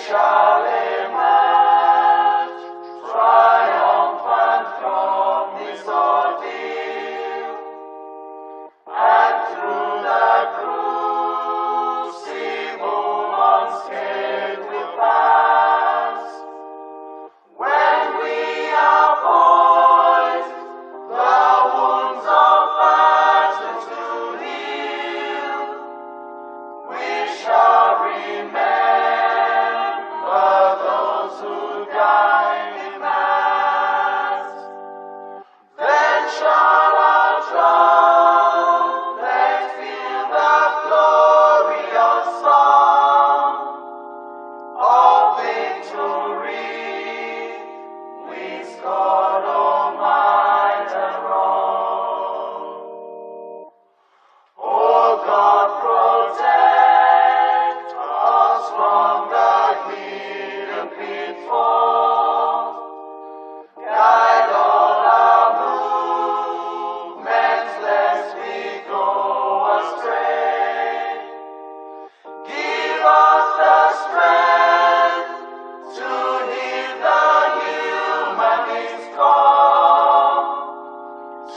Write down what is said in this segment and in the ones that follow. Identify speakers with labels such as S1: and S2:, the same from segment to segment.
S1: shall emerge triumphant from this ordeal, and through the crucible unscathed will pass. When we are poised, the wounds of battle to heal, we shall remember those who died in mass. Then shall our trumpets fill the glorious song of victory. We scored all might and wrong. Oh God, protect us from the hidden pitfalls. Guide all our movements, lest we go astray. Give us the strength to heed the humanist call,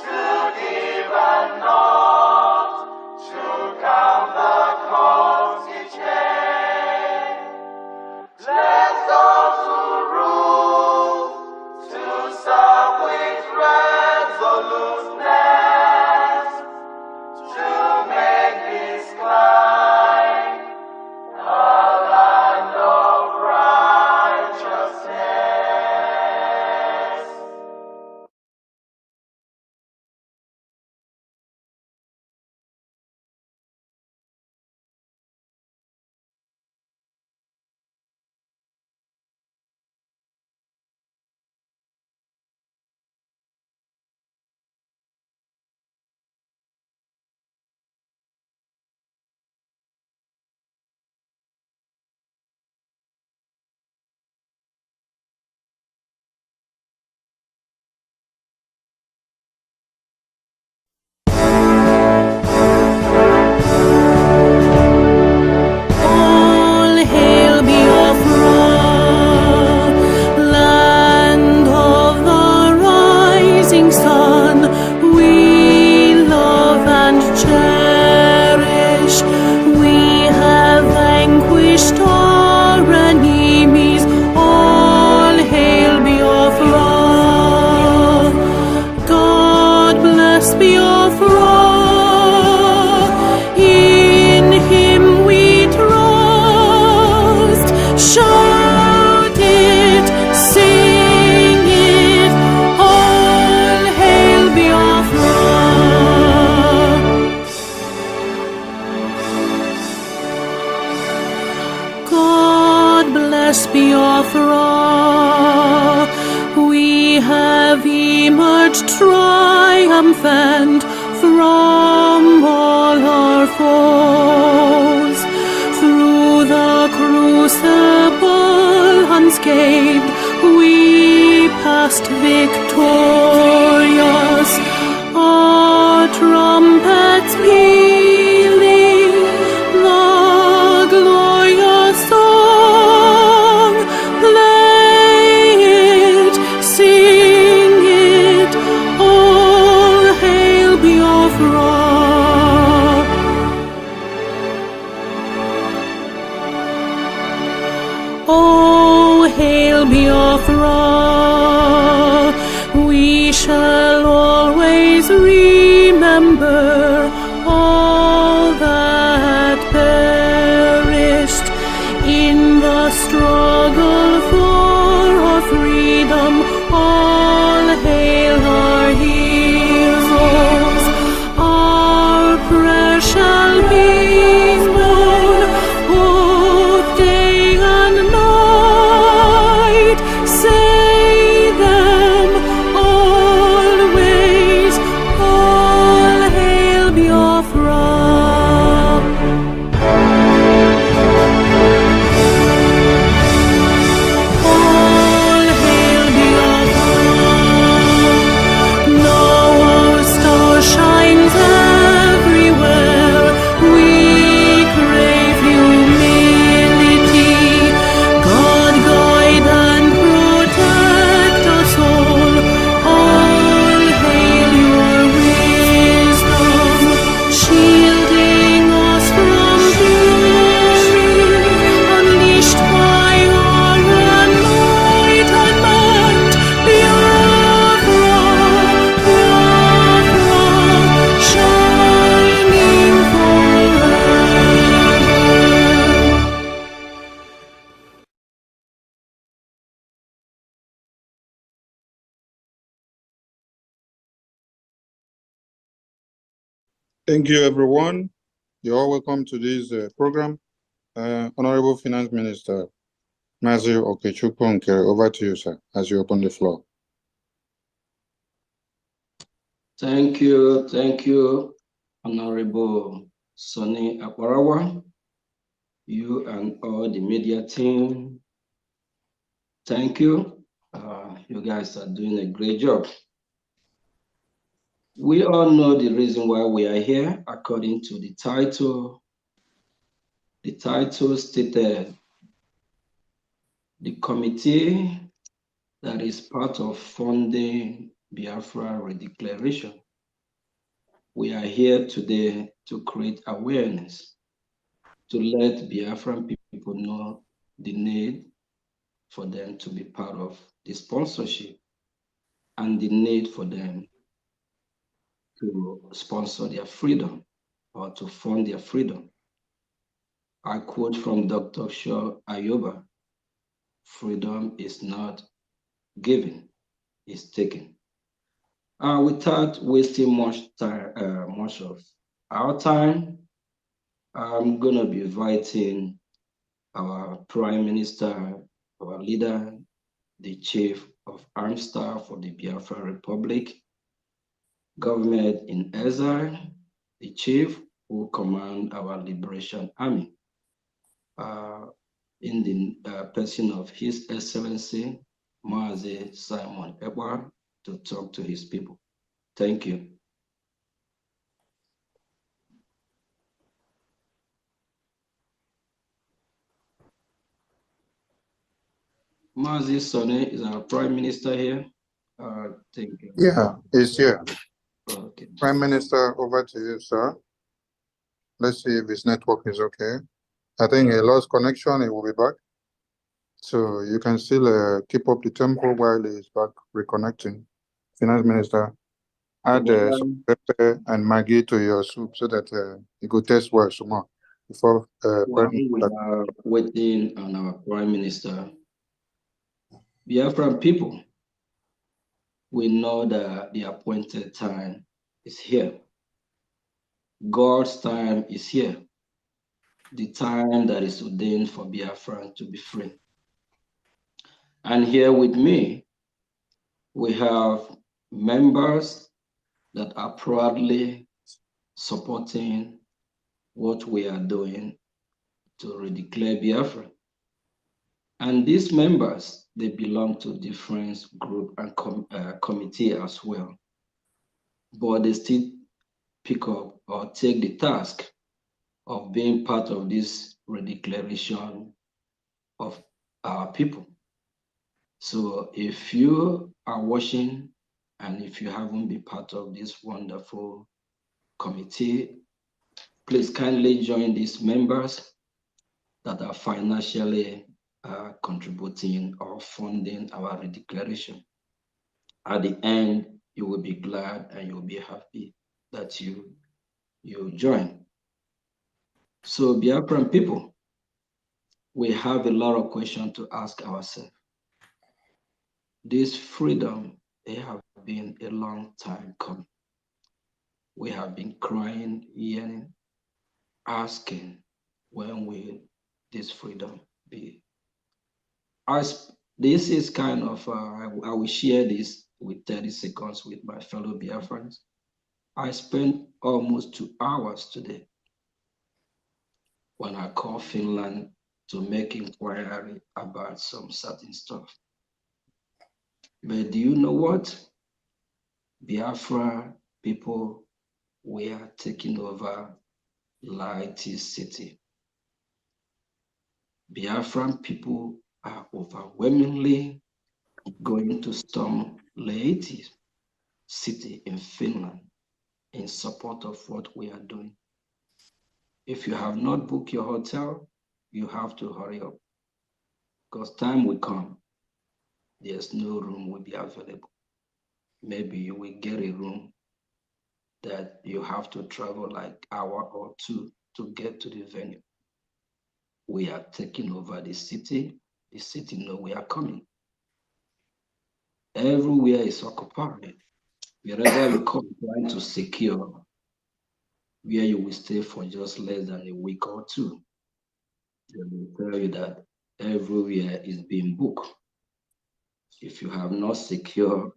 S1: to give and not to count the cost each day. Let those who rule to serve with resoluteness, to make this climb a land of righteousness.
S2: All hail Biafra, land of the rising sun. We love and cherish. We have vanquished our enemies. All hail Biafra. God bless Biafra. In Him we trust. Shout it, sing it. All hail Biafra. God bless Biafra. We have emerged triumphant from all our foes. Through the crucible unscathed, we passed victorious. Our trumpets pealing the glorious song. Play it, sing it. All hail Biafra. Oh, hail Biafra. We shall always remember all that perished in the struggle for our freedom. All hail our heroes. Our prayer shall be known both day and night. Say them always.
S3: Thank you, everyone. You're all welcome to this program. Honorable Finance Minister Mazi Okechukwu, over to you, sir, as you open the floor.
S4: Thank you, Honorable Sonny Akwarawa, you and all the media team. Thank you. You guys are doing a great job. We all know the reason why we are here, according to the title. The title stated, the committee that is part of funding Biafra Redeclaration. We are here today to create awareness, to let Biafran people know the need for them to be part of the sponsorship and the need for them to sponsor their freedom or to fund their freedom. I quote from Dr. Shaw Ayoba, freedom is not given, it's taken. Without wasting much of our time, I'm gonna be inviting our Prime Minister, our leader, the Chief of Armed Staff for the Biafra Republic, government in exile, the Chief who command our Liberation Army, in the person of His Excellency, Mazi Simon Ekpa, to talk to his people. Thank you. Mazi Sonny is our Prime Minister here. Thank you.
S3: Yeah, he's here.
S4: Okay.
S3: Prime Minister, over to you, sir. Let's see if his network is okay. I think he lost connection, he will be back. So you can still keep up the tempo while he's back reconnecting. Finance Minister, add some pepper and Maggi to your soup so that it could taste well some more before
S4: While we are waiting on our Prime Minister, Biafran people, we know that the appointed time is here. God's time is here. The time that is ordained for Biafran to be free. And here with me, we have members that are proudly supporting what we are doing to redeclare Biafra. And these members, they belong to different group and committee as well. But they still pick up or take the task of being part of this redeclaration of our people. So if you are watching and if you haven't been part of this wonderful committee, please kindly join these members that are financially contributing or funding our redeclaration. At the end, you will be glad and you'll be happy that you join. So Biafran people, we have a lot of questions to ask ourselves. This freedom, they have been a long time coming. We have been crying, yearning, asking, when will this freedom be? This is kind of, I will share this with 30 seconds with my fellow Biafrans. I spent almost 2 hours today when I called Finland to make inquiry about some certain stuff. But do you know what? Biafra people, we are taking over Laiti City. Biafran people are overwhelmingly going to storm Laiti City in Finland in support of what we are doing. If you have not booked your hotel, you have to hurry up because time will come. There's no room will be available. Maybe you will get a room that you have to travel like an hour or two to get to the venue. We are taking over the city know we are coming. Everywhere is occupied. Wherever you come, trying to secure where you will stay for just less than a week or two. They will tell you that everywhere is being booked. If you have not secured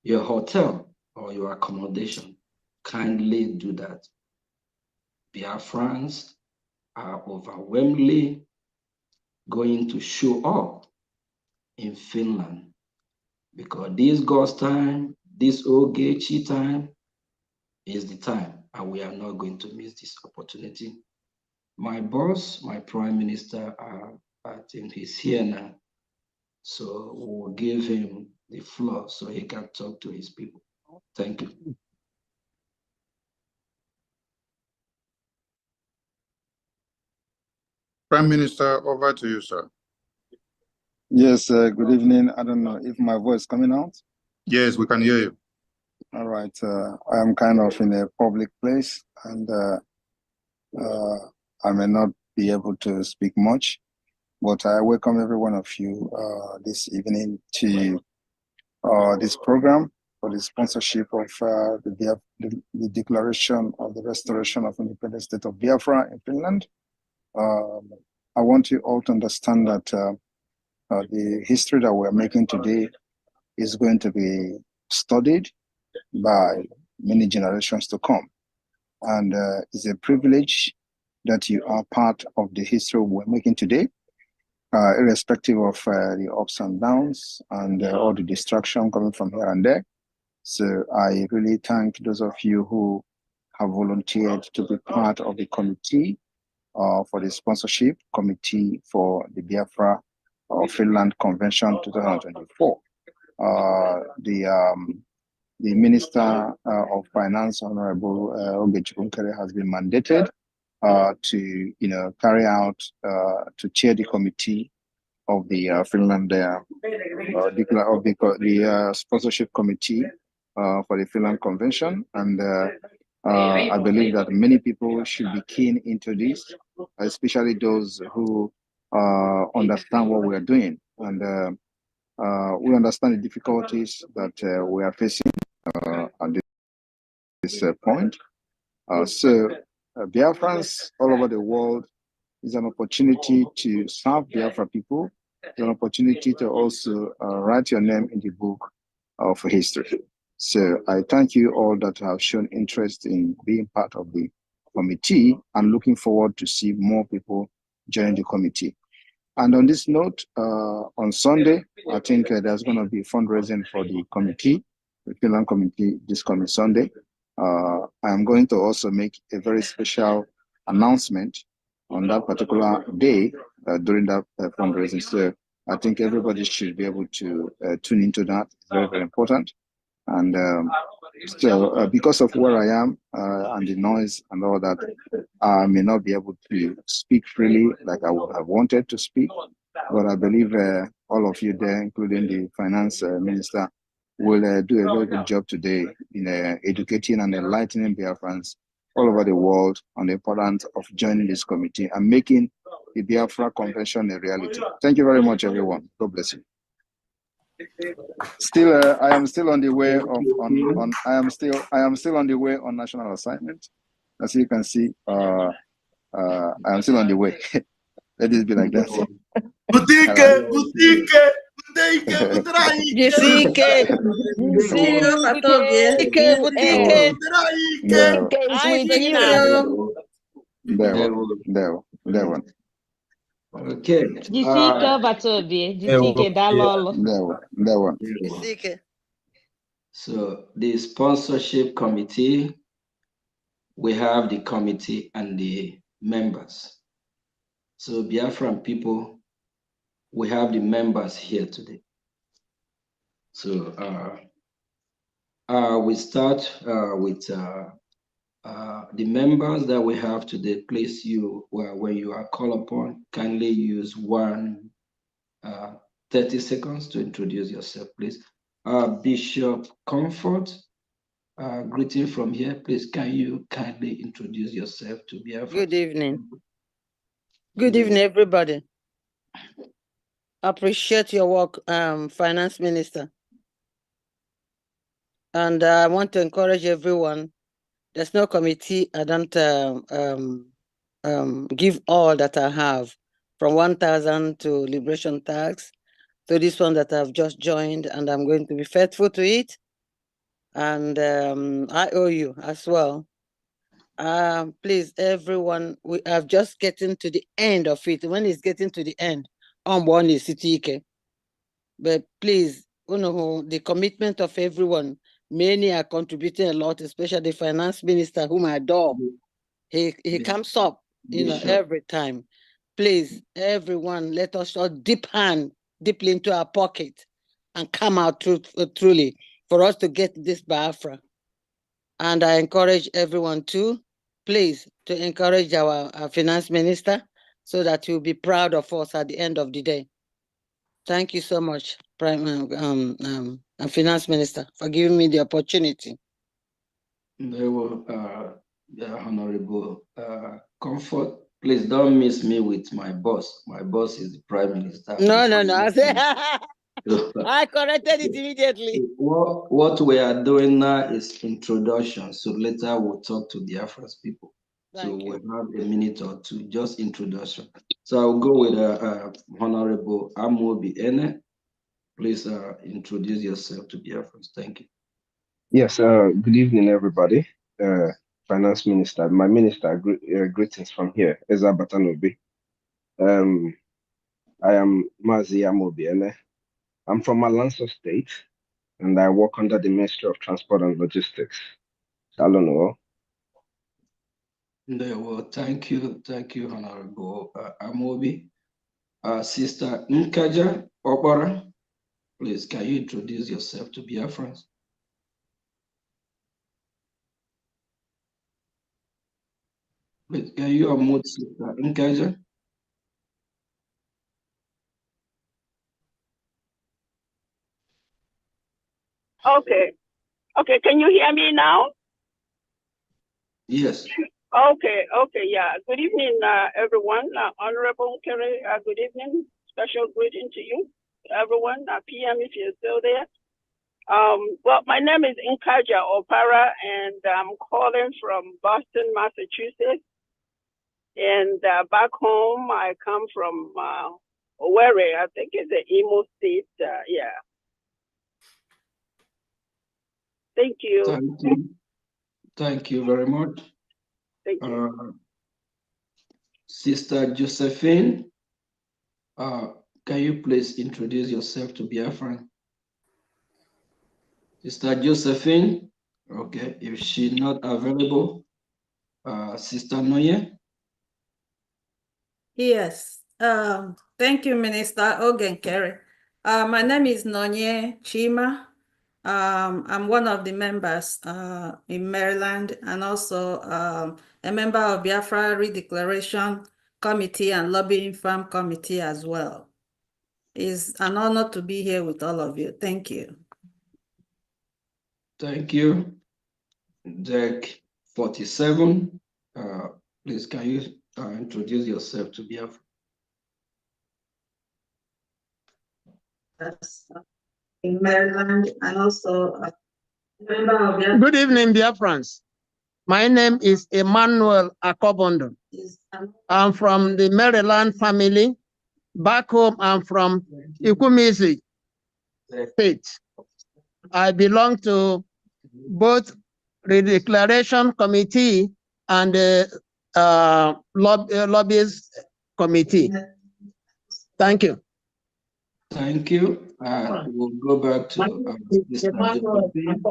S4: your hotel or your accommodation, kindly do that. Biafrans are overwhelmingly going to show up in Finland because this God's time, this Ogechi time is the time, and we are not going to miss this opportunity. My boss, my prime minister, I think he's here now. So we'll give him the floor so he can talk to his people. Thank you.
S3: Prime Minister, over to you, sir.
S5: Yes, good evening. I don't know if my voice is coming out.
S3: Yes, we can hear you.
S5: All right. I am kind of in a public place and I may not be able to speak much, but I welcome every one of you this evening to this program for the sponsorship of the Declaration of the Restoration of Independent State of Biafra in Finland. I want you all to understand that the history that we're making today is going to be studied by many generations to come. And it's a privilege that you are part of the history we're making today, irrespective of the ups and downs and all the distraction coming from here and there. So I really thank those of you who have volunteered to be part of the committee for the sponsorship committee for the Biafra Finland Convention 2024. The Minister of Finance, Honorable Ogechi has been mandated to carry out to chair the committee of the Finland sponsorship committee for the Finland Convention, and I believe that many people should be keen into this, especially those who understand what we are doing, and we understand the difficulties that we are facing at this point. So Biafrans all over the world is an opportunity to serve Biafra people. It's an opportunity to also write your name in the book of history. So I thank you all that have shown interest in being part of the committee and looking forward to see more people join the committee. And on this note, on Sunday, I think there's going to be fundraising for the committee, the Finland committee, this coming Sunday. I'm going to also make a very special announcement on that particular day during that fundraising. So I think everybody should be able to tune into that. It's very, very important. And so because of where I am and the noise and all that, I may not be able to speak freely like I would have wanted to speak. But I believe all of you there, including the finance minister, will do a very good job today in educating and enlightening Biafrans all over the world on the importance of joining this committee and making the Biafra Convention a reality. Thank you very much, everyone. God bless you. Still, I am still on the way I am still on the way on national assignment. As you can see, I am still on the way. Let it be like that. There one.
S4: Okay.
S5: There one.
S4: So the sponsorship committee, we have the committee and the members. So Biafran people, we have the members here today. So we start with the members that we have today. Please, when you are called upon, kindly use 30 seconds to introduce yourself, please. Bishop Comfort, greeting from here. Please, can you kindly introduce yourself to Biafra?
S6: Good evening. Good evening, everybody. Appreciate your work, Finance Minister. And I want to encourage everyone There's no committee. I don't give all that I have, from 1,000 to liberation tax to this one that I've just joined, and I'm going to be faithful to it. And I owe you as well. Please, everyone, we are just getting to the end of it. When it's getting to the end, on one is CTK. But please, you know, the commitment of everyone, many are contributing a lot, especially the finance minister, whom I adore. He comes up, you know, every time. Please, everyone, let us all dip deeply into our pocket and come out truly for us to get this Biafra. And I encourage everyone to, please, to encourage our finance minister so that he'll be proud of us at the end of the day. Thank you so much, Finance Minister, for giving me the opportunity.
S4: They will, Honorable Comfort, please don't miss me with my boss. My boss is the Prime Minister.
S6: No. I corrected it immediately.
S4: What we are doing now is introduction. So later we'll talk to the Afras people. So we'll have a minute or two, just introduction. So I'll go with Honorable Amobi Ene. Please introduce yourself to the Afras. Thank you.
S7: Yes, good evening, everybody. Finance Minister, my minister, greetings from here, Eza Batanobi. I am Mazi Amobi Ene. I'm from Alanso State, and I work under the Ministry of Transport and Logistics. Well,
S4: thank you, Honorable Amobi. Sister Nkaja Obara, please, can you introduce yourself to Biafrans? Please, can you unmute Sister Nkaja?
S8: Okay, can you hear me now?
S4: Yes.
S8: Okay, yeah. Good evening, everyone. Honorable Kerry, good evening. Special greeting to you, everyone. PM, if you're still there. Well, my name is Nkaja Opara, and I'm calling from Boston, Massachusetts. And back home, I come from Owerri. I think it's the Imo State. Yeah. Thank you.
S4: Thank you very much.
S8: Thank you.
S4: Sister Josephine, can you please introduce yourself to Biafran? Sister Josephine, okay, if she's not available, Sister Noye.
S9: Yes, thank you, Minister Ogen Kerry. My name is Nonye Chima. I'm one of the members in Maryland, and also a member of Biafra Redeclaration Committee and Lobbying Farm Committee as well. It's an honor to be here with all of you. Thank you.
S4: Thank you. Deck 47, please can you introduce yourself to Biafra?
S9: In Maryland, and also a member of Biafra.
S10: Good evening, Biafrans. My name is Emmanuel Akobondo. I'm from the Maryland family. Back home, I'm from Ikumisi State. I belong to both the Redeclaration Committee and the Lobbyist Committee. Thank you.
S4: Thank you. We'll go back to Mr. Josephine.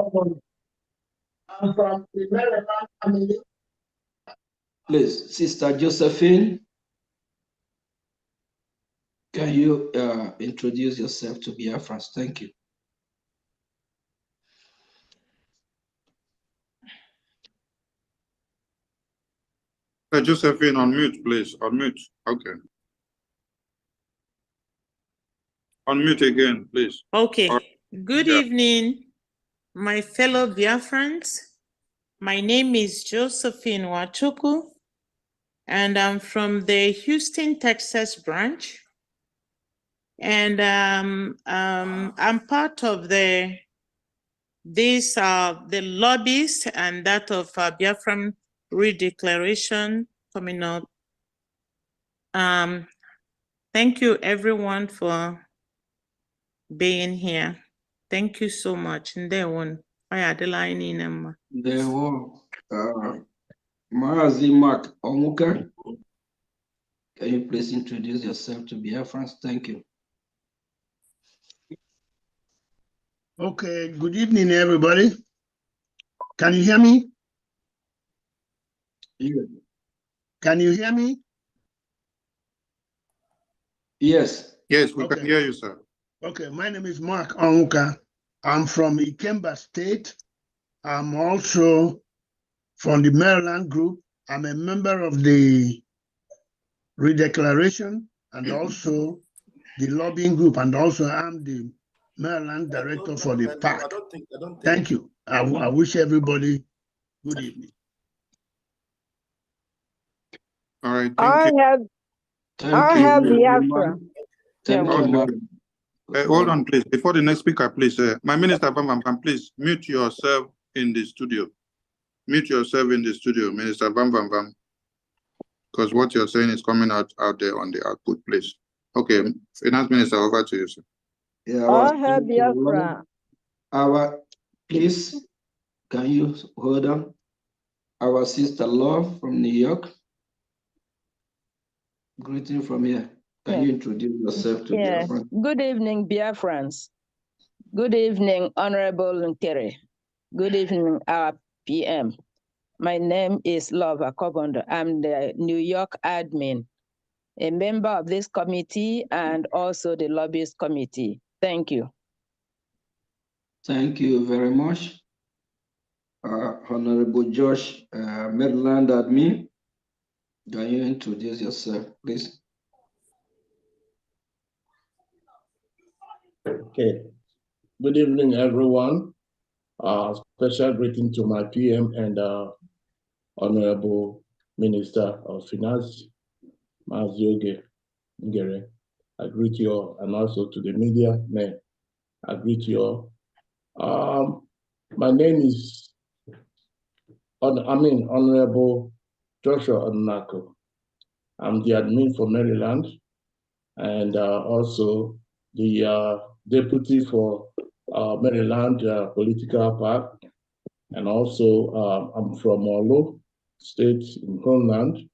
S10: I'm from the Maryland family.
S4: Please, Sister Josephine, can you introduce yourself to Biafrans? Thank you.
S3: Josephine, unmute, please. Unmute. Okay. Unmute again, please.
S2: Okay. Good evening, my fellow Biafrans. My name is Josephine Wachuku, and I'm from the Houston, Texas branch. And I'm part of the These are the lobbies and that of Biafran Redeclaration coming up. Thank you everyone for being here. Thank you so much. And there one, I had the line in them.
S4: There were Mazi Mark Omuka. Can you please introduce yourself to Biafrans? Thank you.
S10: Okay, good evening, everybody. Can you hear me?
S4: Yeah.
S10: Can you hear me?
S4: Yes.
S3: Yes, we
S10: Okay.
S3: can hear you, sir.
S10: Okay, my name is Mark Onwuka. I'm from Ikemba State. I'm also from the Maryland group. I'm a member of the Redeclaration and also the lobbying group, and also I'm the Maryland director for the PAC. Thank you. I wish everybody good evening.
S3: All right, thank you.
S11: I have Biafra.
S4: Thank you, Mark.
S3: Hold on, please. Before the next speaker, please. My Minister Vam, please mute yourself in the studio. Mute yourself in the studio, Minister Vam. Because what you're saying is coming out there on the output, please. Okay, Finance Minister, over to you, sir.
S4: Yeah,
S11: I have Biafra.
S4: Please, can you hold on? Our sister Love from New York. Greeting from here. Can you introduce yourself to Biafra?
S11: Good evening, Biafrans. Good evening, Honorable Nkere. Good evening, our PM. My name is Love Akobondo. I'm the New York admin, a member of this committee and also the lobbyist committee. Thank you.
S4: Thank you very much. Honorable Josh, Maryland admin. Can you introduce yourself, please?
S12: Okay. Good evening, everyone. Special greeting to my PM and Honorable Minister of Finance, Mazioge Ngere. I greet you all, and also to the media men. I greet you all. My name is Honorable Joshua Onako. I'm the admin for Maryland and also the deputy for Maryland political park. And also I'm from Olo State in Homeland.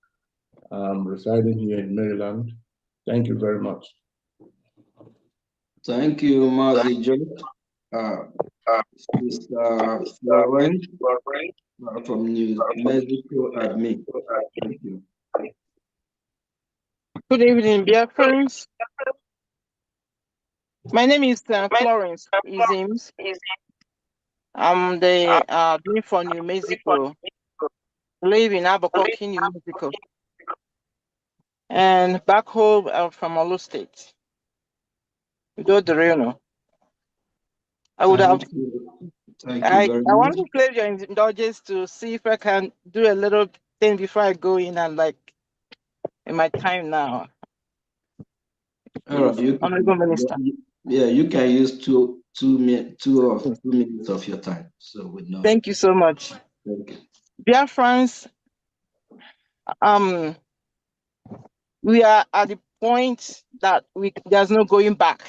S12: I'm residing here in Maryland. Thank you very much.
S4: Thank you, Mazi Josh. Florence from New Mexico admin. Thank you.
S13: Good evening, dear friends. My name is Florence Izims. I'm the admin for New Mexico. Live in Albuquerque, New Mexico. And back home from Olo State. I would have. I want to play your indulgence to see if I can do a little thing before I go in and in my time now. Honorable Minister.
S4: Yeah, you can use two minutes of your time. So with no.
S13: Thank you so much.
S4: Thank you.
S13: Dear friends, we are at the point that there's no going back.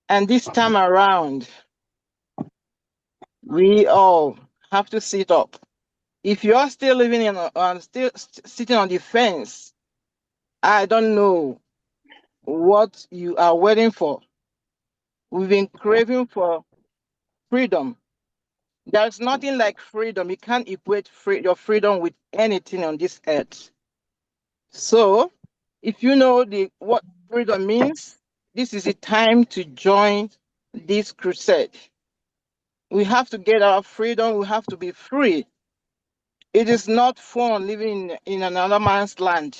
S13: And this time around, we all have to sit up. If you are still living still sitting on the fence, I don't know what you are waiting for. We've been craving for freedom. There's nothing like freedom. You can't equate your freedom with anything on this earth. So, if you know what freedom means, this is the time to join this crusade. We have to get our freedom. We have to be free. It is not fun living in another man's land.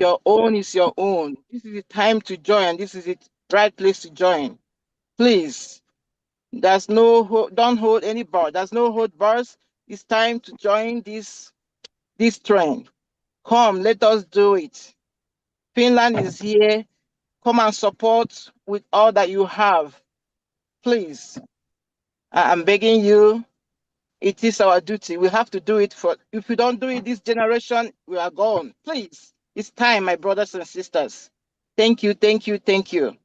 S13: Your own is your own. This is the time to join. This is the right place to join. Please, don't hold any bar. There's no hold bars. It's time to join this trend. Come, let us do it. Finland is here. Come and support with all that you have. Please. I'm begging you. It is our duty. We have to do it. If we don't do it this generation, we are gone. Please, it's time, my brothers and sisters. Thank you, thank you, thank you.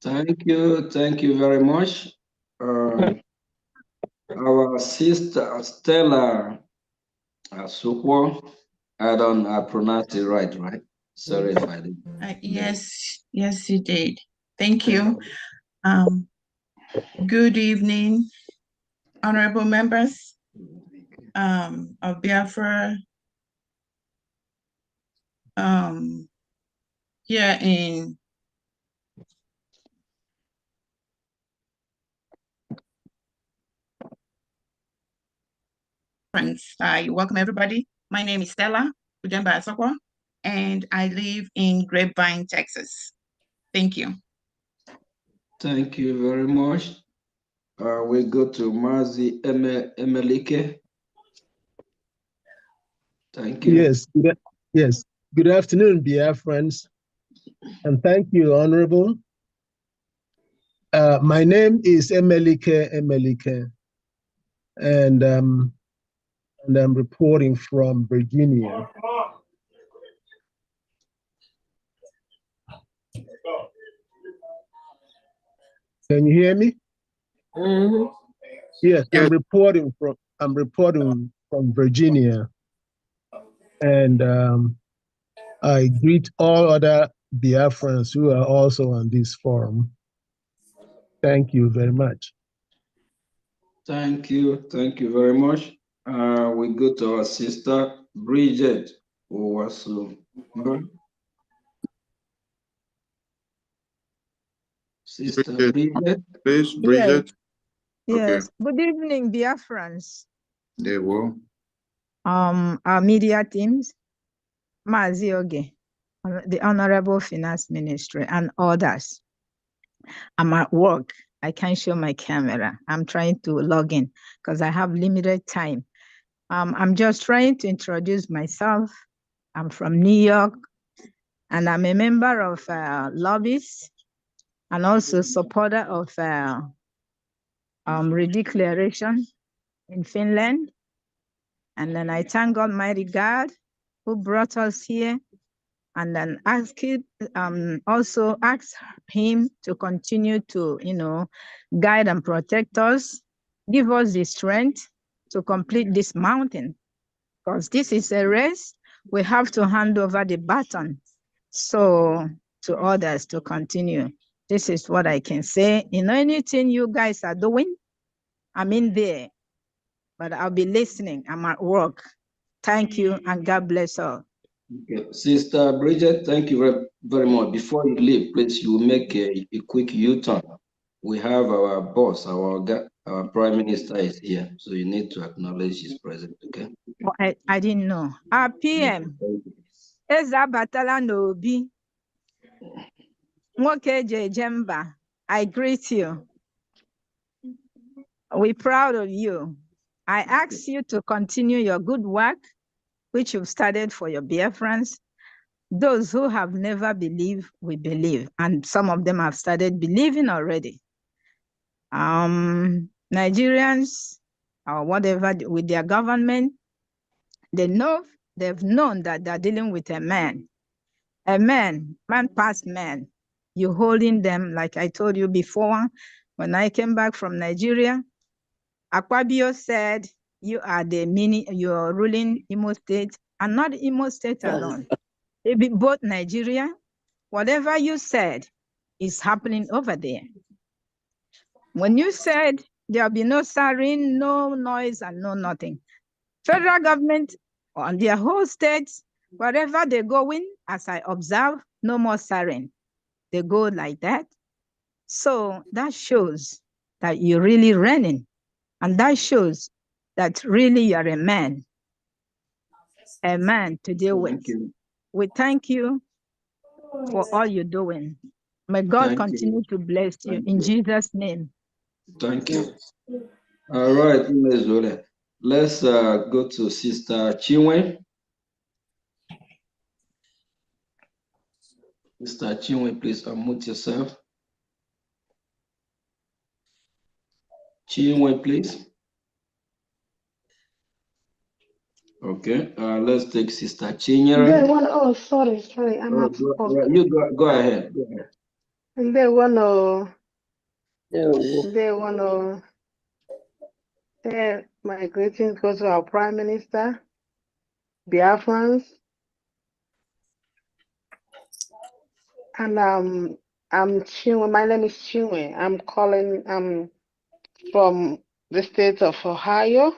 S4: Thank you very much. Our sister Stella Sukwo, I pronounced it right? Sorry if I did.
S2: Yes, you did. Thank you. Good evening, honorable members of Biafra here in friends. I welcome everybody. My name is Stella Ujemba Asokwa, and I live in Grapevine, Texas. Thank you.
S4: Thank you very much. We go to Mazi Emelike. Thank you.
S14: Yes. Good afternoon, Biafrans, and thank you, Honorable. My name is Emelike, and I'm reporting from Virginia. Can you hear me?
S4: Mm-hmm.
S14: Yes, I'm reporting from Virginia, and I greet all other Biafrans who are also on this forum. Thank you very much.
S4: Thank you very much. We go to our sister Bridget Owasu. Sister Bridget.
S3: Please, Bridget.
S15: Yes. Good evening, Biafrans.
S3: They will.
S15: Our media teams, Mazi Oge, the Honorable Finance Ministry, and others. I'm at work. I can't show my camera. I'm trying to log in because I have limited time. I'm just trying to introduce myself. I'm from New York, and I'm a member of Lobbies and also supporter of Redeclaration in Finland. And then I thank Almighty God who brought us here, and then also ask him to continue to, guide and protect us, give us the strength to complete this mountain, because this is a race. We have to hand over the baton to others to continue. This is what I can say. Anything you guys are doing, I'm in there, but I'll be listening. I'm at work. Thank you, and God bless all.
S4: Okay. Sister Bridget, thank you very, very much. Before you leave, please, you make a quick U-turn. We have our boss, our Prime Minister is here, so you need to acknowledge his presence, okay?
S15: Oh, I didn't know. Our PM, Eza Batala Nobi, Moke Jemba, I greet you. We're proud of you. I ask you to continue your good work, which you've started for your Biafrans. Those who have never believed, we believe. And some of them have started believing already. Nigerians, or whatever, with their government, they've known that they're dealing with a man past man. You're holding them, like I told you before, when I came back from Nigeria, Akpabio said, you're ruling Imo State, and not Imo State alone. It be both Nigeria. Whatever you said is happening over there. When you said there'll be no siren, no noise, and no nothing, federal government on their whole states, wherever they go in, as I observe, no more siren. They go like that. So that shows that you're really running. And that shows that really you're a man to deal with. We thank you for all you're doing. May God continue to bless you in Jesus' name.
S4: Thank you. All right, let's go to Sister Chinwe. Sister Chinwe, please unmute yourself. Chinwe, please. Okay, let's take Sister Chinyere.
S16: Oh, sorry, I'm at work.
S4: You go ahead. Go ahead.
S16: They want to my greetings go to our Prime Minister, Biafrans, and I'm Chinwe. My name is Chinwe. I'm calling from the state of Ohio.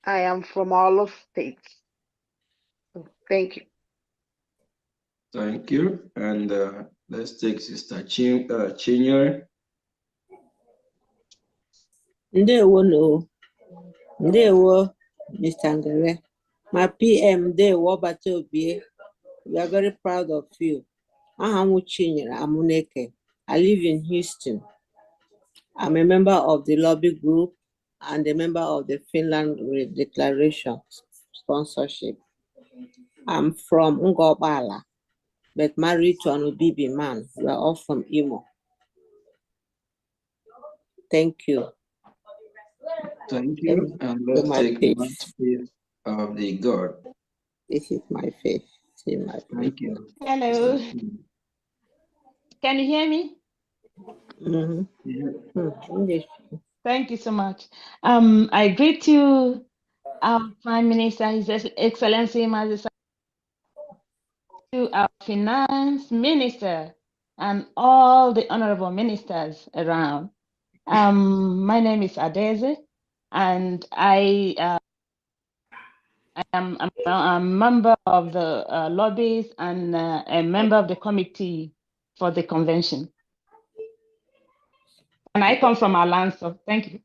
S16: I am from all of states. Thank you.
S4: Thank you. And let's take Sister Chinyere.
S17: Ndewo, Mr. Ngere. My PM, Ndewo Batobie. We are very proud of you. Ahamu Chinyere Amuneke. I live in Houston. I'm a member of the lobby group and a member of the Finland Redeclaration sponsorship. I'm from Ngobala, but married to an Obibi man. We are all from Imo. Thank you.
S4: Thank you. And let's take the last faith of the God.
S17: This is my faith. See my faith.
S4: Thank you.
S18: Hello. Can you hear me? Thank you so much. I greet you, our Prime Minister, His Excellency Majesty, to our Finance Minister, and all the honorable ministers around. My name is Adeze, and I am a member of the lobbies and a member of the committee for the convention. And I come from Alanso. Thank you.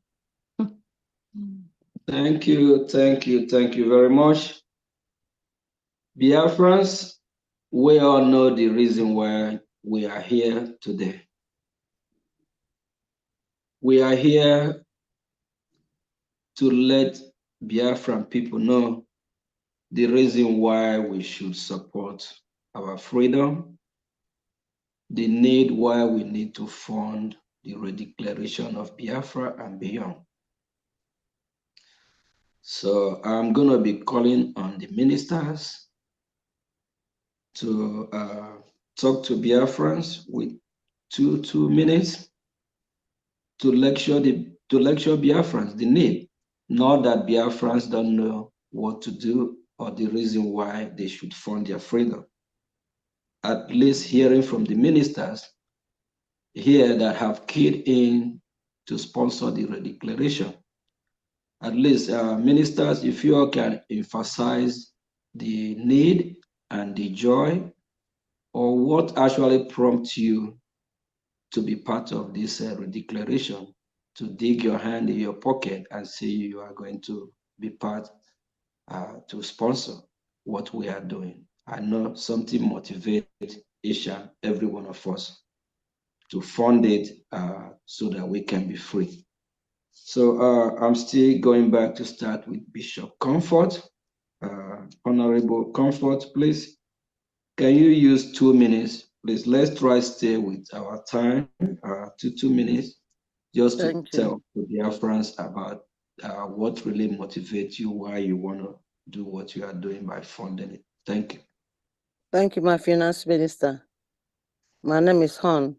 S4: Thank you very much. Biafrans, we all know the reason why we are here today. We are here to let Biafran people know the reason why we should support our freedom, the need why we need to fund the Redeclaration of Biafra and beyond. So I'm going to be calling on the ministers to talk to Biafrans with two minutes to lecture Biafrans the need, not that Biafrans don't know what to do or the reason why they should fund their freedom. At least hearing from the ministers here that have keyed in to sponsor the Redeclaration. At least ministers, if you all can emphasize the need and the joy, or what actually prompts you to be part of this Redeclaration, to dig your hand in your pocket and say you are going to be part to sponsor what we are doing. I know something motivates each and every one of us to fund it so that we can be free. So I'm still going back to start with Bishop Comfort. Honorable Comfort, please. Can you use 2 minutes? Please, let's try stay with our time, 2 minutes, just to tell the Biafrans about what really motivates you, why you want to do what you are doing by funding it. Thank you.
S6: Thank you, my Finance Minister. My name is Hon,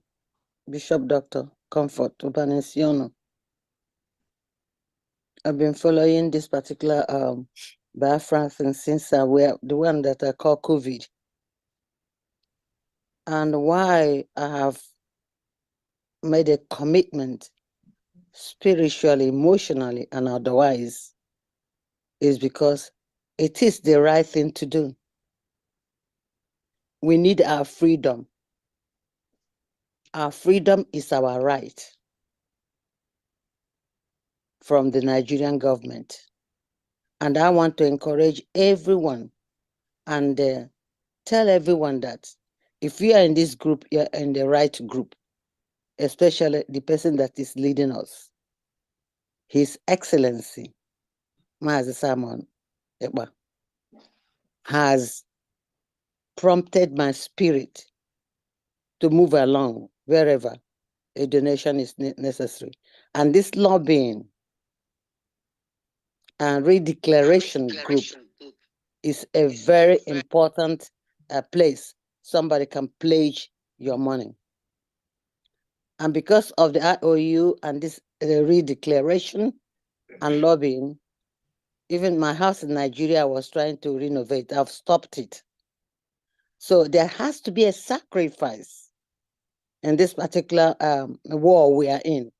S6: Bishop Dr. Comfort Ubanesiono. I've been following this particular Biafran thing since we're the one that I call COVID. And why I have made a commitment spiritually, emotionally, and otherwise is because it is the right thing to do. We need our freedom. Our freedom is our right from the Nigerian government. And I want to encourage everyone and tell everyone that if you are in this group, you're in the right group, especially the person that is leading us. His Excellency, Mazi Simon Ekpa, has prompted my spirit to move along wherever a donation is necessary. And this lobbying and redeclaration group is a very important place. Somebody can pledge your money. And because of the IOU and this redeclaration and lobbying, even my house in Nigeria I was trying to renovate. I've stopped it. So there has to be a sacrifice in this particular war we are in.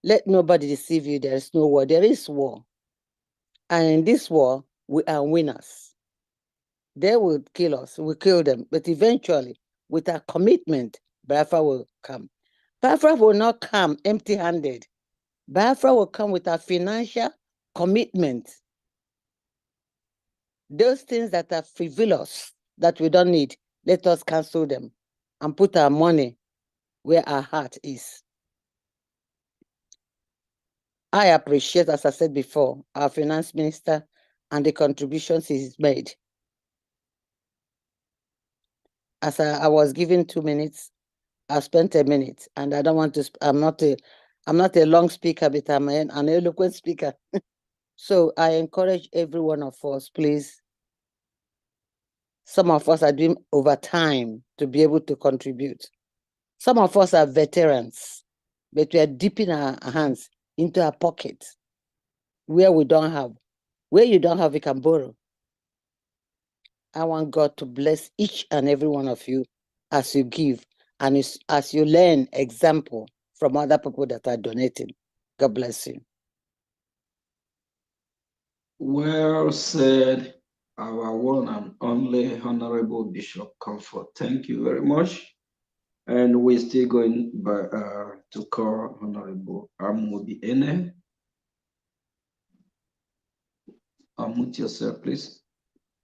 S6: Let nobody deceive you. There is no war. There is war. And in this war, we are winners. They will kill us. We kill them. But eventually, with our commitment, Biafra will come. Biafra will not come empty-handed. Biafra will come with our financial commitment. Those things that are frivolous, that we don't need, let us cancel them and put our money where our heart is. I appreciate, as I said before, our finance minister and the contributions he's made. As I was given 2 minutes, I spent a minute, and I don't want to. I'm not a long speaker, but I'm an eloquent speaker. So I encourage every one of us, please. Some of us are doing overtime to be able to contribute. Some of us are veterans, but we are dipping our hands into our pockets where we don't have. Where you don't have, you can borrow. I want God to bless each and every one of you as you give and as you learn example from other people that are donating. God bless you.
S4: Well said, our one and only Honorable Bishop Comfort. Thank you very much. And we're still going to call Honorable Amobi Ene. Unmute yourself, please.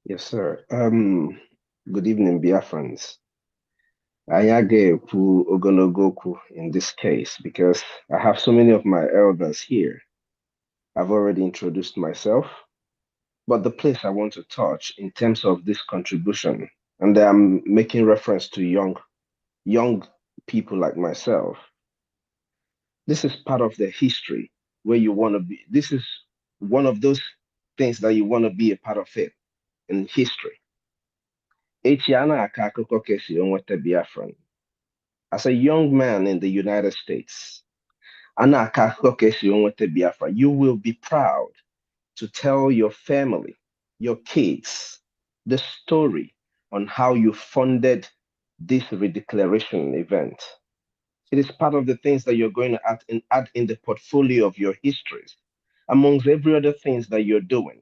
S7: Yes, sir. Good evening, Biafrans. Ayage Pu Ogonogoku in this case, because I have so many of my elders here. I've already introduced myself, but the place I want to touch in terms of this contribution, and I'm making reference to young people like myself. This is part of the history where you want to be. This is one of those things that you want to be a part of it in history. As a young man in the United States, Biafra, you will be proud to tell your family, your kids, the story on how you funded this redeclaration event. It is part of the things that you're going to add in the portfolio of your histories, amongst every other things that you're doing.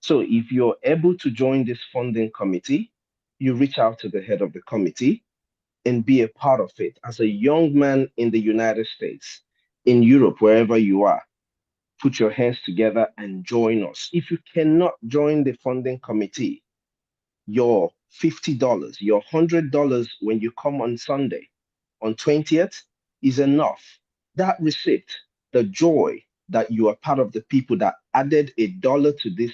S7: So if you're able to join this funding committee, you reach out to the head of the committee and be a part of it. As a young man in the United States, in Europe, wherever you are, put your hands together and join us. If you cannot join the funding committee, your $50, your $100 when you come on Sunday, on 20th, is enough. That receipt, the joy that you are part of the people that added $1 to this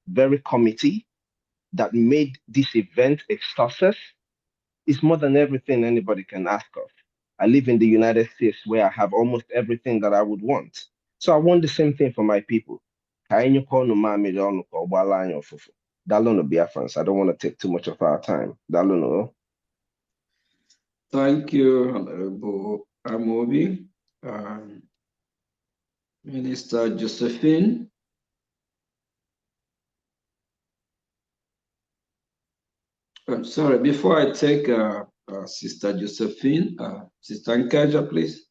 S7: very committee, that made this event a success, is more than everything anybody can ask of. I live in the United States where I have almost everything that I would want. So I want the same thing for my people. Dalono Biafrans. I don't want to take too much of our time. Dalono.
S4: Thank you, Honorable Amobi. Minister Josephine. I'm sorry, before I take Sister Josephine, Sister Nkaja, please.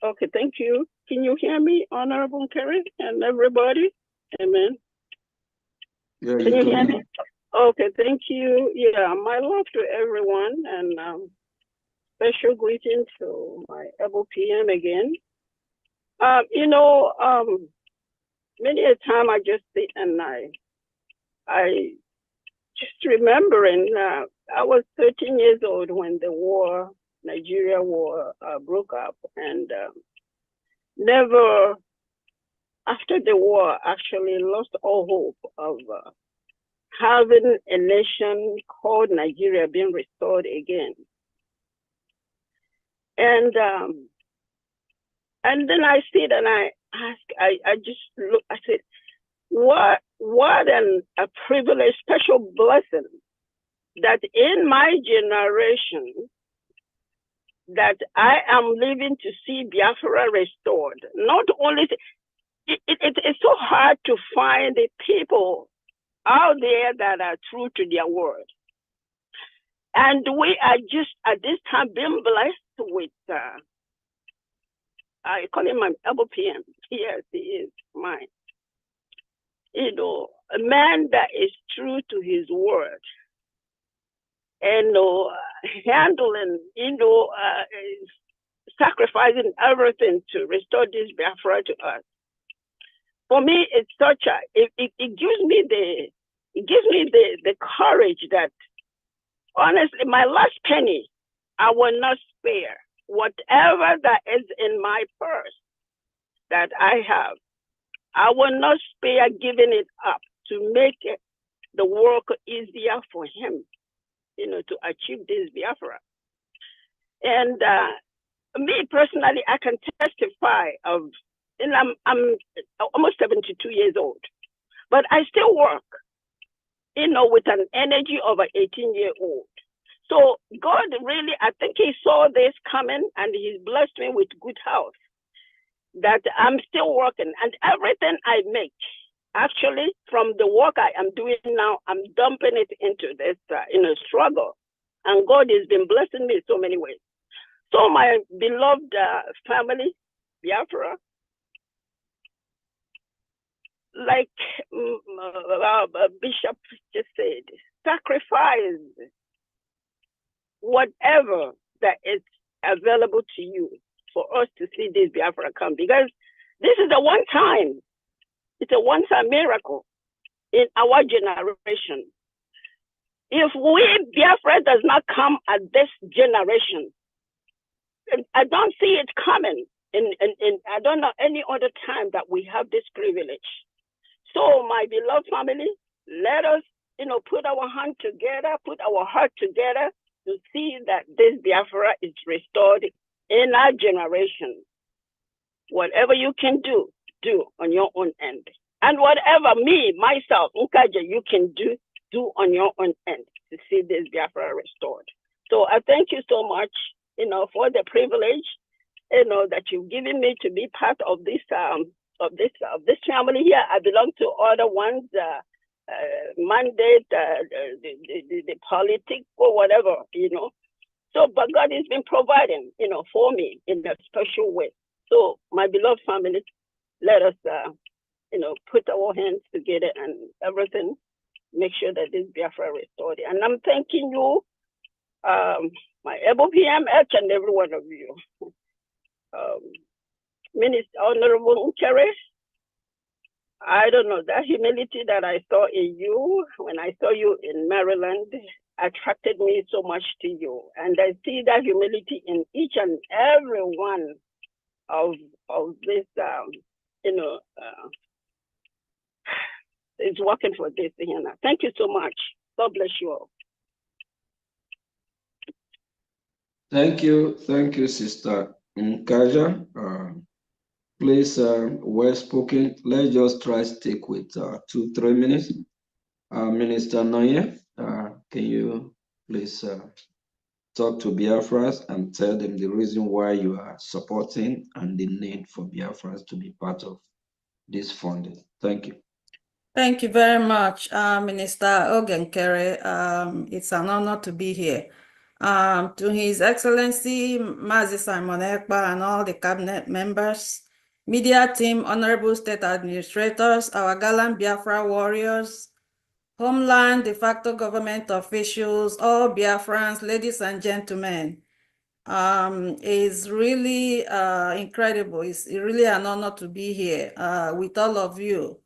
S8: Okay, thank you. Can you hear me, Honorable Kerry and everybody? Amen.
S4: Yeah,
S8: Can you hear me? Okay, thank you. Yeah, my love to everyone, and special greetings to my able PM again. Many a time I just sit and I just remembering, I was 13 years old when the Nigeria war broke up, and never after the war actually lost all hope of having a nation called Nigeria being restored again. And then I sit and I ask, I just look, I said, what a privilege, special blessing that in my generation that I am living to see Biafra restored. Not only, it's so hard to find the people out there that are true to their word. And we are just at this time being blessed with, I call him my LPM. Yes, he is mine. You know, a man that is true to his word and handling, sacrificing everything to restore this Biafra to us. For me, it's such a, it gives me the courage that, honestly, my last penny, I will not spare. Whatever that is in my purse that I have, I will not spare giving it up to make the work easier for him, to achieve this Biafra. And me personally, I can testify of, and I'm almost 72 years old, but I still work, with an energy of an 18-year-old. So God really, I think he saw this coming and he's blessed me with good health, that I'm still working, and everything I make, actually from the work I am doing now, I'm dumping it into this, struggle. And God has been blessing me in so many ways. So my beloved family, Biafra, like Bishop just said, sacrifice whatever that is available to you for us to see this Biafra come, because this is a one-time, it's a one-time miracle in our generation. If Biafra does not come at this generation, I don't see it coming in I don't know any other time that we have this privilege. So my beloved family, let us, put our hand together, put our heart together to see that this Biafra is restored in our generation. Whatever you can do on your own end. And whatever myself, Nkaja, you can do on your own end to see this Biafra restored. So I thank you so much, for the privilege, that you've given me to be part of this family here. I belong to other ones, mandate, the politics or whatever, So, but God has been providing, for me in a special way. So, my beloved family, let us, put our hands together and everything, make sure that this Biafra restored. And I'm thanking you, my LPM, each and every one of you. Minister Honorable Ukere, I don't know, that humility that I saw in you when I saw you in Maryland attracted me so much to you. And I see that humility in each and every one of this, is working for this here now. Thank you so much. God bless you all.
S4: Thank you, Sister Nkaja. Please, well spoken. Let's just try to stick with 2-3 minutes. Minister Noye, can you please talk to Biafras and tell them the reason why you are supporting and the need for Biafras to be part of this funding? Thank you.
S9: Thank you very much, Minister Ogenkere. It's an honor to be here. To His Excellency, Mazi Simon Ekpa, and all the cabinet members, media team, honorable state administrators, our gallant Biafra warriors, homeland de facto government officials, all Biafrans, ladies and gentlemen, is really incredible. It's really an honor to be here with all of you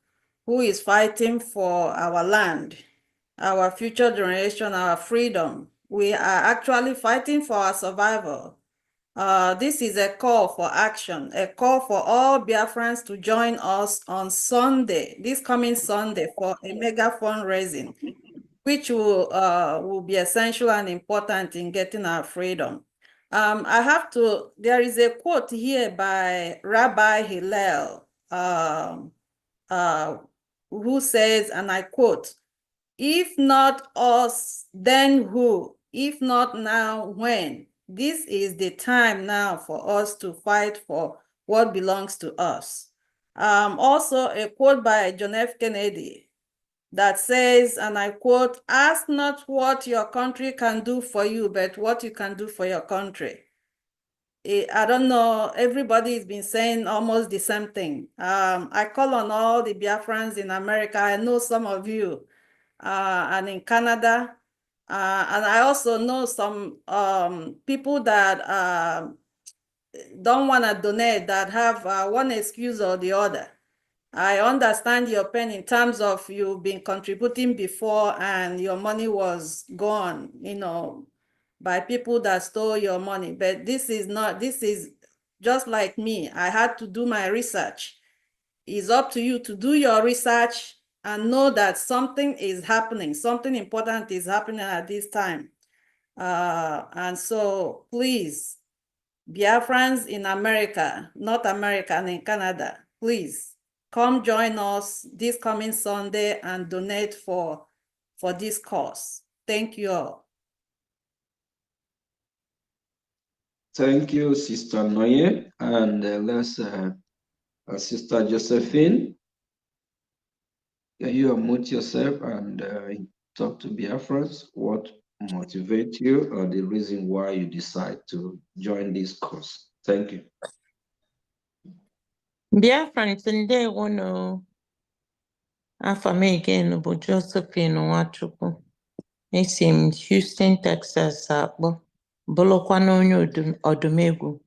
S9: who is fighting for our land, our future generation, our freedom. We are actually fighting for our survival. This is a call for action, a call for all Biafrans to join us on Sunday, this coming Sunday, for a mega fundraising, which will be essential and important in getting our freedom. There is a quote here by Rabbi Hillel, who says, and I quote, "If not us, then who? If not now, when? This is the time now for us to fight for what belongs to us." Also, a quote by John F. Kennedy that says, and I quote, "Ask not what your country can do for you, but what you can do for your country." I don't know, everybody's been saying almost the same thing. I call on all the Biafrans in America. I know some of you, and in Canada. And I also know some people that don't want to donate, that have one excuse or the other. I understand your pain in terms of you've been contributing before and your money was gone, by people that stole your money. But this is just like me. I had to do my research. It's up to you to do your research and know that something is happening, something important is happening at this time. And so please, Biafrans in America, North America, and in Canada, please come join us this coming Sunday and donate for this cause. Thank you all.
S4: Thank you, Sister Noye. And let's, Sister Josephine, can you unmute yourself and talk to Biafrans? What motivates you or the reason why you decide to join this cause? Thank you.
S2: Biafrans, ndewo no. Afọ m again bụ Josephine Nwachukwu. Esi m Houston, Texas akpọ, bụrụkwa na onye Odumegwu.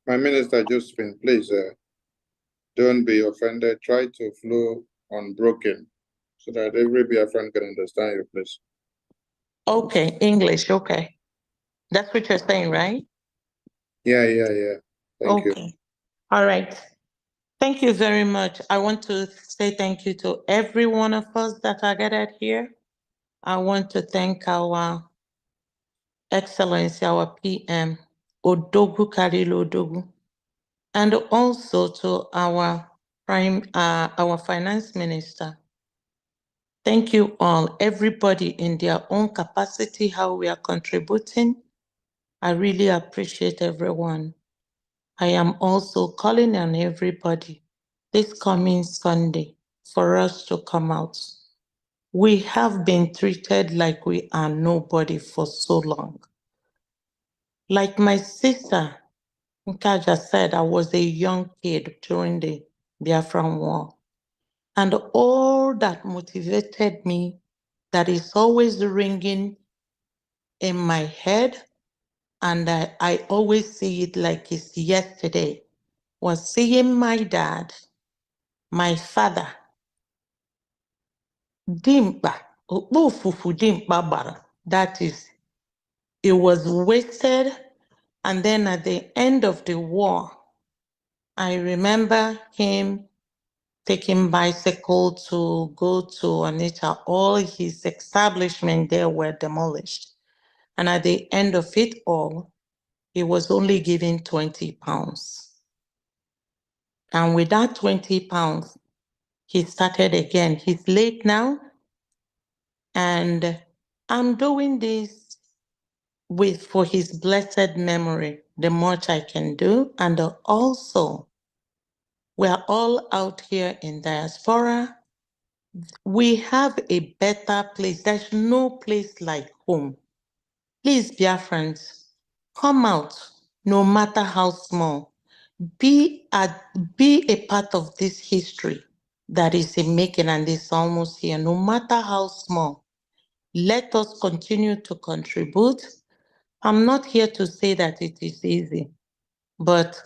S3: My minister Josephine, please don't be offended. Try to flow unbroken so that every Biafran can understand you, please.
S2: Okay, English, okay. That's what you're saying, right?
S3: Yeah. Thank you.
S2: Okay. All right. Thank you very much. I want to say thank you to every one of us that are gathered here. I want to thank our Excellency, our PM, Odogu Karilo Odogu, and also to our finance minister. Thank you all, everybody in their own capacity, how we are contributing. I really appreciate everyone. I am also calling on everybody this coming Sunday for us to come out. We have been treated like we are nobody for so long. Like my sister Nkaja said, I was a young kid during the Biafran War. And all that motivated me, that is always ringing in my head, and I always see it like it's yesterday, was seeing my dad, my father, Dimpa, Okpofufu Dimpa Bara. That is, it was wasted. And then at the end of the war, I remember him taking bicycle to go to Onitsha. All his establishment there were demolished. And at the end of it all, he was only given 20 pounds. And with that 20 pounds, he started again. He's late now. And I'm doing this for his blessed memory, the much I can do. And also, we're all out here in diaspora. We have a better place. There's no place like home. Please, Biafrans, come out, no matter how small. Be a part of this history that is in making and is almost here, no matter how small. Let us continue to contribute. I'm not here to say that it is easy, but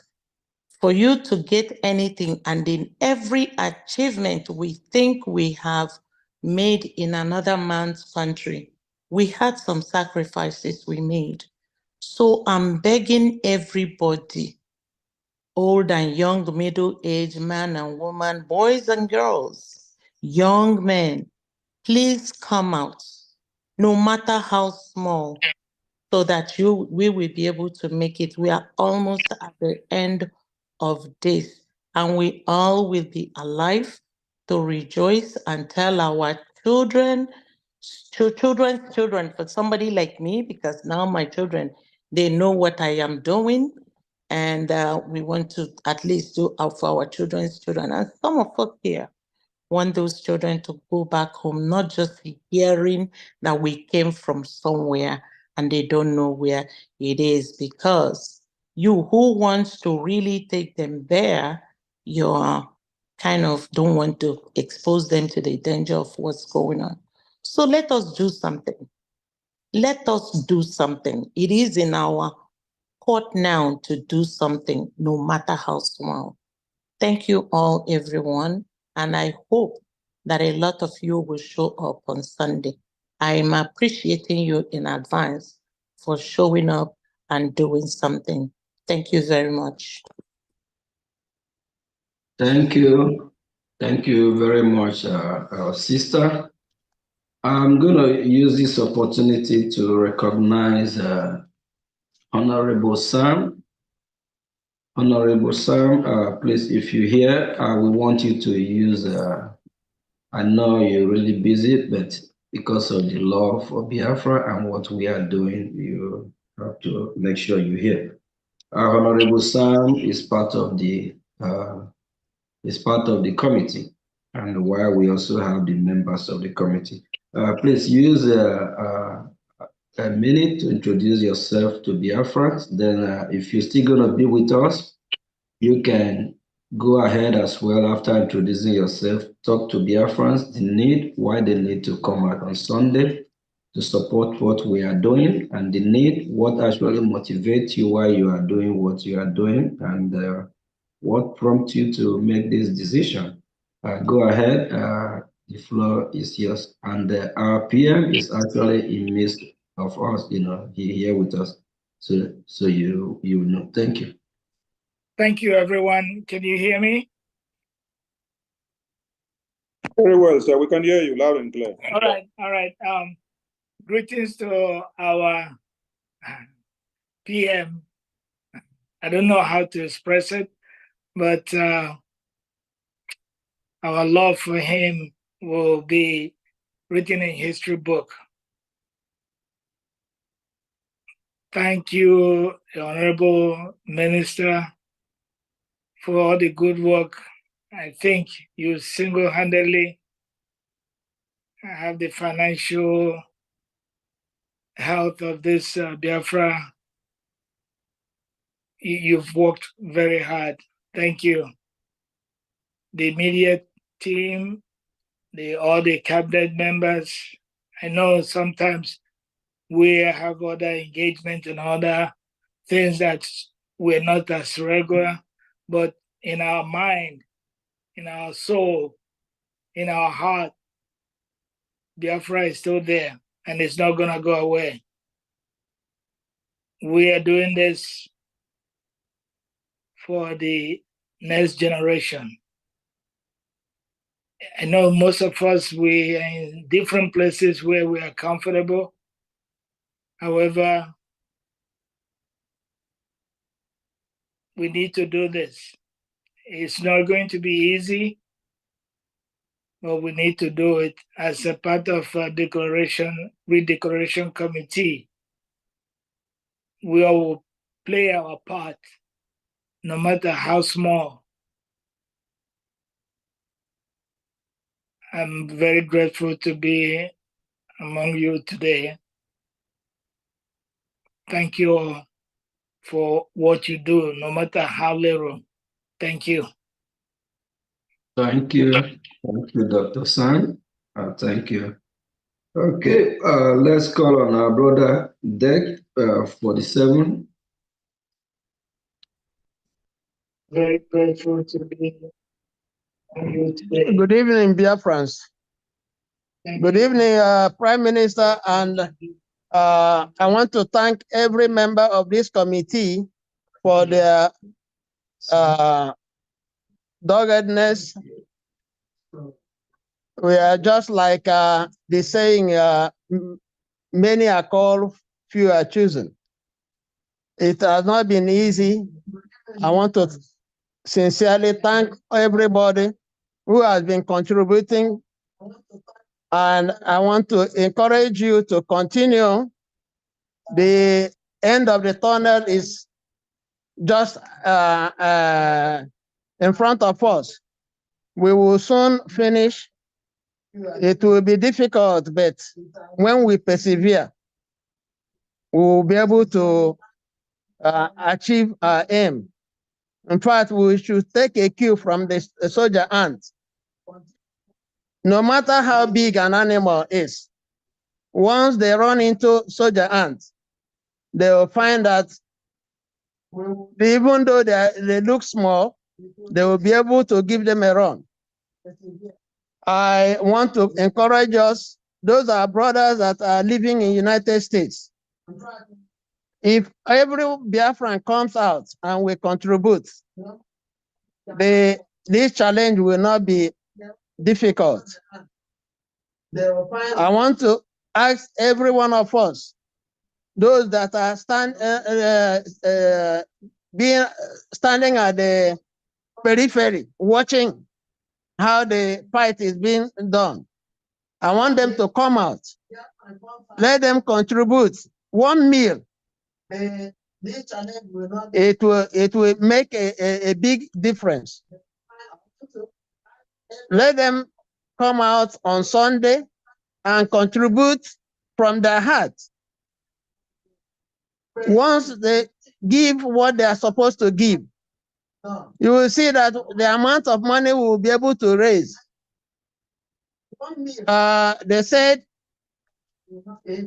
S2: for you to get anything, and in every achievement we think we have made in another man's country, we had some sacrifices we made. So I'm begging everybody, old and young, middle-aged, man and woman, boys and girls, young men, please come out, no matter how small, so that we will be able to make it. We are almost at the end of this, and we all will be alive to rejoice and tell our children's children, for somebody like me, because now my children, they know what I am doing, and we want to at least do out for our children's children. And some of us here want those children to go back home, not just hearing that we came from somewhere and they don't know where it is, because you who wants to really take them there, you're kind of don't want to expose them to the danger of what's going on. So let us do something. Let us do something. It is in our court now to do something, no matter how small. Thank you all, everyone. And I hope that a lot of you will show up on Sunday. I am appreciating you in advance for showing up and doing something. Thank you very much.
S4: Thank you. Thank you very much, our sister. I'm going to use this opportunity to recognize Honorable Sam. Honorable Sam, please, if you're here, we want you to use, I know you're really busy, but because of the love for Biafra and what we are doing, you have to make sure you're here. Honorable Sam is part of the committee, and while we also have the members of the committee. Please use a minute to introduce yourself to Biafra. Then if you're still going to be with us, you can go ahead as well after introducing yourself. Talk to Biafrans, the need, why they need to come out on Sunday to support what we are doing, and the need, what actually motivates you why you are doing what you are doing, and what prompts you to make this decision. Go ahead, the floor is yours. And our PM is actually in midst of us, he here with us. So you know. Thank you.
S19: Thank you, everyone. Can you hear me?
S20: Very well, sir. We can hear you loud and clear.
S19: All right. Greetings to our PM. I don't know how to express it, but our love for him will be written in history book. Thank you, Honorable Minister, for all the good work. I think you single-handedly have the financial health of this Biafra. You've worked very hard. Thank you. The immediate team, all the cabinet members. I know sometimes we have other engagement and other things that we're not as regular, but in our mind, in our soul, in our heart, Biafra is still there and it's not gonna go away. We are doing this for the next generation. I know most of us, we are in different places where we are comfortable. However, we need to do this. It's not going to be easy, but we need to do it as a part of a redeclaration committee. We will play our part, no matter how small. I'm very grateful to be among you today. Thank you all for what you do, no matter how little. Thank you.
S4: Thank you. Thank you, Dr. San. Thank you. Okay, let's call on our brother Deck 47.
S19: Very grateful to be among you today.
S14: Good evening, Biafrans.
S21: Good evening, Prime Minister, and I want to thank every member of this committee for their doggedness. We are just like the saying, many are called, few are chosen. It has not been easy. I want to sincerely thank everybody who has been contributing, and I want to encourage you to continue. The end of the tunnel is just in front of us. We will soon finish. It will be difficult, but when we persevere, we will be able to achieve our aim. In fact, we should take a cue from the soldier ant. No matter how big an animal is, once they run into soldier ants, they will find that even though they look small, they will be able to give them a run. I want to encourage us, those are brothers that are living in the United States. If every Biafran comes out and we contribute, this challenge will not be difficult. I want to ask every one of us, those that are standing at the periphery, watching how the fight is being done. I want them to come out. Let them contribute. One meal, it will make a big difference. Let them come out on Sunday and contribute from their heart. Once they give what they are supposed to give, you will see that the amount of money we will be able to raise. They said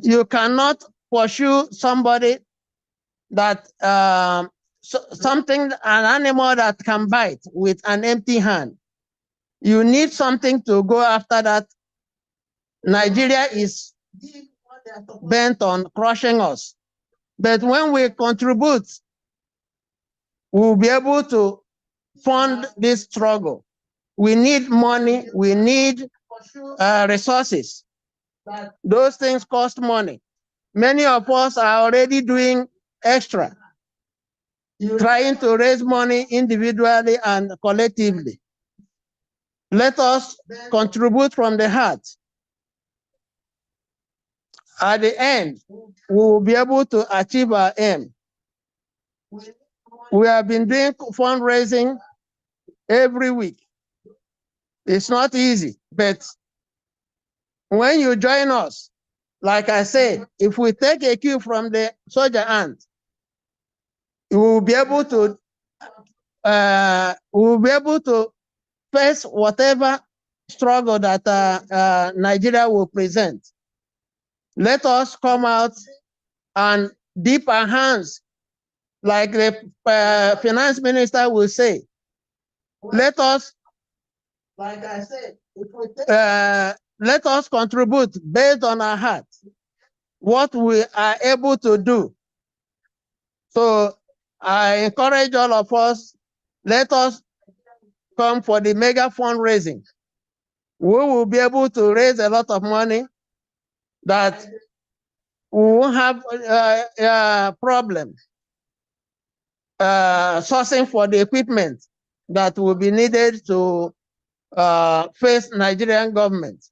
S21: you cannot pursue somebody that an animal that can bite with an empty hand. You need something to go after that. Nigeria is bent on crushing us. But when we contribute, we'll be able to fund this struggle. We need money, we need resources. Those things cost money. Many of us are already doing extra, trying to raise money individually and collectively. Let us contribute from the heart. At the end, we will be able to achieve our aim. We have been doing fundraising every week. It's not easy, but when you join us, like I said, if we take a cue from the soldier ant, we will be able to face whatever struggle that Nigeria will present. Let us come out and dip our hands, like the finance minister will say. Let us, like I said, let us contribute based on our heart, what we are able to do. So I encourage all of us, let us come for the mega fundraising. We will be able to raise a lot of money that we won't have a problem sourcing for the equipment that will be needed to face Nigerian government.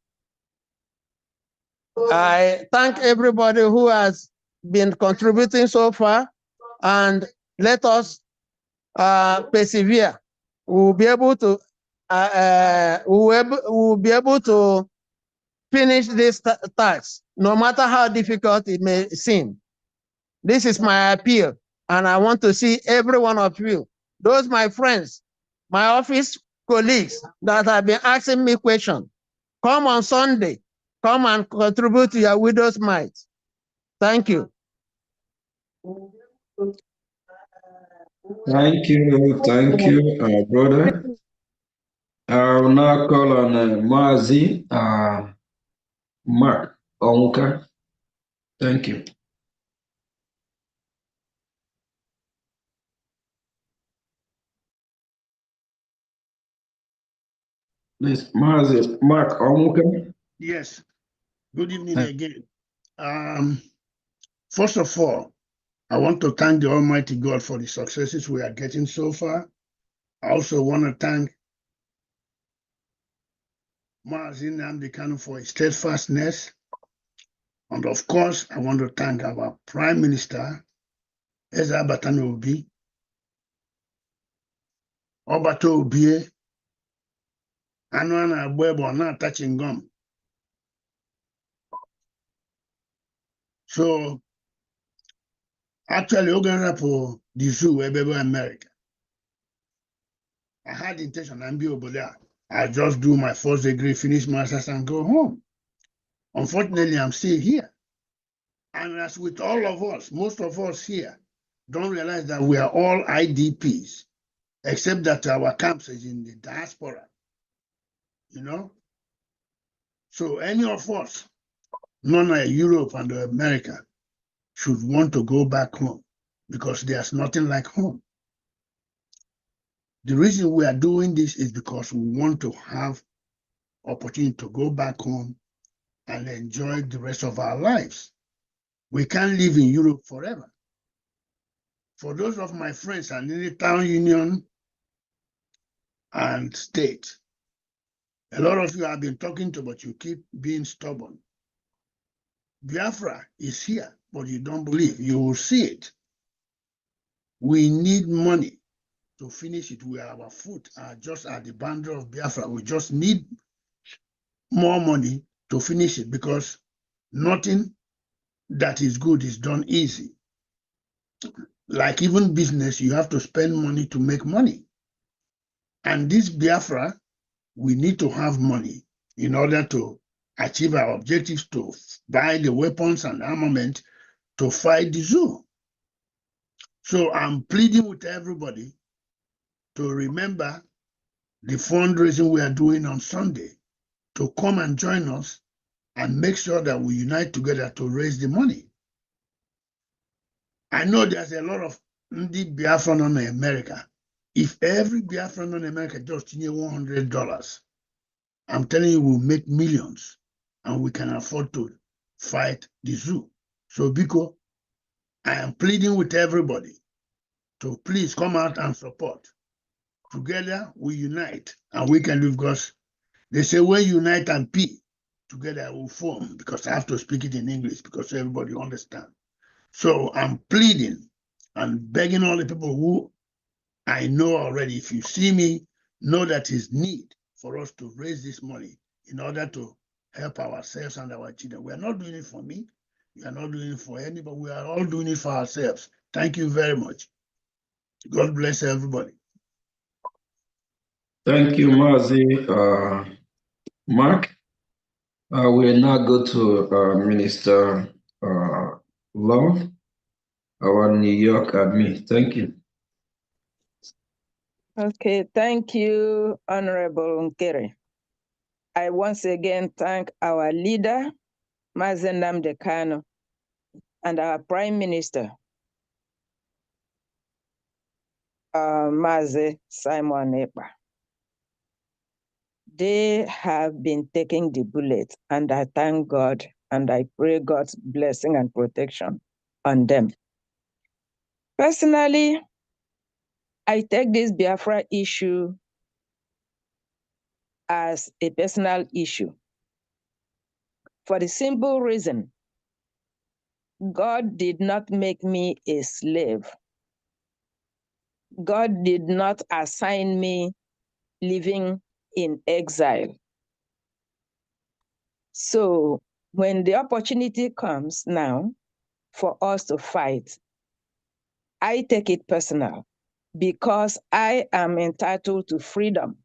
S21: I thank everybody who has been contributing so far, and let us persevere. We will be able to finish this task, no matter how difficult it may seem. This is my appeal, and I want to see every one of you, those my friends, my office colleagues that have been asking me questions. Come on Sunday, come and contribute to your widow's mite. Thank you.
S22: Thank you, brother. I will now call on Mazi Mark Onwuka. Thank you. Please, Mark Onwuka.
S10: Yes. Good evening again. First of all, I want to thank the Almighty God for the successes we are getting so far. I also want to thank Mazi Nnamdi Kanu for his steadfastness. And of course, I want to thank our Prime Minister, Eza Batano Obi, Obato Obie, Anwana Abuebo, not touching gum. So, actually, Ogan for the zoo, Ebebe America. I had the intention to be over there. I just do my first degree, finish master's, and go home. Unfortunately, I'm still here. And as with all of us, most of us here don't realize that we are all IDPs, except that our camps is in the diaspora, you know? So any of us, none of Europe and America, should want to go back home because there's nothing like home. The reason we are doing this is because we want to have opportunity to go back home and enjoy the rest of our lives. We can't live in Europe forever. For those of my friends and in the town union and state, a lot of you have been talking to, but you keep being stubborn. Biafra is here, but you don't believe. You will see it. We need money to finish it. Our foot are just at the boundary of Biafra. We just need more money to finish it because nothing that is good is done easy. Like even business, you have to spend money to make money. And this Biafra, we need to have money in order to achieve our objectives, to buy the weapons and armament to fight the zoo. So I'm pleading with everybody to remember the fundraising we are doing on Sunday, to come and join us and make sure that we unite together to raise the money. I know there's a lot of Ndi Biafran on America. If every Biafran on America just near $100, I'm telling you, we'll make millions and we can afford to fight the zoo. So, Biko, I am pleading with everybody to please come out and support. Together, we unite and we can live because they say when unite and P, together will form, because I have to speak it in English because everybody understands. So I'm pleading and begging all the people who I know already, if you see me, know that it's need for us to raise this money in order to help ourselves and our children. We are not doing it for me. We are not doing it for anybody. We are all doing it for ourselves. Thank you very much. God bless everybody.
S22: Thank you, Mazi. Mark. We'll now go to Minister Love, our New York admin. Thank you.
S11: Okay, thank you, Honorable Nkere. I once again thank our leader, Mazi Nnamdi Kanu, and our Prime Minister, Mazi Simon Ekpa. They have been taking the bullet, and I thank God and I pray God's blessing and protection on them. Personally, I take this Biafra issue as a personal issue for the simple reason God did not make me a slave. God did not assign me living in exile. So when the opportunity comes now for us to fight, I take it personal because I am entitled to freedom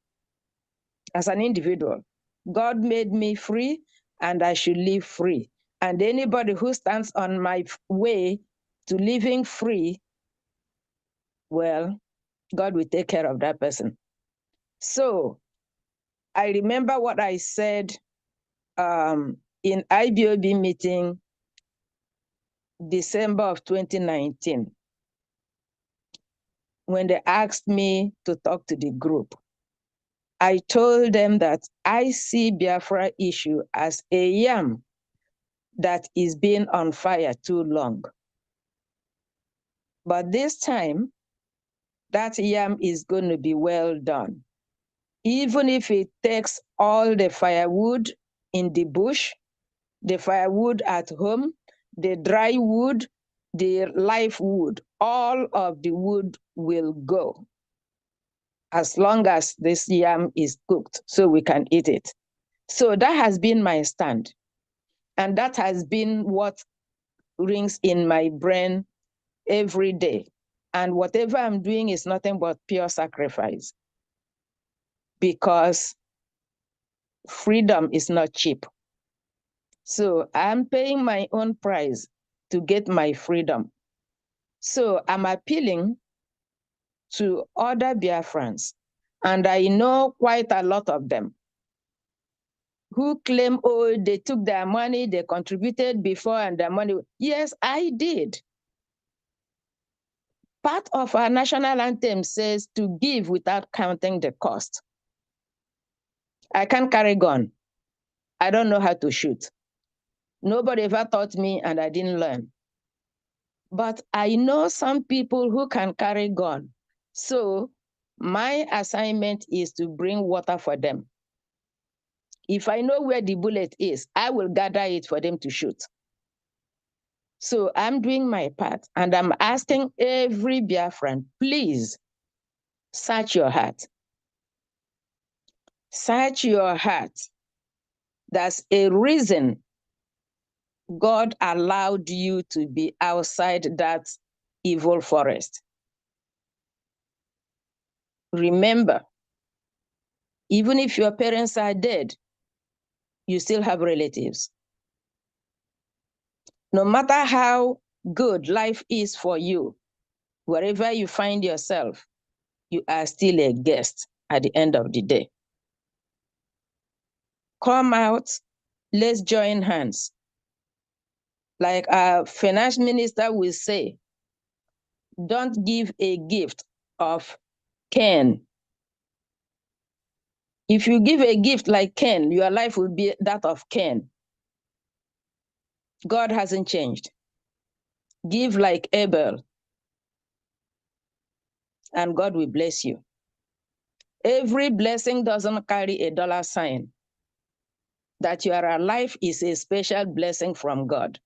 S11: as an individual. God made me free and I should live free. And anybody who stands on my way to living free, well, God will take care of that person. So I remember what I said in IBOB meeting December of 2019, when they asked me to talk to the group. I told them that I see Biafra issue as a yam that is being on fire too long. But this time, that yam is going to be well done. Even if it takes all the firewood in the bush, the firewood at home, the dry wood, the live wood, all of the wood will go as long as this yam is cooked so we can eat it. So that has been my stand. And that has been what rings in my brain every day. And whatever I'm doing is nothing but pure sacrifice, because freedom is not cheap. So I'm paying my own price to get my freedom. So I'm appealing to other Biafrans, and I know quite a lot of them, who claim, oh, they took their money, they contributed before and their money. Yes, I did. Part of our national anthem says to give without counting the cost. I can't carry gun. I don't know how to shoot. Nobody ever taught me and I didn't learn. But I know some people who can carry gun. So my assignment is to bring water for them. If I know where the bullet is, I will gather it for them to shoot. So I'm doing my part, and I'm asking every Biafran, please search your heart. Search your heart. That's a reason God allowed you to be outside that evil forest. Remember, even if your parents are dead, you still have relatives. No matter how good life is for you, wherever you find yourself, you are still a guest at the end of the day. Come out, let's join hands. Like our finance minister will say, don't give a gift of Cain. If you give a gift like Cain, your life will be that of Cain. God hasn't changed. Give like Abel, and God will bless you. Every blessing doesn't carry a dollar sign. That you are alive is a special blessing from God.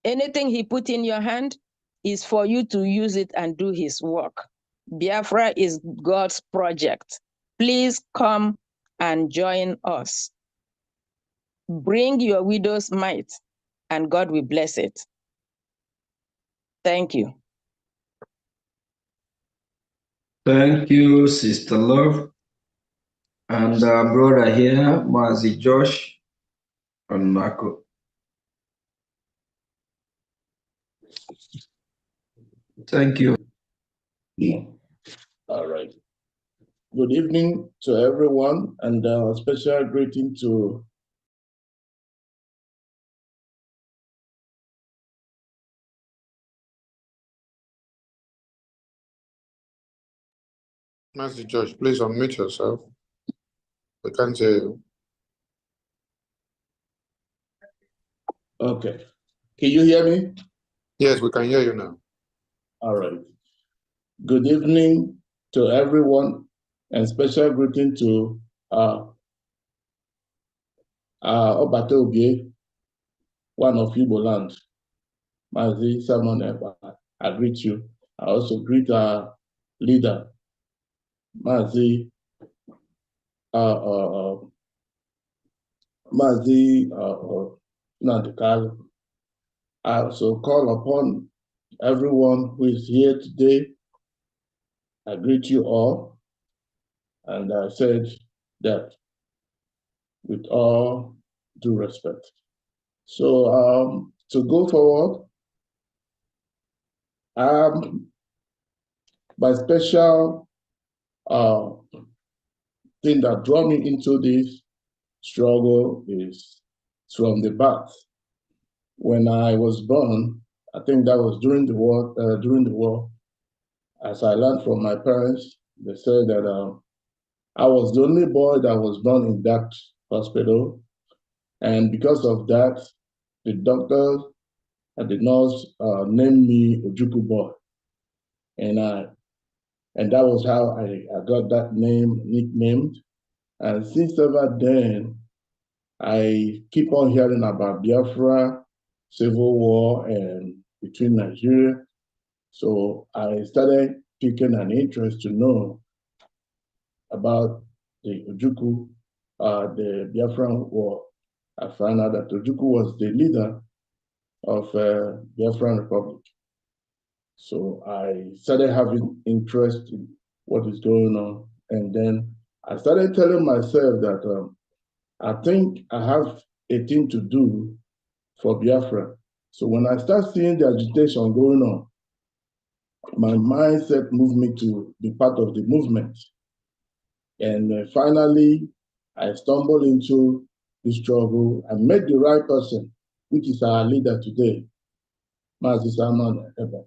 S11: Anything he put in your hand is for you to use it and do his work. Biafra is God's project. Please come and join us. Bring your widow's mite, and God will bless it. Thank you.
S22: Thank you, Sister Love. And our brother here, Mazi Josh and Marco. Thank you.
S12: All right. Good evening to everyone, and a special greeting to
S3: Master George, please unmute yourself. We can't hear you.
S12: Okay. Can you hear me?
S3: Yes, we can hear you now.
S12: All right. Good evening to everyone, and special greeting to Obate Obie, one of Igbo land, Mazi Simon Eba. I greet you. I also greet our leader, Mazi Nandikal. I also call upon everyone who is here today. I greet you all, and I said that with all due respect. So to go forward, my special thing that drew me into this struggle is from the birth. When I was born, I think that was during the war. As I learned from my parents, they said that I was the only boy that was born in that hospital. And because of that, the doctor and the nurse named me Ojukwu boy. And that was how I got that name nicknamed. And since ever then, I keep on hearing about Biafra, civil war, and between Nigeria. So I started taking an interest to know about the Ojukwu, the Biafran war. I found out that Ojukwu was the leader of Biafran Republic. So I started having interest in what is going on. And then I started telling myself that I think I have a thing to do for Biafra. So when I start seeing the agitation going on, my mindset moved me to be part of the movement. And finally, I stumbled into the struggle and met the right person, which is our leader today, Mazi Salman Eba.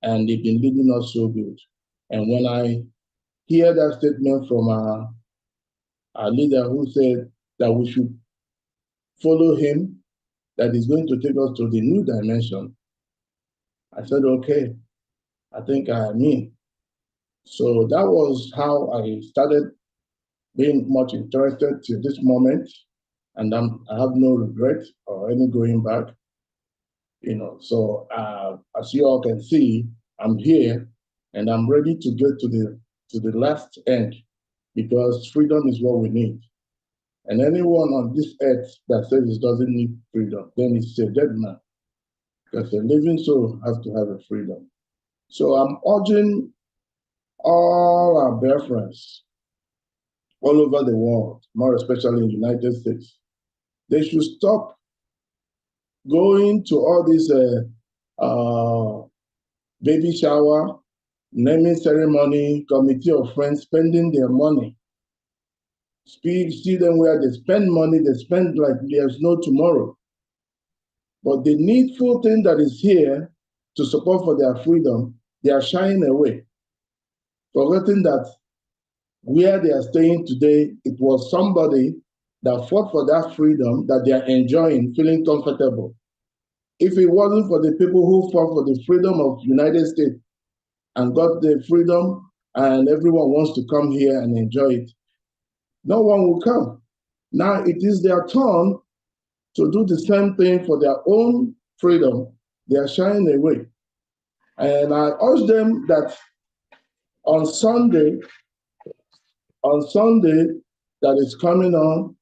S12: And they've been leading us so good. And when I hear that statement from our leader who said that we should follow him, that is going to take us to the new dimension, I said, okay, I think I am in. So that was how I started being much interested to this moment. And I have no regret or any going back. So as you all can see, I'm here and I'm ready to get to the last end, because freedom is what we need. And anyone on this earth that says it doesn't need freedom, then it's a dead man, because a living soul has to have a freedom. So I'm urging all our Biafrans all over the world, more especially in the United States, they should stop going to all these baby shower, naming ceremony, committee of friends, spending their money. See them where they spend money, they spend like there's no tomorrow. But the needful thing that is here to support for their freedom, they are shying away, forgetting that where they are staying today, it was somebody that fought for that freedom that they are enjoying, feeling comfortable. If it wasn't for the people who fought for the freedom of the United States and got the freedom, and everyone wants to come here and enjoy it, no one will come. Now it is their turn to do the same thing for their own freedom. They are shying away. And I urge them that on Sunday that is coming on,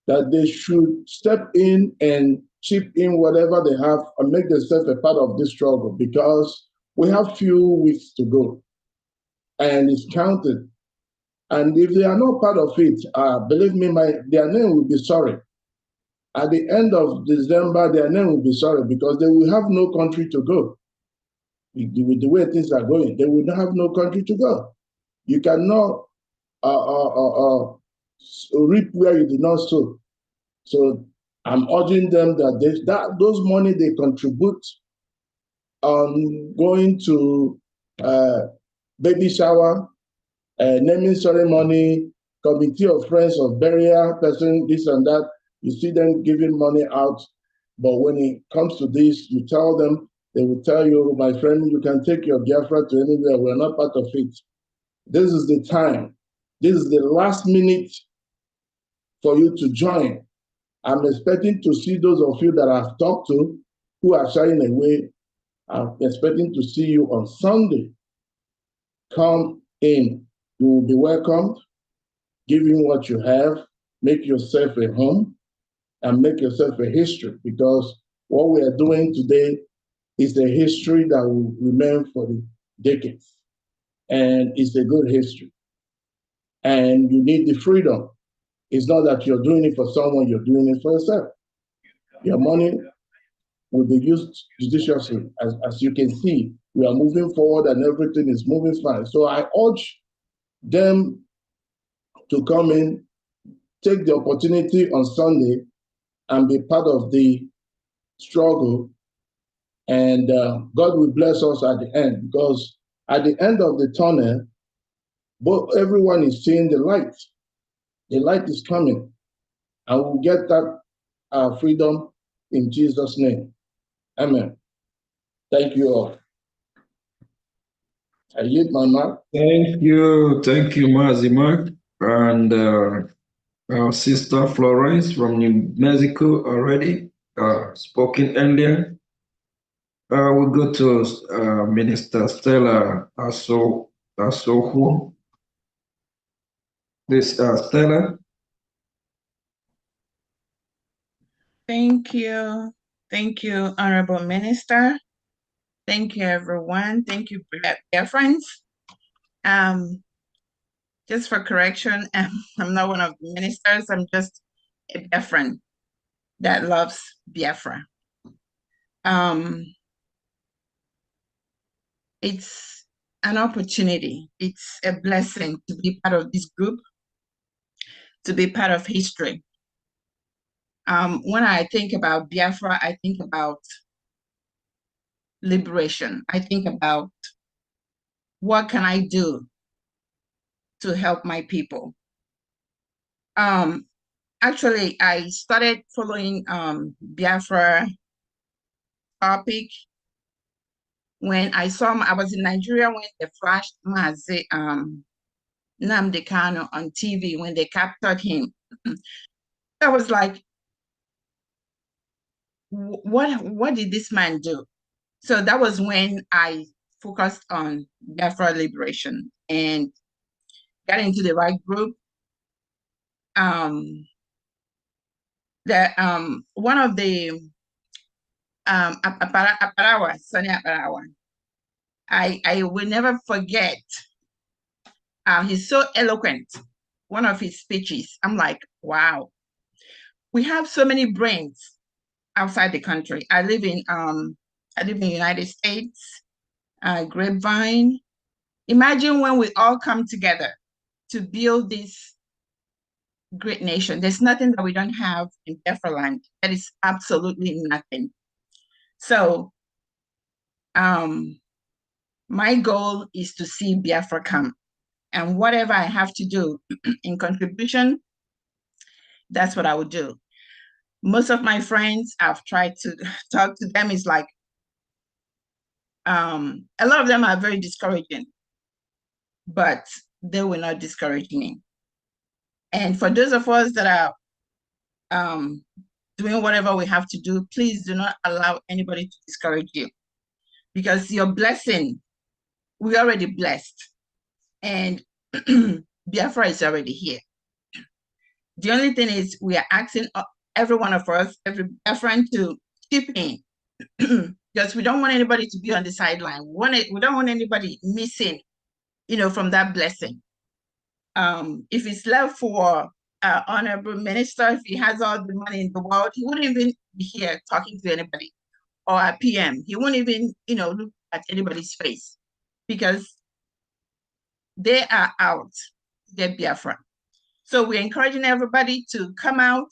S12: that they should step in and chip in whatever they have and make themselves a part of this struggle, because we have few weeks to go and it's counted. And if they are not part of it, believe me, their name will be sorry. At the end of December, their name will be sorry, because they will have no country to go. With the way things are going, they will have no country to go. You cannot reap where you did not sow. So I'm urging them that those money they contribute on going to baby shower, naming ceremony, committee of friends of burial, person, this and that, you see them giving money out. But when it comes to this, you tell them, they will tell you, my friend, you can take your Biafra to anywhere. We're not part of it. This is the time. This is the last minute for you to join. I'm expecting to see those of you that I've talked to who are shying away. I'm expecting to see you on Sunday. Come in. You will be welcomed. Give in what you have. Make yourself a home and make yourself a history, because what we are doing today is a history that will remain for the decades. And it's a good history. And you need the freedom. It's not that you're doing it for someone, you're doing it for yourself. Your money will be used judiciously. As you can see, we are moving forward and everything is moving fine. So I urge them to come in, take the opportunity on Sunday and be part of the struggle. And God will bless us at the end, because at the end of the tunnel, everyone is seeing the light. The light is coming, and we'll get that freedom in Jesus' name. Amen. Thank you all. I yield my mark.
S22: Thank you, Mazi Mark. And our sister Florence from New Mexico already spoken earlier. We'll go to Minister Stella Asohu. This Stella.
S2: Thank you. Thank you, Honorable Minister. Thank you, everyone. Thank you, dear friends. Just for correction, I'm not one of the ministers. I'm just a dear friend that loves Biafra. It's an opportunity. It's a blessing to be part of this group, to be part of history. When I think about Biafra, I think about liberation. I think about what can I do to help my people. Actually, I started following Biafra topic when I was in Nigeria when they flashed Mazi Nnamdi Kanu on TV when they captured him. I was like, what did this man do? So that was when I focused on Biafra liberation and got into the right group. One of the Aparawa, Sonny Aparawa, I will never forget. He's so eloquent. One of his speeches, I'm like, wow, we have so many brains outside the country. I live in the United States, Grapevine. Imagine when we all come together to build this great nation. There's nothing that we don't have in Biafra land. That is absolutely nothing. So my goal is to see Biafra come. And whatever I have to do in contribution, that's what I would do. Most of my friends, I've tried to talk to them, is like, a lot of them are very discouraging, but they will not discourage me. And for those of us that are doing whatever we have to do, please do not allow anybody to discourage you, because your blessing, we're already blessed, and Biafra is already here. The only thing is we are asking every one of us, every Biafran, to chip in, because we don't want anybody to be on the sideline. We don't want anybody missing, from that blessing. If it's left for Honorable Minister, if he has all the money in the world, he wouldn't even be here talking to anybody, or a PM. He wouldn't even, look at anybody's face, because they are out, they're Biafra. So we're encouraging everybody to come out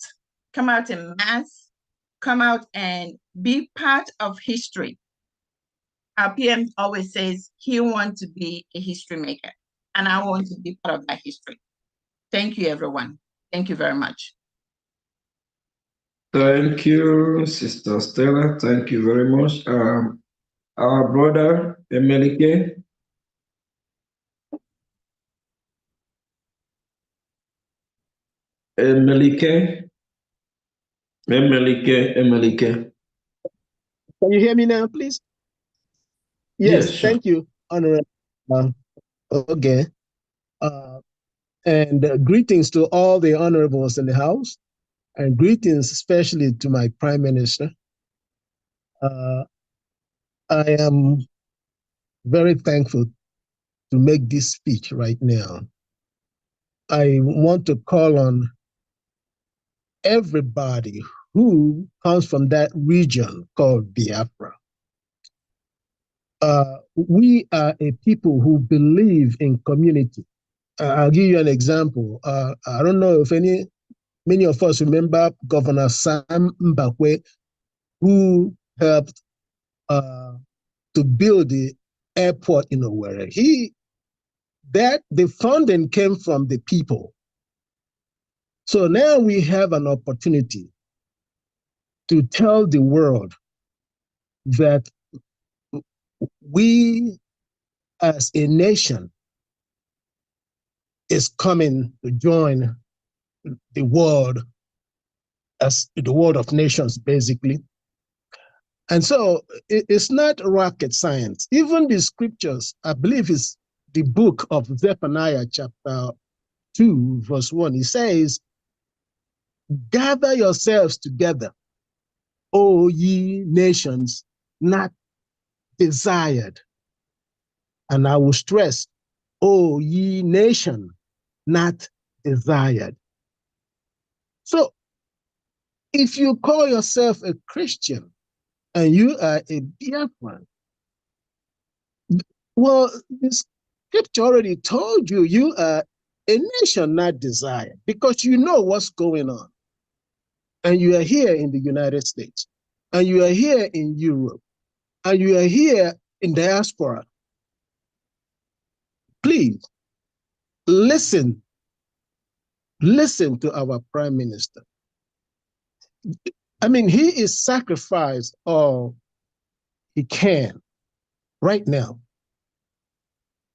S2: in mass, come out and be part of history. Our PM always says he wants to be a history maker, and I want to be part of that history. Thank you, everyone. Thank you very much.
S22: Thank you, Sister Stella. Thank you very much. Our brother, Emelike. Emelike.
S14: Can you hear me now, please? Yes,
S22: sure.
S14: Thank you, Honorable Oge. And greetings to all the honorables in the House, and greetings especially to my Prime Minister. I am very thankful to make this speech right now. I want to call on everybody who comes from that region called Biafra. We are a people who believe in community. I'll give you an example. I don't know if any Many of us remember Governor Sam Mbakwe, who helped to build the airport in Owerri. The funding came from the people. So now we have an opportunity to tell the world that we as a nation is coming to join the world as the world of nations, basically. And so it's not rocket science. Even the scriptures, I believe it's the book of Zephaniah chapter 2, verse 1. It says, gather yourselves together, O ye nations, not desired. And I will stress, O ye nation, not desired. So if you call yourself a Christian and you are a Biafran, well, the scripture already told you you are a nation not desired because you know what's going on. And you are here in the United States, and you are here in Europe, and you are here in diaspora. Please listen to our Prime Minister. I mean, he is sacrificed all he can right now.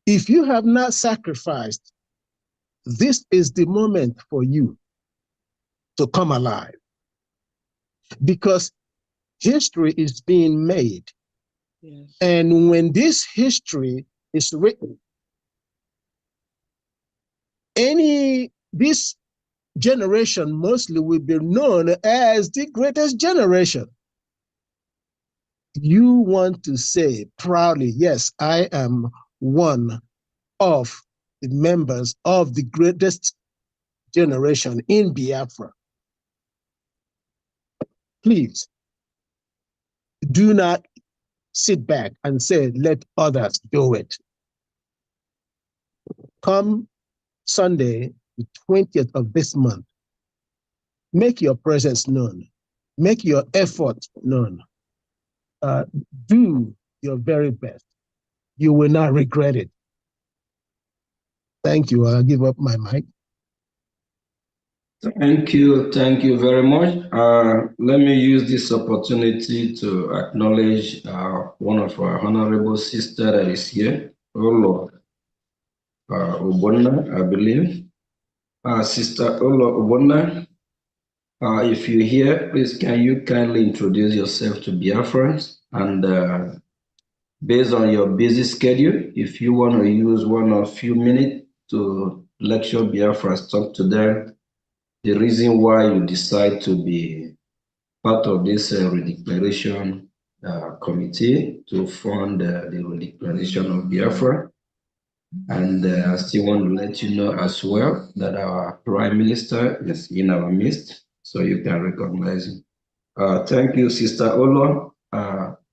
S14: If you have not sacrificed, this is the moment for you to come alive, because history is being made. Yes. And when this history is written, this generation mostly will be known as the greatest generation. You want to say proudly, yes, I am one of the members of the greatest generation in Biafra. Please do not sit back and say, let others do it. Come Sunday, the 20th of this month, make your presence known. Make your effort known. Do your very best. You will not regret it. Thank you. I'll give up my mic.
S22: Thank you very much. Let me use this opportunity to acknowledge one of our honorable sister that is here, Olo Ubonna, I believe. Sister Olo Ubonna, if you're here, please can you kindly introduce yourself to Biafrans? And based on your busy schedule, if you want to use one or few minutes to lecture Biafrans, talk to them, the reason why you decide to be part of this Redeclaration committee to fund the Redeclaration of Biafra. And I still want to let you know as well that our Prime Minister is in our midst, so you can recognize him. Thank you, Sister Olo.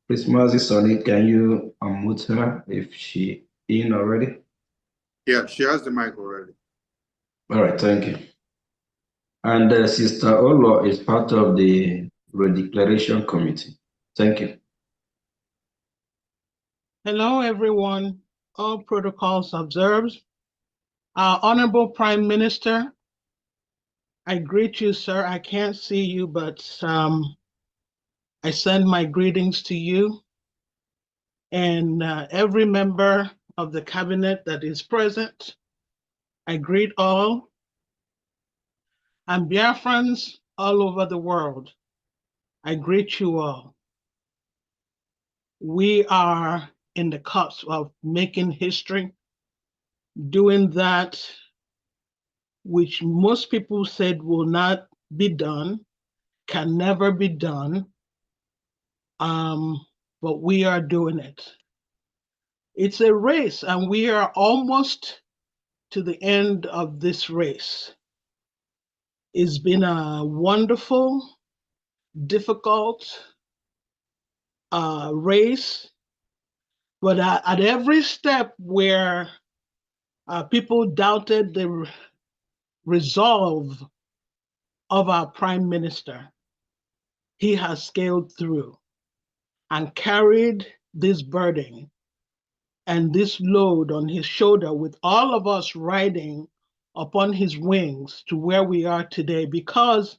S22: Please, Mazi Sonny, can you unmute her if she in already?
S3: Yeah, she has the mic already.
S22: All right, thank you. And Sister Olo is part of the Redeclaration Committee. Thank you.
S1: Hello, everyone. All protocols observed. Our Honorable Prime Minister, I greet you, sir. I can't see you, but I send my greetings to you and every member of the cabinet that is present. I greet all. And Biafrans all over the world, I greet you all. We are in the cusp of making history, doing that which most people said will not be done, can never be done, but we are doing it. It's a race, and we are almost to the end of this race. It's been a wonderful, difficult race, but at every step where people doubted the resolve of our Prime Minister, he has scaled through and carried this burden and this load on his shoulder with all of us riding upon his wings to where we are today, because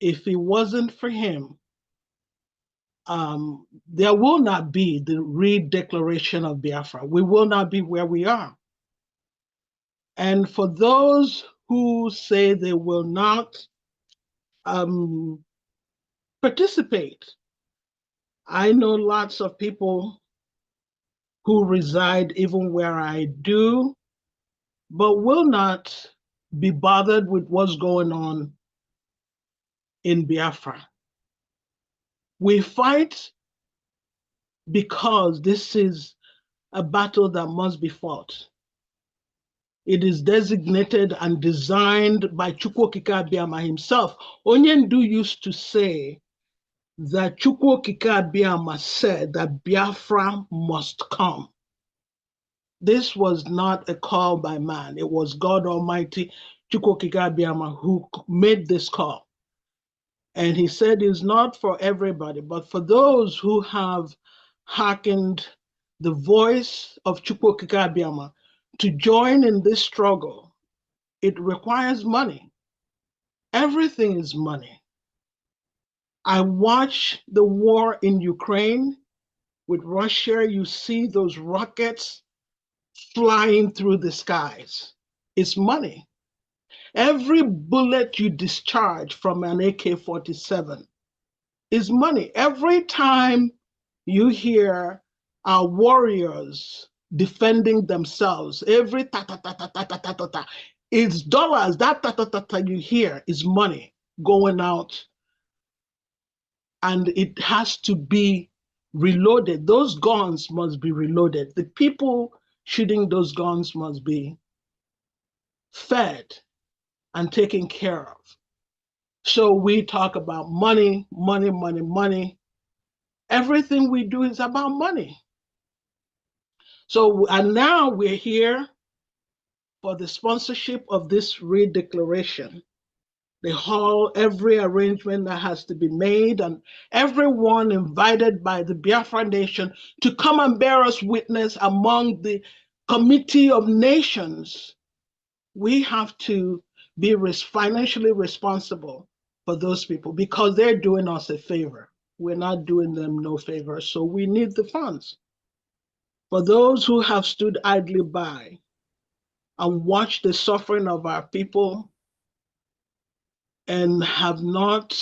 S1: if it wasn't for him, there will not be the Redeclaration of Biafra. We will not be where we are. And for those who say they will not participate, I know lots of people who reside even where I do, but will not be bothered with what's going on in Biafra. We fight because this is a battle that must be fought. It is designated and designed by Chukwokika Abiyama himself. Onyendu used to say that Chukwokika Abiyama said that Biafra must come. This was not a call by man. It was God Almighty, Chukwokika Abiyama, who made this call. And he said it's not for everybody, but for those who have hearkened the voice of Chukwokika Abiyama to join in this struggle. It requires money. Everything is money. I watch the war in Ukraine with Russia. You see those rockets flying through the skies. It's money. Every bullet you discharge from an AK-47 is money. Every time you hear our warriors defending themselves, every ta-ta-ta-ta-ta-ta-ta-ta, it's dollars. That ta-ta-ta-ta you hear is money going out, and it has to be reloaded. Those guns must be reloaded. The people shooting those guns must be fed and taken care of. So we talk about money, money, money, money. Everything we do is about money. So, and now we're here for the sponsorship of this Redeclaration. The hall, every arrangement that has to be made, and everyone invited by the Biafra Nation to come and bear us witness among the Committee of Nations. We have to be financially responsible for those people because they're doing us a favor. We're not doing them no favor, so we need the funds. For those who have stood idly by and watched the suffering of our people and have not,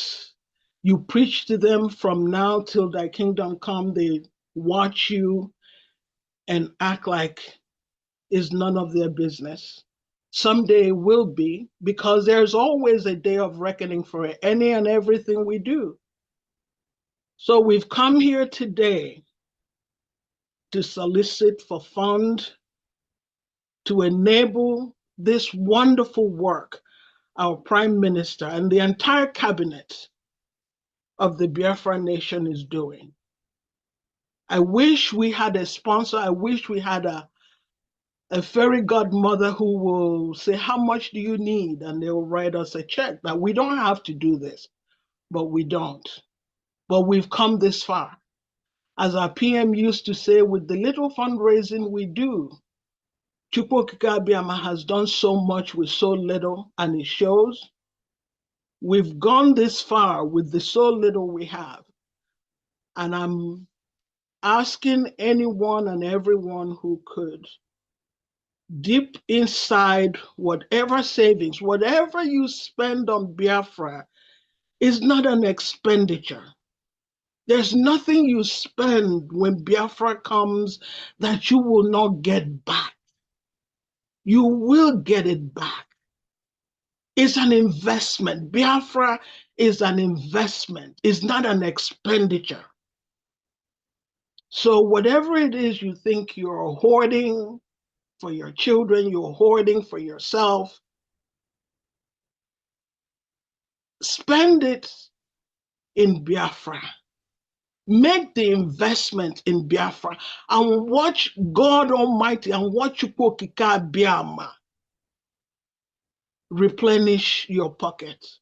S1: you preach to them from now till thy kingdom come, they watch you and act like it's none of their business. Someday will be, because there's always a day of reckoning for any and everything we do. So we've come here today to solicit for funds to enable this wonderful work our Prime Minister and the entire cabinet of the Biafra Nation is doing. I wish we had a sponsor. I wish we had a fairy godmother who will say, how much do you need? And they will write us a check. That we don't have to do this, but we don't. But we've come this far. As our PM used to say, with the little fundraising we do, Chukwokika Abiyama has done so much with so little, and it shows. We've gone this far with the so little we have. And I'm asking anyone and everyone who could, deep inside whatever savings, whatever you spend on Biafra is not an expenditure. There's nothing you spend when Biafra comes that you will not get back. You will get it back. It's an investment. Biafra is an investment. It's not an expenditure. So whatever it is you think you're hoarding for your children, you're hoarding for yourself, spend it in Biafra. Make the investment in Biafra and watch God Almighty and watch Chukwokika Abiyama replenish your pockets.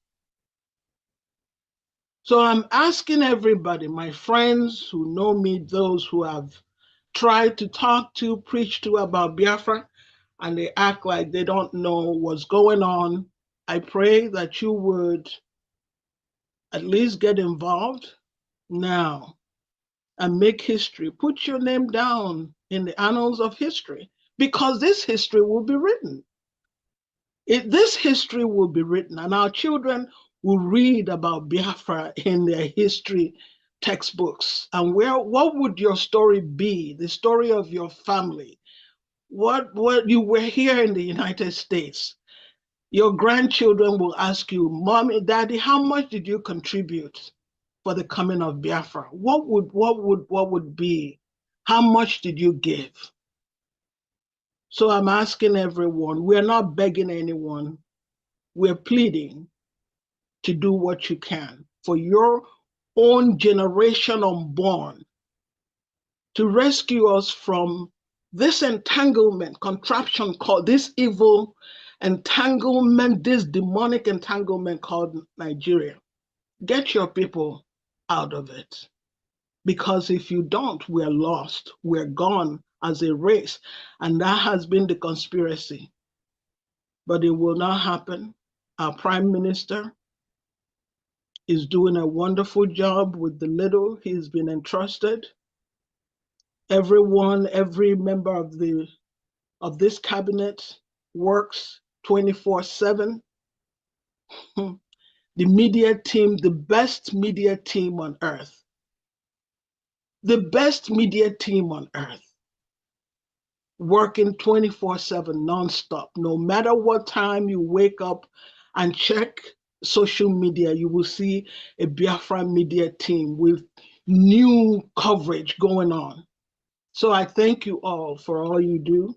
S1: So I'm asking everybody, my friends who know me, those who have tried to talk to, preach to about Biafra, and they act like they don't know what's going on. I pray that you would at least get involved now and make history. Put your name down in the annals of history, because this history will be written. This history will be written, and our children will read about Biafra in their history textbooks. And what would your story be? The story of your family. What you were here in the United States. Your grandchildren will ask you, Mommy, Daddy, how much did you contribute for the coming of Biafra? What would be? How much did you give? So I'm asking everyone, we're not begging anyone. We're pleading to do what you can for your own generation unborn, to rescue us from this entanglement, contraption called, this evil entanglement, this demonic entanglement called Nigeria. Get your people out of it. Because if you don't, we're lost. We're gone as a race. And that has been the conspiracy. But it will not happen. Our Prime Minister is doing a wonderful job with the little he's been entrusted. Everyone, every member of this cabinet works 24/7. The media team, the best media team on earth. The best media team on earth. Working 24/7 nonstop. No matter what time you wake up and check social media, you will see a Biafra media team with new coverage going on. So I thank you all for all you do.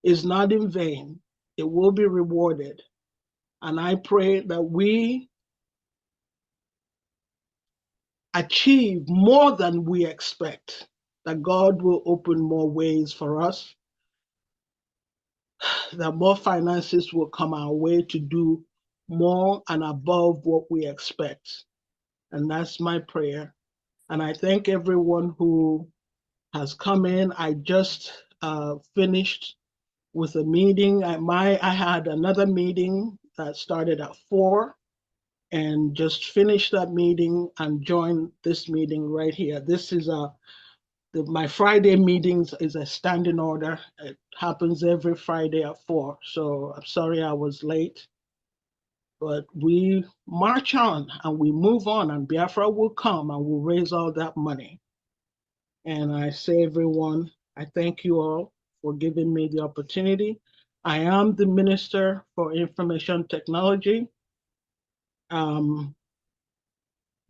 S1: It's not in vain. It will be rewarded. And I pray that we achieve more than we expect, that God will open more ways for us, that more finances will come our way to do more and above what we expect. And that's my prayer. And I thank everyone who has come in. I just finished with a meeting. I had another meeting that started at 4 and just finished that meeting and joined this meeting right here. This is my Friday meetings is a standing order. It happens every Friday at 4. So I'm sorry I was late, but we march on and we move on, and Biafra will come and we'll raise all that money. And I say, everyone, I thank you all for giving me the opportunity. I am the Minister for Information Technology.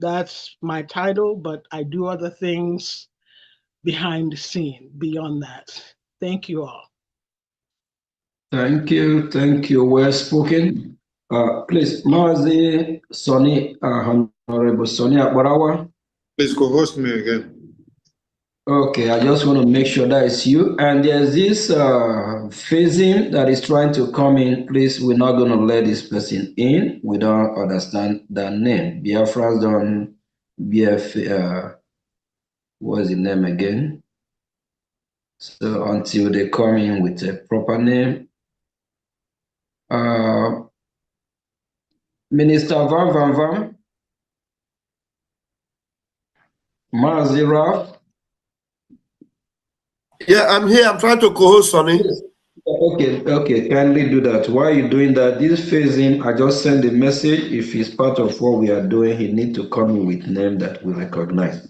S1: That's my title, but I do other things behind the scene beyond that. Thank you all.
S22: Thank you, well spoken. Please, Mazi Sonny, Honorable Sonny Akbarawa.
S3: Please co-host me again.
S22: Okay, I just want to make sure that it's you. And there's this phasing that is trying to come in. Please, we're not going to let this person in. We don't understand that name. Biafra's done BF, what's the name again? So until they come in with a proper name. Minister Van, Maziraf.
S5: Yeah, I'm here. I'm trying to co-host, Sonny.
S22: Okay, kindly do that. While you're doing that, this phasing, I just send a message. If he's part of what we are doing, he need to come in with name that we recognize.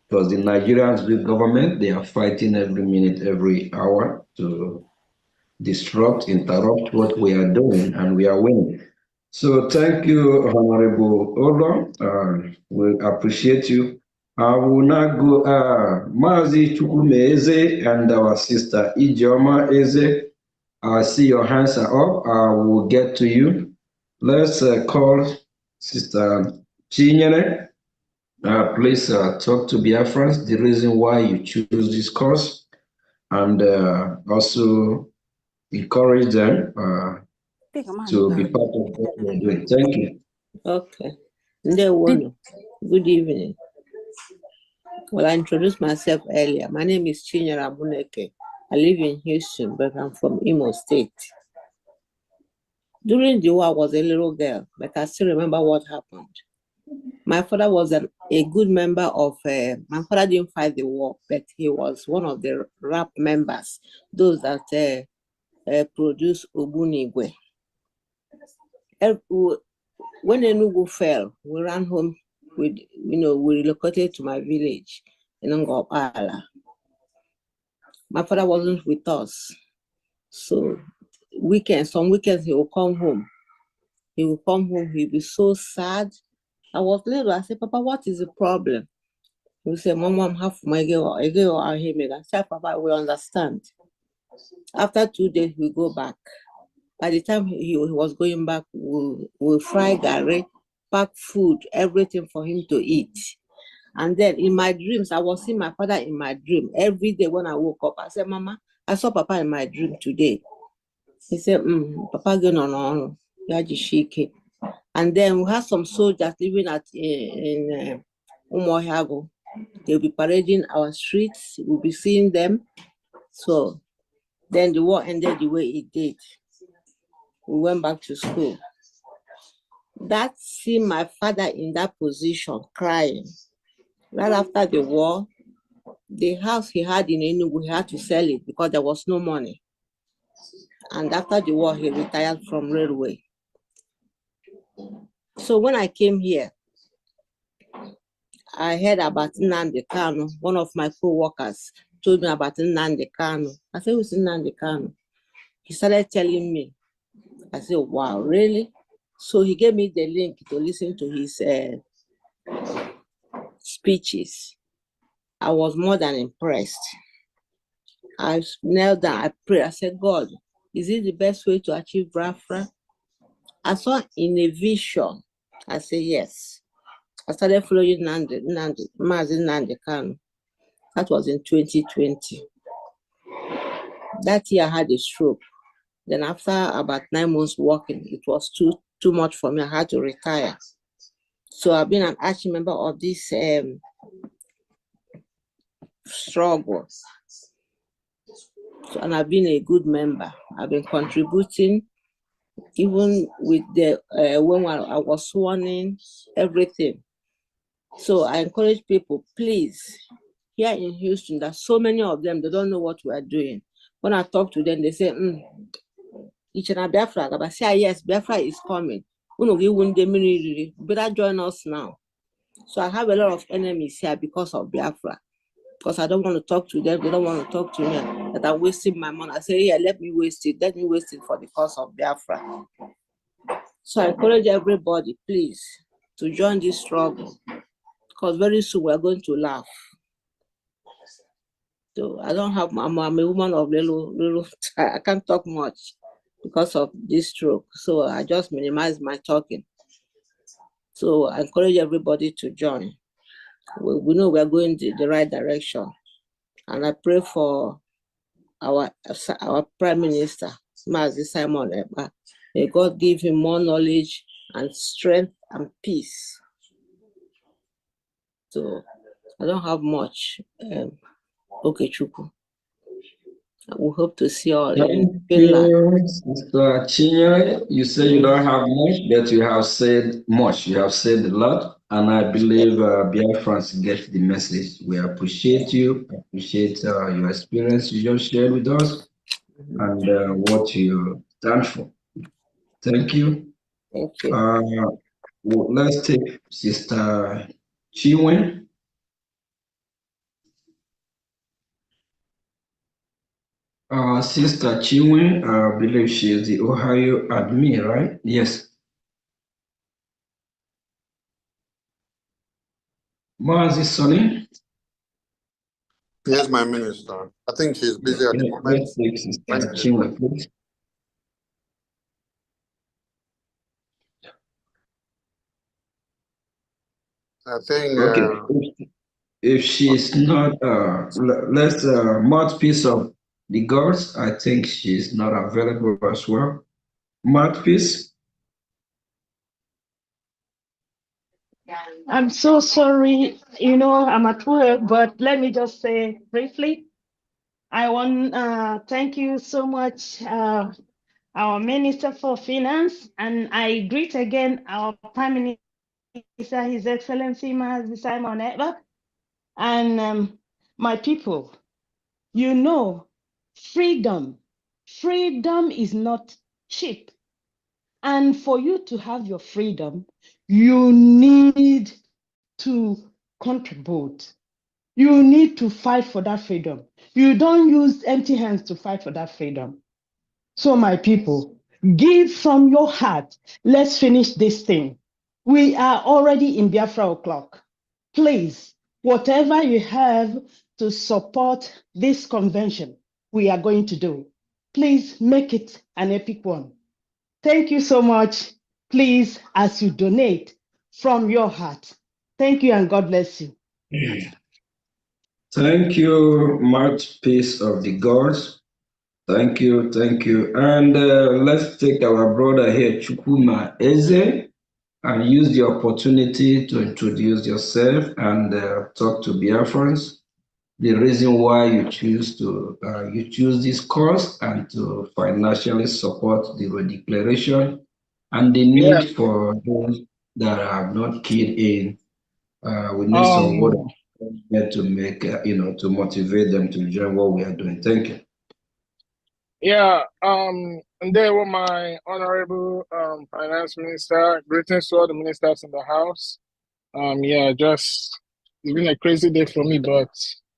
S22: Because the Nigerians with government, they are fighting every minute, every hour to disrupt, interrupt what we are doing, and we are winning. So thank you, Honorable Olo. We appreciate you. I will now go, Mazi Chukwume Eze and our sister Ijeoma Eze. I see your hands are up. I will get to you. Let's call Sister Chinyere. Please talk to Biafrans, the reason why you choose this course, and also encourage them to be part of what we're doing. Thank you.
S17: Okay. Good evening. Well, I introduced myself earlier. My name is Chinyere Amuneke. I live in Houston, but I'm from Imo State. During the war, I was a little girl, but I still remember what happened. My father was a good member of, my father didn't fight the war, but he was one of the rap members, those that produced Ogbunigwe. When Enugu fell, we ran home with, we relocated to my village in Ngopala. My father wasn't with us. So some weekends he will come home. He will come home, he'll be so sad. I was little, I said, Papa, what is the problem? He will say, Mom, I'm half my girl, I said, Papa, we understand. After 2 days, we go back. By the time he was going back, we'll fry gari, pack food, everything for him to eat. And then in my dreams, I was seeing my father in my dream. Every day when I woke up, I said, Mama, I saw Papa in my dream today. He said, Papa going on Yajishike. And then we had some soldiers living in Umuohiago. They'll be parading our streets. We'll be seeing them. So then the war ended the way it did. We went back to school. That seeing my father in that position, crying. Right after the war, the house he had in Enugu, he had to sell it because there was no money. And after the war, he retired from railway. So when I came here, I heard about Nnamdi Kanu. One of my co-workers told me about Nnamdi Kanu. I said, who's Nnamdi Kanu? He started telling me. I said, wow, really? So he gave me the link to listen to his speeches. I was more than impressed. I knelt down, I prayed. I said, God, is it the best way to achieve Biafra? I saw in a vision. I said, yes. I started following Nnamdi Kanu. That was in 2020. That year I had a stroke. Then after about 9 months working, it was too much for me. I had to retire. So I've been an arch member of this struggle. So, and I've been a good member. I've been contributing, even with the when I was sworn in, everything. So I encourage people, please, here in Houston, there's so many of them, they don't know what we are doing. When I talk to them, they say, Biafra. I say, yes, Biafra is coming. Better join us now. So I have a lot of enemies here because of Biafra. Because I don't want to talk to them, they don't want to talk to me, that I'm wasting my money. I say, yeah, let me waste it for the cause of Biafra. So I encourage everybody, please, to join this struggle. Because very soon we're going to laugh. So I don't have, I'm a woman of little, I can't talk much because of this stroke. So I just minimize my talking. So I encourage everybody to join. We know we're going the right direction. And I pray for our Prime Minister, Mazi Simon Ekpa. May God give him more knowledge and strength and peace. So I don't have much. Okay, Chuku. We hope to see you all in Finland.
S22: Sister Chinyere, you say you don't have much, but you have said much. You have said a lot, and I believe Biafrans get the message. We appreciate you, appreciate your experience you just shared with us, and what you stand for. Thank you.
S17: Thank you.
S22: Let's take Sister Chinwe. Sister Chinwe, I believe she is the Ohio admin, right? Yes. Mazi Sonny?
S3: Yes, my minister. I think she's busy at the moment.
S22: Let's take Sister Chinwe, please.
S3: I think.
S22: Okay. If she's not, let's mouthpiece of the gods. I think she's not available as well. Mouthpiece.
S18: I'm so sorry. You know, I'm at work, but let me just say briefly, I want thank you so much, our Minister for Finance, and I greet again our Prime Minister, His Excellency Mazi Simon Ekpa, and my people. You know, freedom is not cheap. And for you to have your freedom, you need to contribute. You need to fight for that freedom. You don't use empty hands to fight for that freedom. So, my people, give from your heart. Let's finish this thing. We are already in Biafra o'clock. Please, whatever you have to support this convention, we are going to do. Please make it an epic one. Thank you so much. Please, as you donate from your heart. Thank you and God bless you.
S22: Thank you, Mouthpiece of the Gods. Thank you, thank you. And let's take our brother here, Chukuma Eze, and use the opportunity to introduce yourself and talk to Biafrans. The reason why you choose this cause and to financially support the Redeclaration, and the need for those that are not keyed in. We need some word of encouragement to make, to motivate them to join what we are doing. Thank you.
S13: Yeah, and there were my honorable finance minister. Greetings to all the ministers in the house. It's been a crazy day for me, but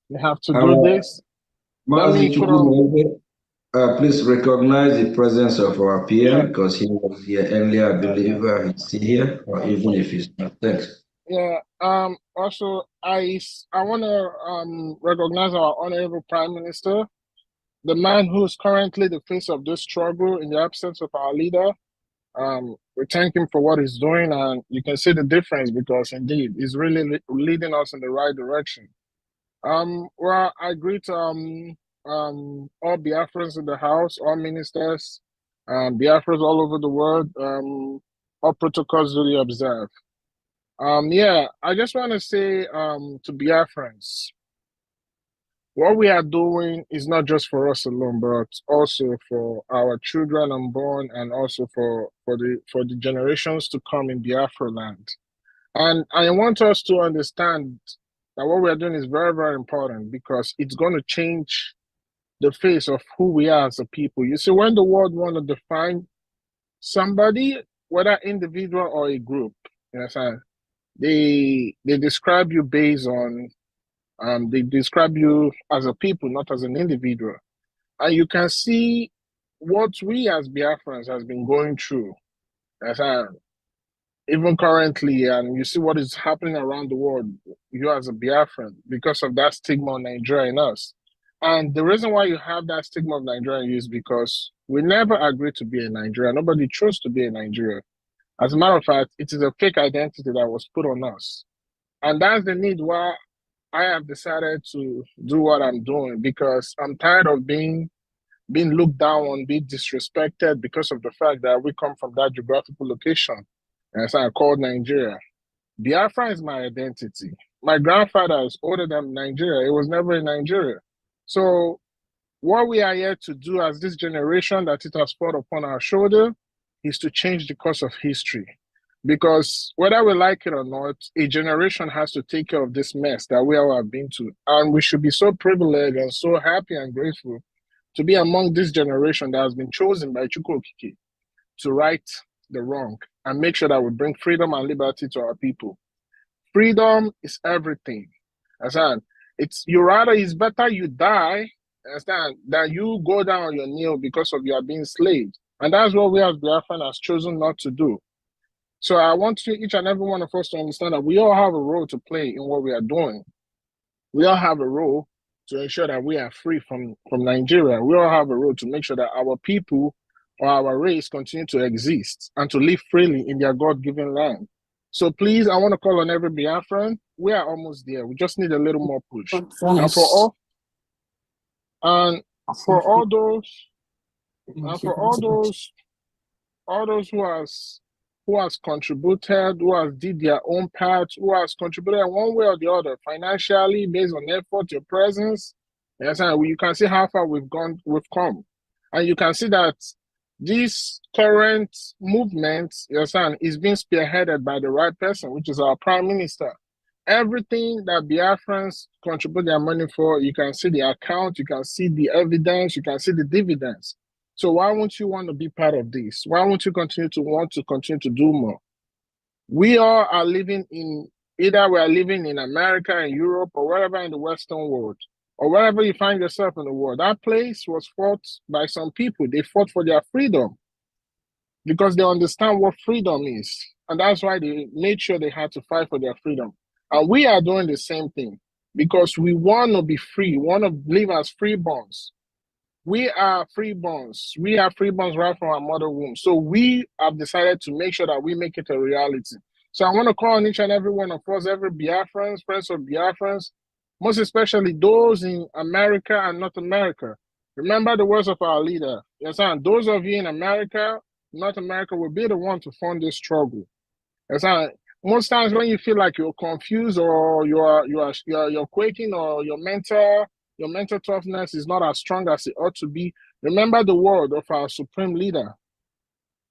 S13: we have to do this.
S22: Please recognize the presence of our PM because he was here earlier. I believe he's still here, or even if he's not. Thanks.
S13: Yeah. Also, I want to recognize our honorable Prime Minister, the man who's currently the face of this struggle in the absence of our leader. We thank him for what he's doing, and you can see the difference because indeed he's really leading us in the right direction. Well, I greet all Biafrans in the house, all ministers, Biafrans all over the world, all protocols duly observed. I just want to say to Biafrans, what we are doing is not just for us alone, but also for our children unborn and also for the generations to come in Biafra land. And I want us to understand that what we are doing is very, very important because it's going to change the face of who we are as a people. You see, when the world want to define somebody, whether individual or a group, you know, they describe you based on they describe you as a people, not as an individual. And you can see what we as Biafrans has been going through, even currently, and you see what is happening around the world, you as a Biafran, because of that stigma of Nigeria in us. And the reason why you have that stigma of Nigeria is because we never agreed to be a Nigeria. Nobody chose to be a Nigeria. As a matter of fact, it is a fake identity that was put on us. And that's the need why I have decided to do what I'm doing, because I'm tired of being looked down on, being disrespected because of the fact that we come from that geographical location. As I called Nigeria. Biafra is my identity. My grandfather is older than Nigeria. It was never in Nigeria. So what we are here to do as this generation that it has put upon our shoulder is to change the course of history. Because whether we like it or not, a generation has to take care of this mess that we all have been to. And we should be so privileged and so happy and grateful to be among this generation that has been chosen by Chukwu Okike to right the wrong and make sure that we bring freedom and liberty to our people. Freedom is everything. Understand? It's better you die, understand, than you go down on your knee because of you are being slaved. And that's what we as Biafran has chosen not to do. So I want each and every one of us to understand that we all have a role to play in what we are doing. We all have a role to ensure that we are free from Nigeria. We all have a role to make sure that our people or our race continue to exist and to live freely in their God-given land. So please, I want to call on every Biafran. We are almost there. We just need a little more push. And for all those all those who has contributed, who has did their own part, who has contributed in one way or the other, financially, based on effort, your presence. Yes, and you can see how far we've come. And you can see that this current movement, yes, and is being spearheaded by the right person, which is our Prime Minister. Everything that Biafrans contribute their money for, you can see the account, you can see the evidence, you can see the dividends. So why won't you want to be part of this? Why won't you continue to do more? We all are living in, either we are living in America, in Europe, or wherever in the Western world, or wherever you find yourself in the world. That place was fought by some people. They fought for their freedom because they understand what freedom is. And that's why they made sure they had to fight for their freedom. And we are doing the same thing because we want to be free, we want to live as freeborns. We are freeborns. We have freeborns right from our mother womb. So we have decided to make sure that we make it a reality. So I want to call on each and every one of us, every Biafrans, friends of Biafrans, most especially those in America and North America. Remember the words of our leader. Yes, and those of you in America, North America, will be the one to fund this struggle. Yes, and most times when you feel like you're confused or you're quaking or your mental toughness is not as strong as it ought to be, remember the word of our supreme leader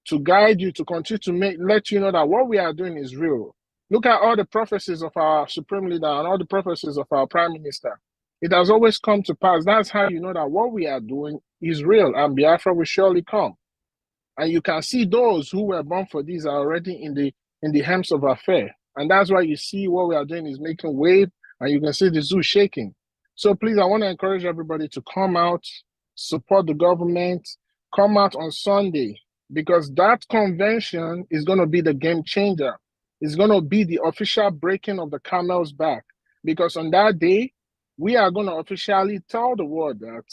S13: to guide you, to continue to let you know that what we are doing is real. Look at all the prophecies of our supreme leader and all the prophecies of our prime minister. It has always come to pass. That's how you know that what we are doing is real and Biafra will surely come. And you can see those who were born for this are already in the helms of affair. And that's why you see what we are doing is making wave, and you can see the zoo shaking. So please, I want to encourage everybody to come out, support the government, come out on Sunday, because that convention is going to be the game changer. It's going to be the official breaking of the camel's back. Because on that day, we are going to officially tell the world that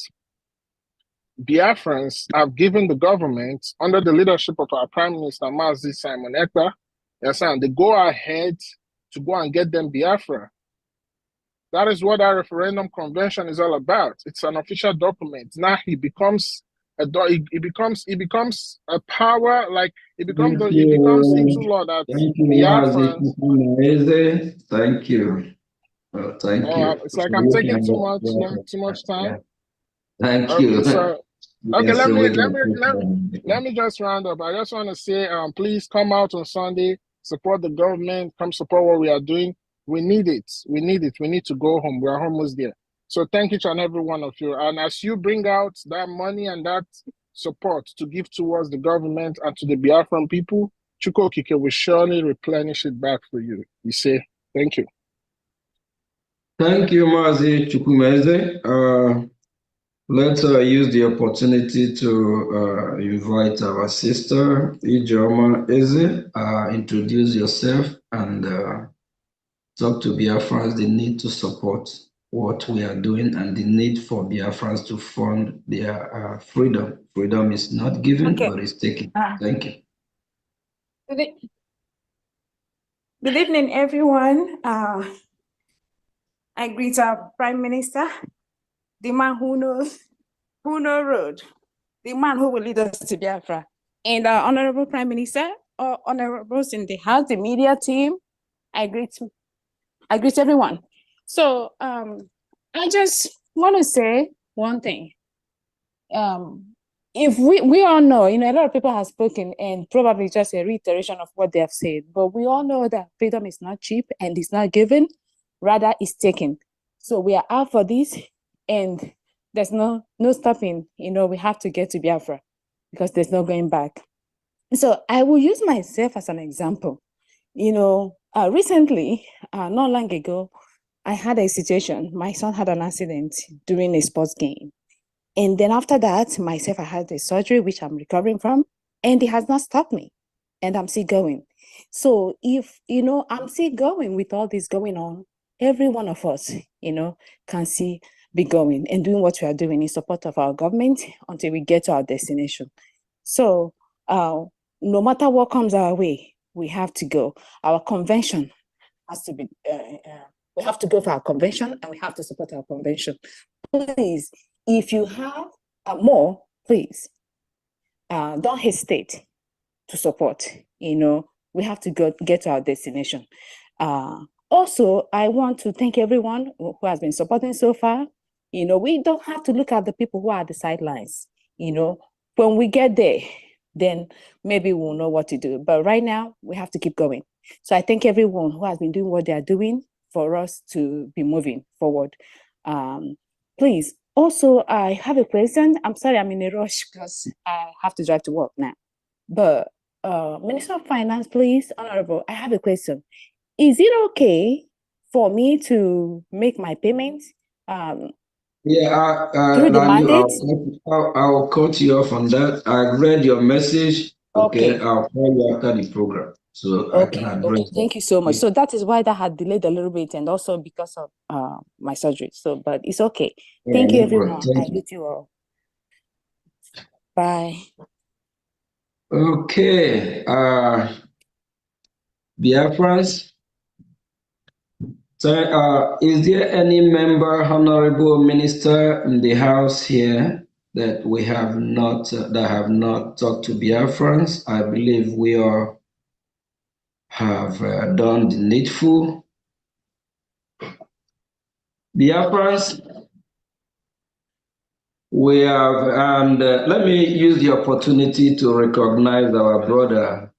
S13: Biafrans have given the government, under the leadership of our Prime Minister, Mazi Simon Ekpa, yes, and they go ahead to go and get them Biafra. That is what our referendum convention is all about. It's an official document. Now it becomes a power, like it becomes into law that
S22: Biafrans. Thank you. Thank you.
S13: It's like I'm taking too much time.
S22: Thank
S13: okay,
S22: you.
S13: So okay, let me just round up. I just want to say, please come out on Sunday, support the government, come support what we are doing. We need it. We need it. We need to go home. We are almost there. So thank each and every one of you. And as you bring out that money and that support to give towards the government and to the Biafran people, Chukwokike will surely replenish it back for you. You say, thank you.
S22: Thank you, Mazi Chukwumeze. Let's use the opportunity to invite our sister, Ijeoma Eze. Introduce yourself and talk to Biafrans the need to support what we are doing and the need for Biafrans to fund their freedom. Freedom is not given, but it's taken. Thank you.
S15: Good evening, everyone. I greet our Prime Minister, the man who knows road, the man who will lead us to Biafra, and our Honorable Prime Minister, or honorables in the House, the media team. I greet everyone. So I just want to say one thing. If we all know, a lot of people have spoken and probably just a reiteration of what they have said, but we all know that freedom is not cheap and it's not given, rather it's taken. So we are out for this and there's no stopping. We have to get to Biafra because there's no going back. So I will use myself as an example. Recently, not long ago, I had a situation. My son had an accident during a sports game. And then after that, myself, I had a surgery, which I'm recovering from, and it has not stopped me. And I'm still going. So if, I'm still going with all this going on, every one of us, can still be going and doing what we are doing in support of our government until we get to our destination. So no matter what comes our way, we have to go. Our convention has to be, we have to go for our convention and we have to support our convention. Please, if you have more, please, don't hesitate. to support. We have to get to our destination. Also, I want to thank everyone who has been supporting so far. We don't have to look at the people who are at the sidelines. When we get there, then maybe we'll know what to do. But right now, we have to keep going. So I thank everyone who has been doing what they are doing for us to be moving forward. Please, also, I have a question. I'm sorry, I'm in a rush because I have to drive to work now. But Minister of Finance, please, Honorable, I have a question. Is it okay for me to make my payments through the mandate?
S22: I'll cut you off on that. I read your message. Okay,
S15: Okay.
S22: I'll call you after the program, so I can address
S15: Okay.
S22: that.
S15: Thank you so much. So that is why that had delayed a little bit, and also because of my surgery. So, but it's okay. Thank you, everyone. I greet you all. Bye.
S22: Okay. Biafrans. So, is there any member, honorable minister in the house here that we have not talked to Biafrans? I believe we all have done the needful. Biafrans, we have, and let me use the opportunity to recognize our brother,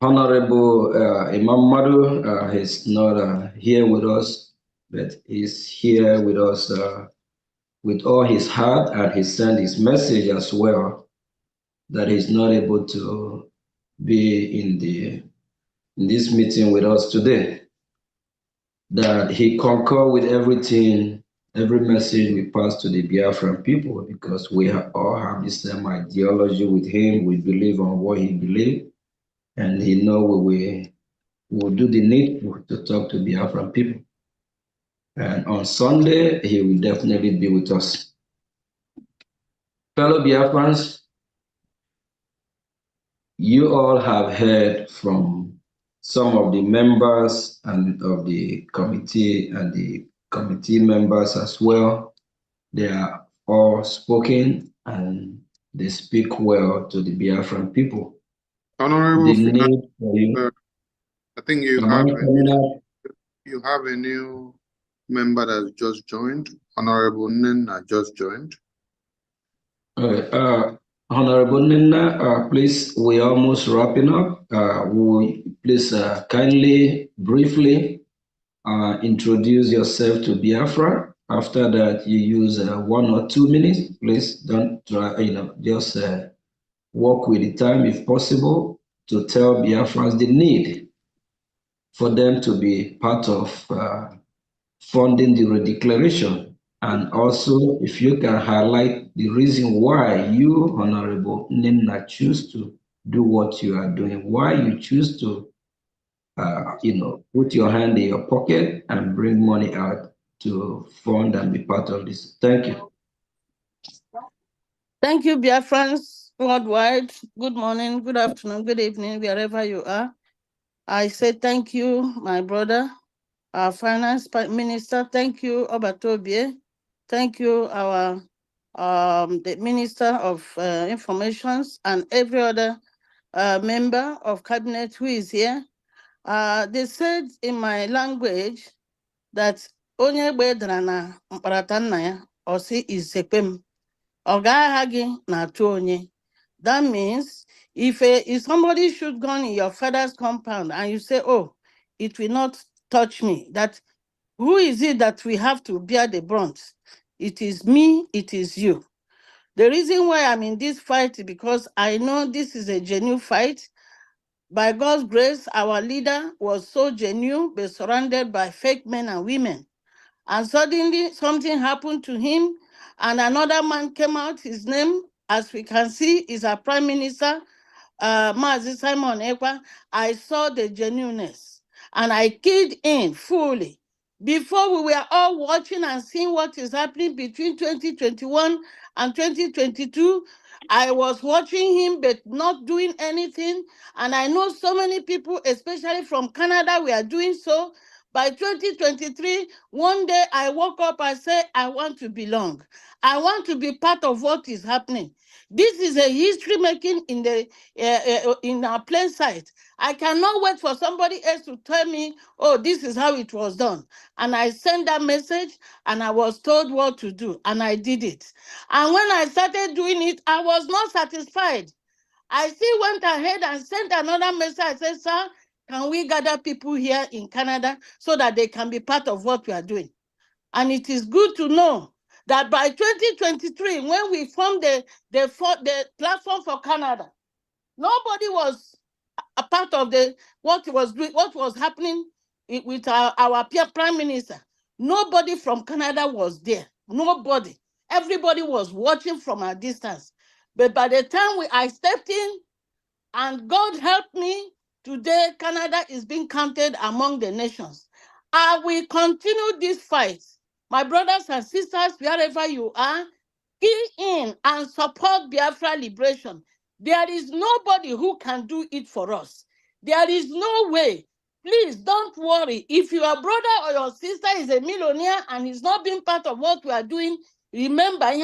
S22: Honorable Imam Madu. He's not here with us, but he's here with us with all his heart, and he sent his message as well that he's not able to be in this meeting with us today. That he concur with everything, every message we pass to the Biafran people, because we all have the same ideology with him. We believe on what he believes, and he know we will do the needful to talk to Biafran people. And on Sunday, he will definitely be with us. Fellow Biafrans, you all have heard from some of the members and of the committee and the committee members as well. They are all spoken and they speak well to the Biafran people.
S3: Honorable
S22: The need for you.
S3: I think you have a new member that just joined. Honorable Nina just joined.
S22: Honorable Nina, please, we're almost wrapping up. Please kindly, briefly introduce yourself to Biafra. After that, you use 1 or 2 minutes. Please don't try, just work with the time if possible to tell Biafrans the need for them to be part of funding the Redeclaration. And also, if you can highlight the reason why you, Honorable Nina, choose to do what you are doing, why you choose to, put your hand in your pocket and bring money out to fund and be part of this. Thank you.
S6: Thank you, Biafrans worldwide. Good morning, good afternoon, good evening, wherever you are. I say thank you, my brother, our finance minister. Thank you, Obatobie. Thank you, our the Minister of Informations and every other member of cabinet who is here. They said in my language that onye gbedara na mkparata nna ya osi isekpem ogahagi na tuonye. That means if somebody shoot gun in your father's compound and you say, oh, it will not touch me, that who is it that we have to bear the brunt? It is me, it is you. The reason why I'm in this fight is because I know this is a genuine fight. By God's grace, our leader was so genuine, but surrounded by fake men and women. And suddenly something happened to him, and another man came out. His name, as we can see, is our Prime Minister, Mazi Simon Ekpa. I saw the genuineness, and I keyed in fully. Before we were all watching and seeing what is happening between 2021 and 2022, I was watching him but not doing anything. And I know so many people, especially from Canada, we are doing so. By 2023, one day I woke up, I said, I want to belong. I want to be part of what is happening. This is a history making in our plain sight. I cannot wait for somebody else to tell me, oh, this is how it was done. And I sent that message and I was told what to do and I did it. And when I started doing it, I was not satisfied. I still went ahead and sent another message. I said, sir, can we gather people here in Canada so that they can be part of what we are doing? And it is good to know that by 2023, when we formed the platform for Canada, nobody was a part of what was happening with our prime minister. Nobody from Canada was there. Nobody. Everybody was watching from a distance. But by the time I stepped in, and God helped me, today Canada is being counted among the nations. I will continue this fight. My brothers and sisters, wherever you are, key in and support Biafra liberation. There is nobody who can do it for us. There is no way. Please don't worry. If your brother or your sister is a millionaire and is not being part of what we are doing, remember, it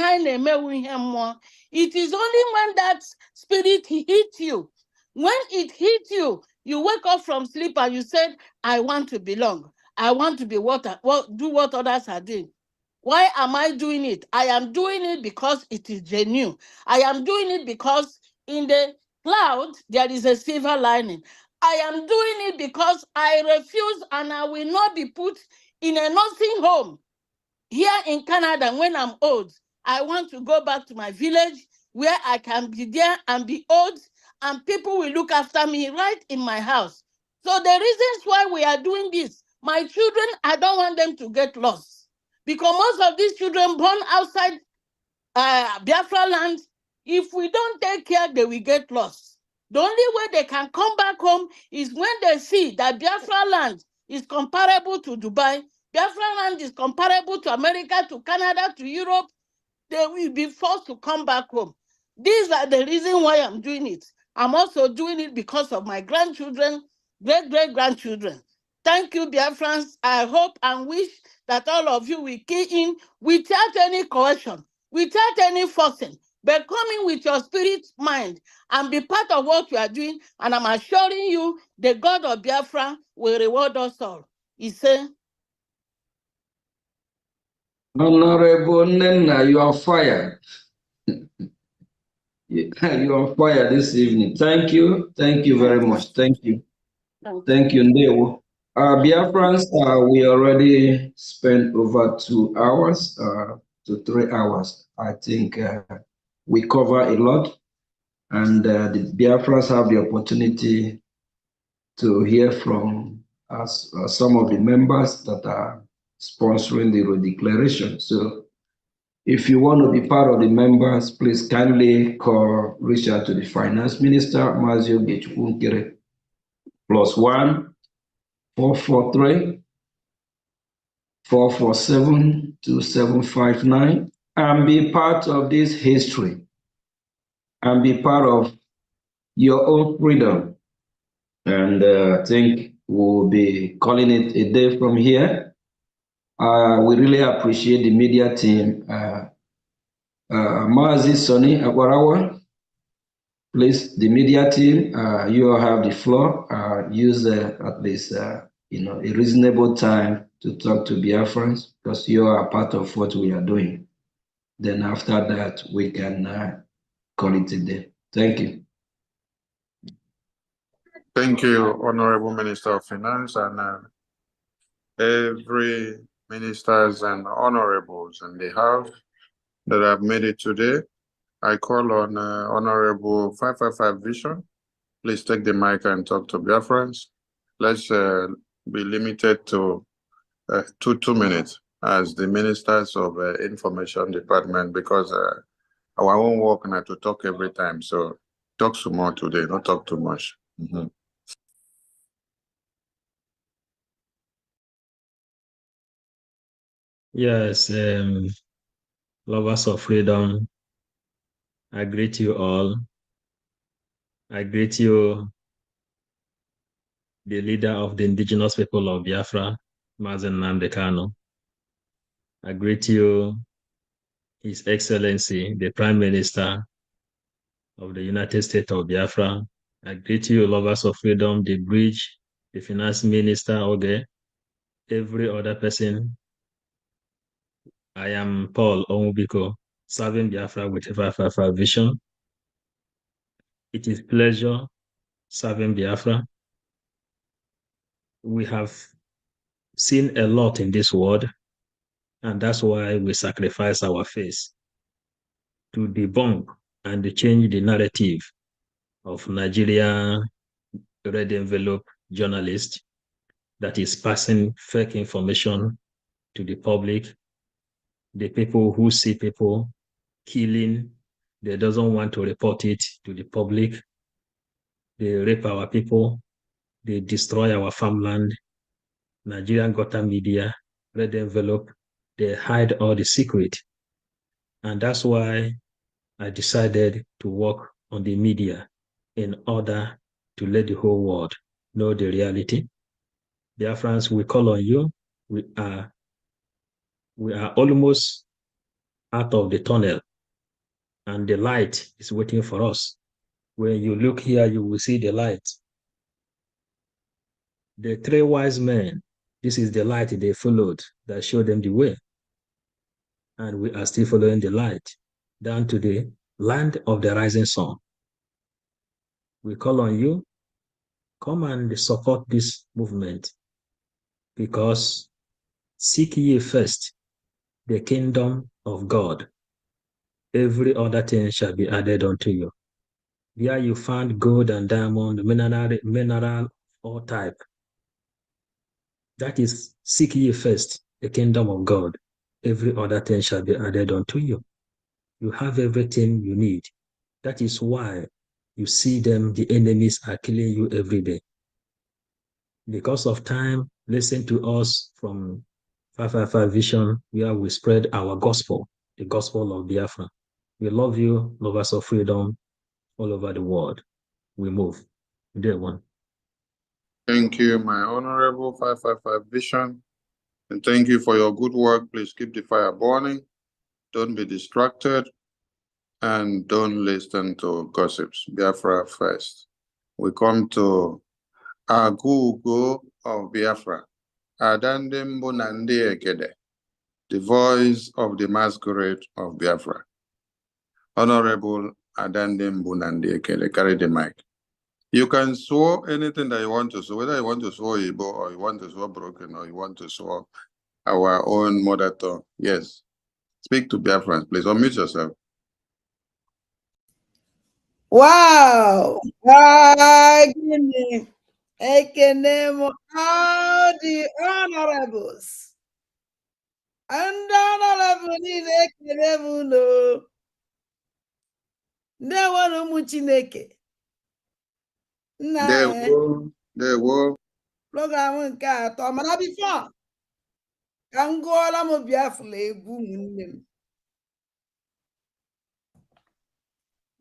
S6: is only when that spirit hits you. When it hits you, you wake up from sleep and you said, I want to belong. I want to be do what others are doing. Why am I doing it? I am doing it because it is genuine. I am doing it because in the cloud, there is a silver lining. I am doing it because I refuse and I will not be put in a nursing home here in Canada when I'm old. I want to go back to my village where I can be there and be old and people will look after me right in my house. So the reasons why we are doing this, my children, I don't want them to get lost. Because most of these children born outside Biafra land, if we don't take care, they will get lost. The only way they can come back home is when they see that Biafra land is comparable to Dubai, Biafra land is comparable to America, to Canada, to Europe, they will be forced to come back home. These are the reasons why I'm doing it. I'm also doing it because of my grandchildren, great-great-grandchildren. Thank you, Biafrans. I hope and wish that all of you will key in without any coercion, without any forcing, but coming with your spirit mind and be part of what we are doing. And I'm assuring you, the God of Biafra will reward us all. He said,
S22: Honorable Nena, you are fired. You are fired this evening. Thank you. Thank you very much. Thank you. Thank you, Ndewo. Biafrans, we already spent over 2 hours to 3 hours. I think we cover a lot, and the Biafrans have the opportunity to hear from us, some of the members that are sponsoring the Redeclaration. So if you want to be part of the members, please kindly reach out to the Finance Minister, Mazio Gechukunkere, +1 443 447 2759, and be part of this history and be part of your own freedom. And I think we'll be calling it a day from here. We really appreciate the media team. Mazi Sonny Akwarawa, please, the media team, you all have the floor. Use at least a reasonable time to talk to Biafrans, because you are part of what we are doing. Then after that, we can call it a day. Thank you.
S3: Thank you, Honorable Minister of Finance, and every ministers and honorables in the House that have made it today. I call on Honorable 555 Vision. Please take the mic and talk to Biafrans. Let's be limited to 2 minutes as the Ministers of Information Department, because our own work now to talk every time. So talk some more today, not talk too much.
S7: Yes, lovers of freedom, I greet you all. I greet you, the leader of the indigenous people of Biafra, Mazen Namdekano. I greet you, His Excellency, the Prime Minister of the United States of Biafra. I greet you, lovers of freedom, the bridge, the Finance Minister, Oge, every other person. I am Paul Omubiko, serving Biafra with 555 vision. It is pleasure serving Biafra. We have seen a lot in this world, and that's why we sacrifice our face to debunk and change the narrative of Nigeria red envelope journalist that is passing fake information to the public. The people who see people killing, they doesn't want to report it to the public. They rape our people. They destroy our farmland. Nigerian gutter media, red envelope, they hide all the secret. And that's why I decided to work on the media in order to let the whole world know the reality. Biafrans, we call on you. We are almost out of the tunnel, and the light is waiting for us. When you look here, you will see the light. The three wise men, this is the light they followed that showed them the way. And we are still following the light down to the land of the rising sun. We call on you, come and support this movement, because seek ye first the kingdom of God. Every other thing shall be added unto you. There you find gold and diamond, mineral, all type. That is, seek ye first the kingdom of God. Every other thing shall be added unto you. You have everything you need. That is why you see them, the enemies are killing you every day. Because of time, listen to us from 555 Vision, where we spread our gospel, the gospel of Biafra. We love you, lovers of freedom, all over the world. We move. Day one.
S3: Thank you, my honorable 555 Vision. And thank you for your good work. Please keep the fire burning. Don't be distracted. And don't listen to gossips. Biafra first. We come to Agugo of Biafra. Adandembo Nandi Ekede, the voice of the masquerade of Biafra. Honorable Adandembo Nandi Ekede, carry the mic. You can swear anything that you want to swear, whether you want to swear Igbo or you want to swear broken or you want to swear our own mother tongue. Yes. Speak to Biafrans, please. Unmute yourself.
S8: Wow! Ekene all the honorables. And honorable is ekene no. Nde wanu mu Chineke.
S3: There were.
S8: Program nke atọ mana before ka m gụọla m Biafra egwu ụmụnne m.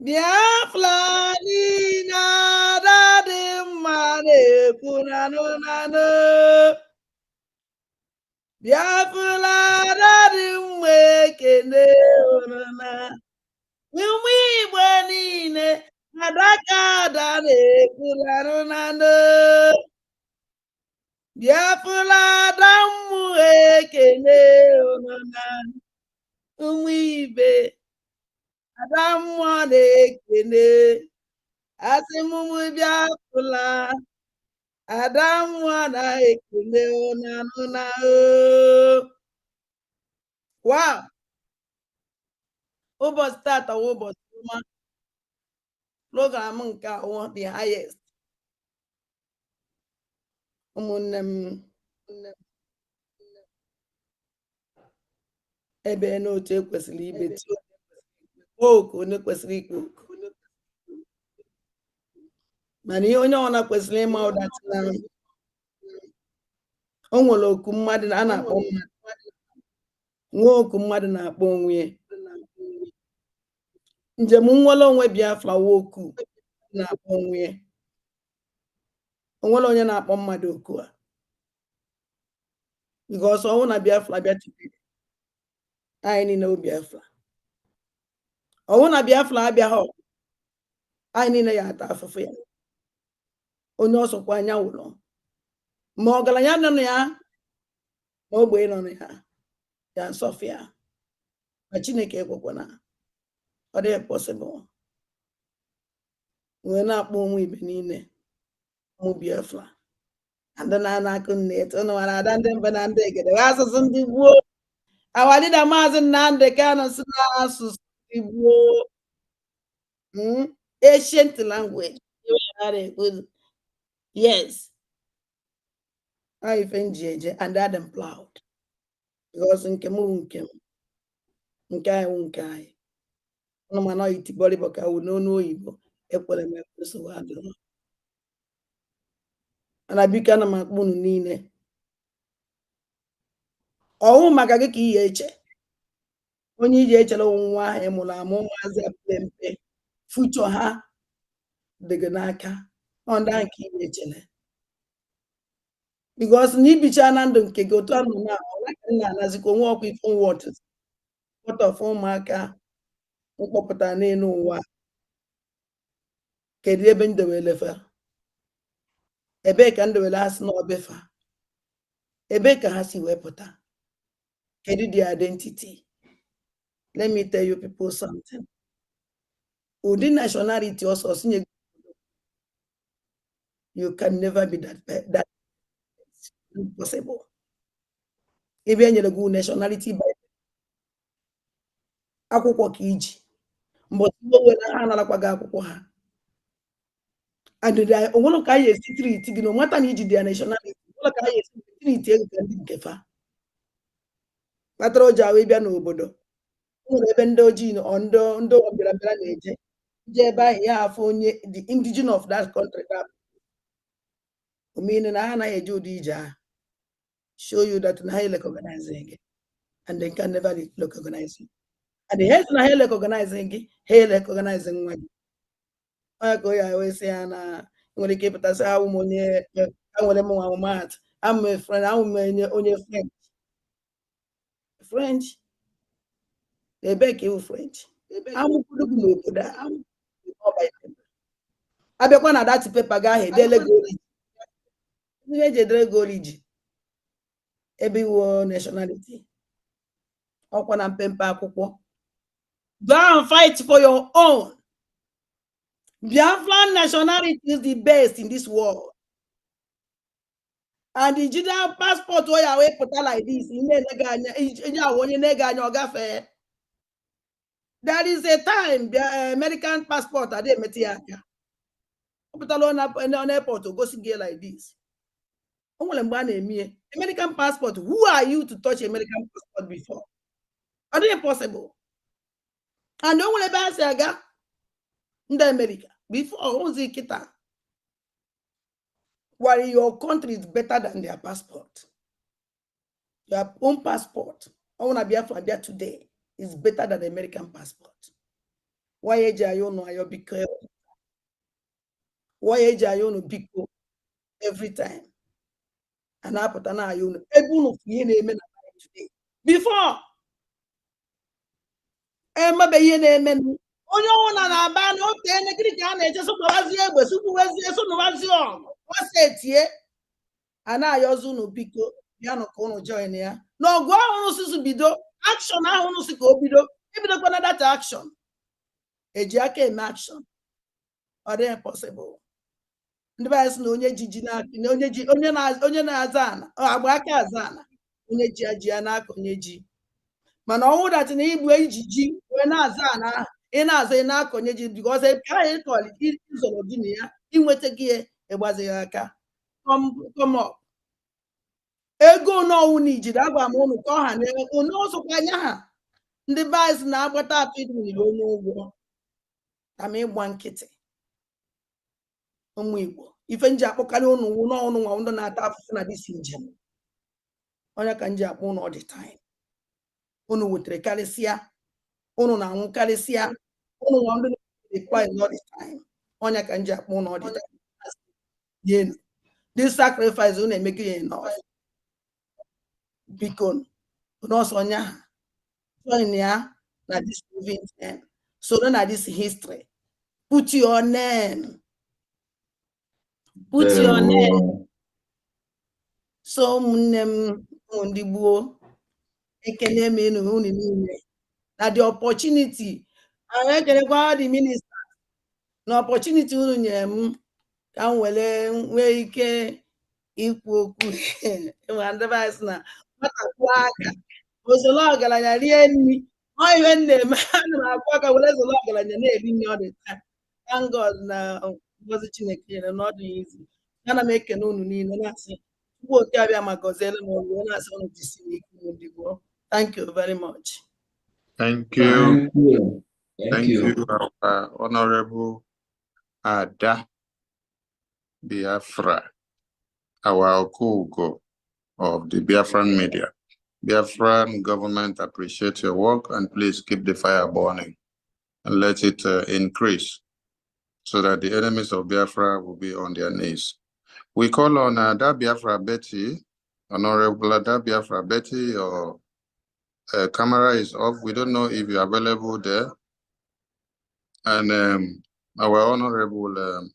S8: Biafra dị na-ada dị mma na-ekwu nanụ. Biafra dị mma ekene ọnụna. Ụmụ Igbo niile adaka ada na-ekwu nanụ. Biafra dị mma ekene ọnụna. Ụmụ Igbo ada mmụọ na-ekene, asị m Biafra, ada mmụọ na-ekene na wow! Ụbọchị tata wụ ụbọchị ọma. Program nke awụ the highest. Ụmụnne m ebe n'otu ekwesịrị ibeti oku onye kwesịrị ikwu oku. Mana ihe onye ọbụla kwesịrị ịma ụdatị na o nwere oku mmadụ a na-akpọ mmadụ, nwee oku mmadụ na-akpọ onwe ya. Njem nwere onwe Biafra wụ oku na-akpọ onwe ya. O nwere onye na-akpọ mmadụ oku a. because I want to Biafra today. I need no Biafra. I want to Biafra Biafra. I need ya ata afụfụ ya. Onye ọsọkwa anya ụlọ. Ma ọgaranya nọ na ya, ma ogbenye nọ na ya, ya nsọfụ ya. Ma Chineke ekwekwana. Ọ dịghị possible. Wee na-akpọ ụmụ ibe niile ụmụ Biafra. Ndị na-anakụ nne etu ụnụ nwere ada ndị mba na ndị egede asụsụ ndị gboo. Awadida Maazị Nnamdi Kanu si n'asụsụ ndị gboo. Ancient language. Yes. I eje and I'm proud. Because nke m nke m. Nke anyị nke anyị. Ụnụ ma na itikpọrọ Igbo ka wụ n'onu oyibo. Ekwere m nsogbu adịrọ. Mana biko ana m akpọ unu niile. Ọwụ maka gị ka ihe eche. Onye iji echere nwa ahụ ịmụrụ amụ ụmụazị mpe future ha dị gị n'aka. Ọ ndị ahụ ka ihe echere. Because na ibicha na ndụ nke gị otu anọ na na-anazikwa onwe ọkwa ife wọt of ụmụaka mkpọpụta n'elu ụwa. Kedu ebe ndewele fa? Ebee ka ndewele ha si n'ọbefa? Ebee ka ha si wepụta? Kedu the identity? Let me tell you people something. Ụdị nationality also you can never be that impossible. Ebe enyere gị nationality by akwụkwọ ka iji. Mgbe were ha analakwa gị akwụkwọ ha. And onwere ka anyị esi treat gị no nwata na iji their nationality. Onwere ka anyị esi treat ego ka ndị nke fa. Kpatara o ji ahụ ịbịa n'obodo. Nwere ebe ndị ojii ndị ọbịarabịara na-eje. Je ebe ahụ ya afọ onye the indigenous of that country. Meaning na ha anaghị eje ụdị ije ahụ. Show you that na ha recognize gị. And they can never recognize you. And the heads na ha recognizing gị, ha recognizing nwa gị. Onye ka ya wee sị ya na nwere ike ịpụtasị ha ụmụ onye nwere m nwa mat. I'm a friend, onye French. Ebe ka iwu French. Amụkwuru gị n'obodo a. Abịakwa na that paper ga ahụ edele gị oriji. Ihe eji edere gị oriji. Ebe iwu nationality. Ọkwa na mpempe akwụkwọ. Go and fight for your own. Biafran nationality is the best in this world. And the digital passport where you put like this, there is a time the American passport are there metiaka. Put alone up on airport to go see like this. American passport. Who are you to touch American passport before? Are they impossible? And no one ever say aga in America before only kita. While your country is better than their passport. Your own passport, I want to be Biafra there today, is better than the American passport. Why are you no be careful? Why are you no big every time? And I put an eye on every today. Before Emma be amen. Onye ọna na-aba na ote nekiri ka na-eje sụpụwazi egbe sụpụwazi esụnụwazi ọgụ wasetie a na-ayọzi unu biko ya nọ ka unu join ya n'ọgụ ahụ nụsụsụ bido action ahụ nụsụ ka o bido ebidokwa na that action eji aka eme action ọ dịghị possible ndị be sị na onye jiji na onye na-aza ana agba aka aza ana onye ji aji ya n'aka onye ji mana ọnwụ dat na igbu ijiji wee na-aza ana ị na-aza ị na-akọnye ji because anyị kọrọ izoro gị na ya inweta gị ịgbazighị aka come up ego n'ọnwụ na ijiri agwa m ụnụ ka ọha na onye ọzọkwa anya ha ndị vice na-agbata atụ idwuniri onye ụgwọ kama ịgba nkịtị ụmụ Igbo ife nji akpọkarị ụnụ n'ọnụ nwa ndụ na-ata afụfụ na disi njem onye ka nji akpọ ụnụ all the time ụnụ wetere karịsịa ụnụ na-anwụ karịsịa ụnụ nwa ndụ na-ekpa all the time onye ka nji akpọ ụnụ all the time this sacrifice ụnụ emegị ya enough Biko, Nosonya, join ya, na this moving end. So then at this history, put your name. Put your name. So munem undibuo. Ekene menu uni niile. Na the opportunity. I ekele the minister. No opportunity unu nyere m ka m were nwee ike ikwu okwu. Ịma ndị be anyị sị na nwata kwụọ aka ozolo ọgaranya rie nri. Ọ ihe m na-eme, ana m akwụ aka were zolo ọgaranya na-eri nri all the time. Thank God na ngozi Chineke nyere na ọ dị izi. Ana m ekene unu niile na-asị Chukwu oke abịa ma gọziere m unu na-asị unu jisi n'ike unu ndị gboo. Thank you very much.
S3: Thank you.
S22: Thank you.
S3: Our Honorable Ada Biafra, our Okugo of the Biafran media. Biafran government appreciate your work, and please keep the fire burning and let it increase so that the enemies of Biafra will be on their knees. We call on Ada Biafra Betty, Honorable Ada Biafra Betty. Your camera is off. We don't know if you're available there. And our Honorable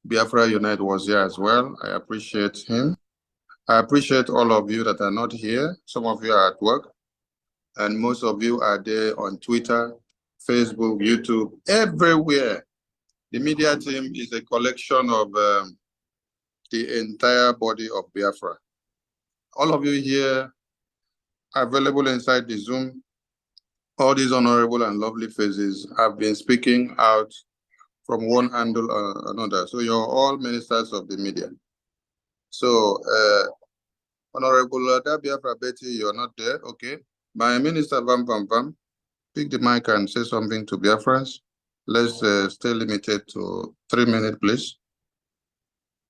S3: Biafra Unite was here as well. I appreciate him. I appreciate all of you that are not here. Some of you are at work, and most of you are there on Twitter, Facebook, YouTube, everywhere. The media team is a collection of the entire body of Biafra. All of you here are available inside the Zoom. All these honorable and lovely faces have been speaking out from one handle or another. So you're all ministers of the media. So, Honorable Biafra Betty, you're not there, okay. My minister, Vam, pick the mic and say something to Biafrans. Let's stay limited to 3 minutes, please.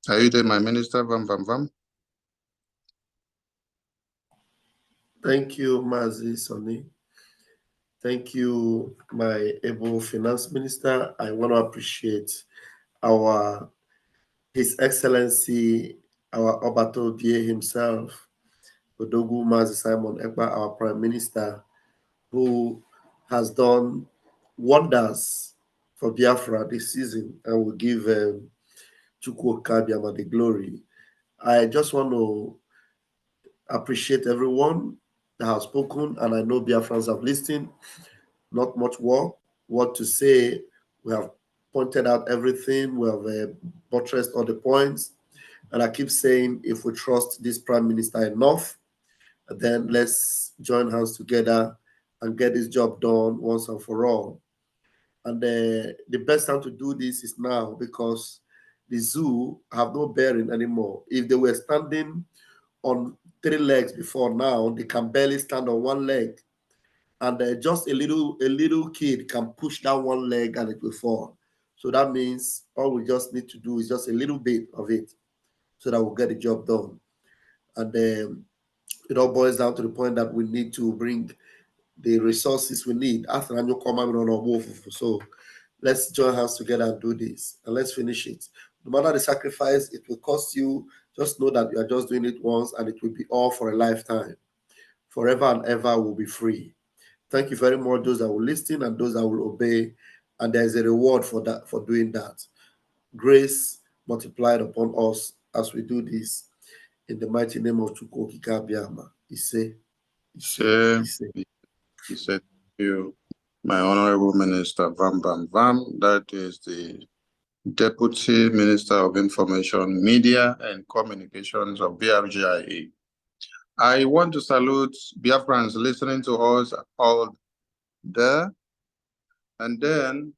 S3: Are you there, my minister, Vam?
S5: Thank you, Mazi Sonny. Thank you, my able finance minister. I want to appreciate His Excellency, our Obato Die himself, Odogu Mazi Simon Ekpa, our Prime Minister, who has done wonders for Biafra this season and will give Chukwu Kabiama the glory. I just want to appreciate everyone that has spoken, and I know Biafrans have listened. Not much what to say. We have pointed out everything. We have buttressed all the points. And I keep saying, if we trust this Prime Minister enough, then let's join hands together and get this job done once and for all. And the best time to do this is now, because the zoo have no bearing anymore. If they were standing on 3 legs before now, they can barely stand on 1 leg. And just a little kid can push down 1 leg and it will fall. So that means all we just need to do is just a little bit of it so that we'll get the job done. And it all boils down to the point that we need to bring the resources we need. So let's join hands together and do this, and let's finish it. No matter the sacrifice it will cost you, just know that you are just doing it once, and it will be all for a lifetime. Forever and ever will be free. Thank you very much, those that will listen and those that will obey, and there is a reward for that, for doing that. Grace multiplied upon us as we do this, in the mighty name of Chukwu Kabiama. He said,
S3: you, my honorable minister, Vam. That is the Deputy Minister of Information, Media and Communications of BRGIE. I want to salute Biafrans listening to us all there. And then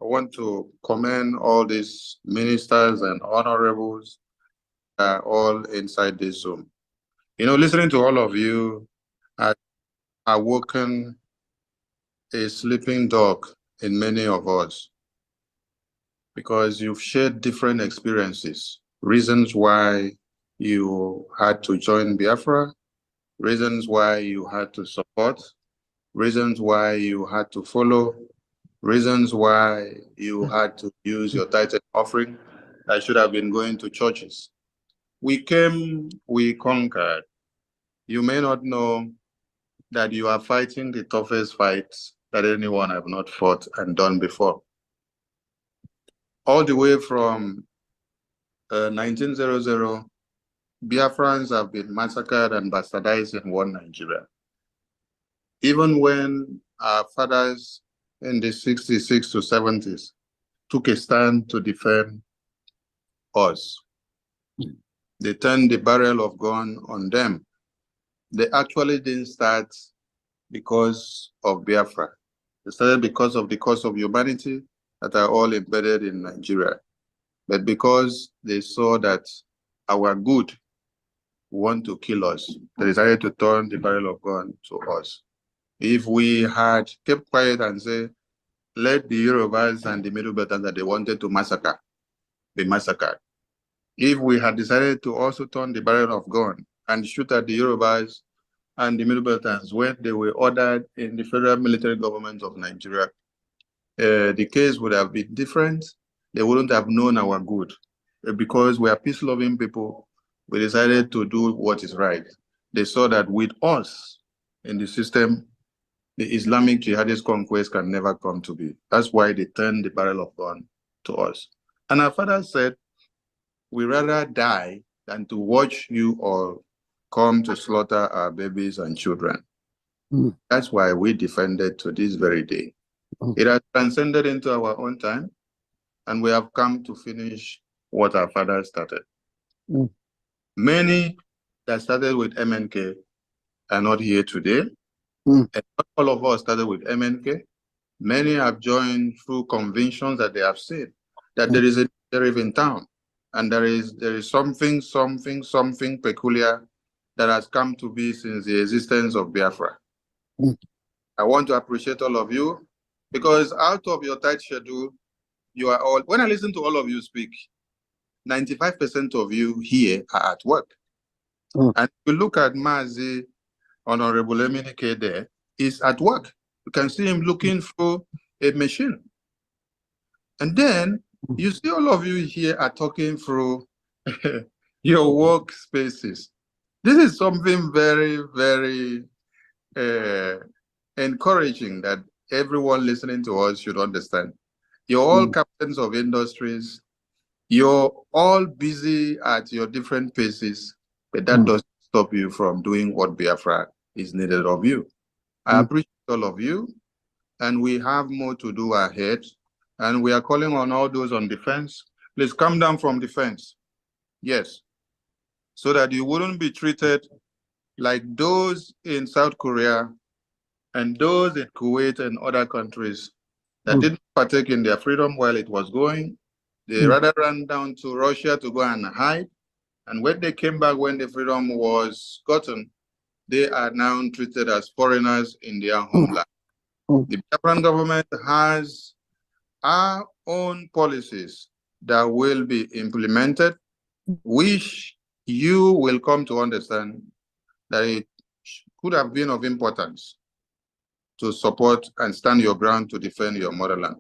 S3: I want to commend all these ministers and honorables all inside this Zoom. You know, listening to all of you, I awoken a sleeping dog in many of us, because you've shared different experiences, reasons why you had to join Biafra, reasons why you had to support, reasons why you had to follow, reasons why you had to use your tithe offering that should have been going to churches. We came, we conquered. you may not know that you are fighting the toughest fight that anyone have not fought and done before. All the way from 1900, Biafrans have been massacred and bastardized in one Nigeria. Even when our fathers in the 66 to 70s took a stand to defend us, they turned the barrel of gun on them. They actually didn't start because of Biafra. They started because of the cause of humanity that are all embedded in Nigeria. But because they saw that our good want to kill us, they decided to turn the barrel of gun to us. If we had kept quiet and said, let the Yorubas and the Middle Belters that they wanted to massacre be massacred. If we had decided to also turn the barrel of gun and shoot at the Yorubas and the Middle Belters when they were ordered in the federal military government of Nigeria, the case would have been different. They wouldn't have known our good. Because we are peace-loving people, we decided to do what is right. They saw that with us in the system, the Islamic jihadist conquest can never come to be. That's why they turned the barrel of gun to us. And our father said, we rather die than to watch you all come to slaughter our babies and children. That's why we defended to this very day. It has transcended into our own time, and we have come to finish what our father started. Many that started with MNK are not here today. And not all of us started with MNK. Many have joined through conventions that they have seen that there is a sheriff in town, and there is something peculiar that has come to be since the existence of Biafra. I want to appreciate all of you, because out of your tight schedule, you are all, when I listen to all of you speak, 95% of you here are at work. And if you look at Mazi, Honorable Eminike there, is at work. You can see him looking through a machine. And then you see all of you here are talking through your workspaces. This is something very, very encouraging that everyone listening to us should understand. You're all captains of industries. You're all busy at your different paces, but that doesn't stop you from doing what Biafra is needed of you. I appreciate all of you, and we have more to do ahead. And we are calling on all those on the fence. Please come down from the fence. Yes. So that you wouldn't be treated like those in South Korea and those in Kuwait and other countries that didn't partake in their freedom while it was going. They rather ran down to Russia to go and hide. And when they came back, when the freedom was gotten, they are now treated as foreigners in their homeland. The Biafran government has our own policies that will be implemented, which you will come to understand that it could have been of importance to support and stand your ground to defend your motherland.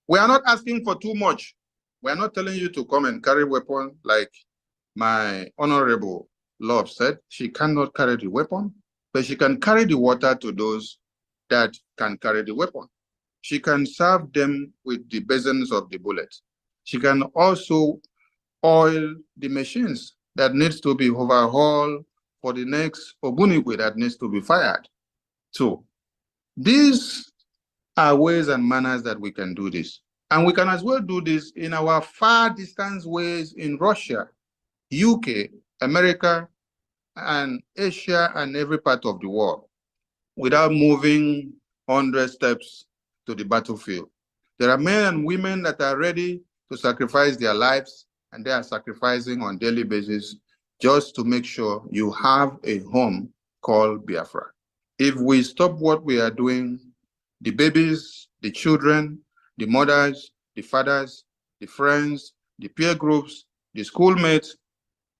S3: We are not asking for too much. We are not telling you to come and carry weapons like my Honorable Love said. She cannot carry the weapon, but she can carry the water to those that can carry the weapon. She can serve them with the basins of the bullet. She can also oil the machines that needs to be overhauled for the next Ogunigwe that needs to be fired. So these are ways and manners that we can do this. And we can as well do this in our far distance ways in Russia, UK, America, and Asia, and every part of the world without moving 100 steps to the battlefield. There are men and women that are ready to sacrifice their lives, and they are sacrificing on a daily basis just to make sure you have a home called Biafra. If we stop what we are doing, the babies, the children, the mothers, the fathers, the friends, the peer groups, the schoolmates,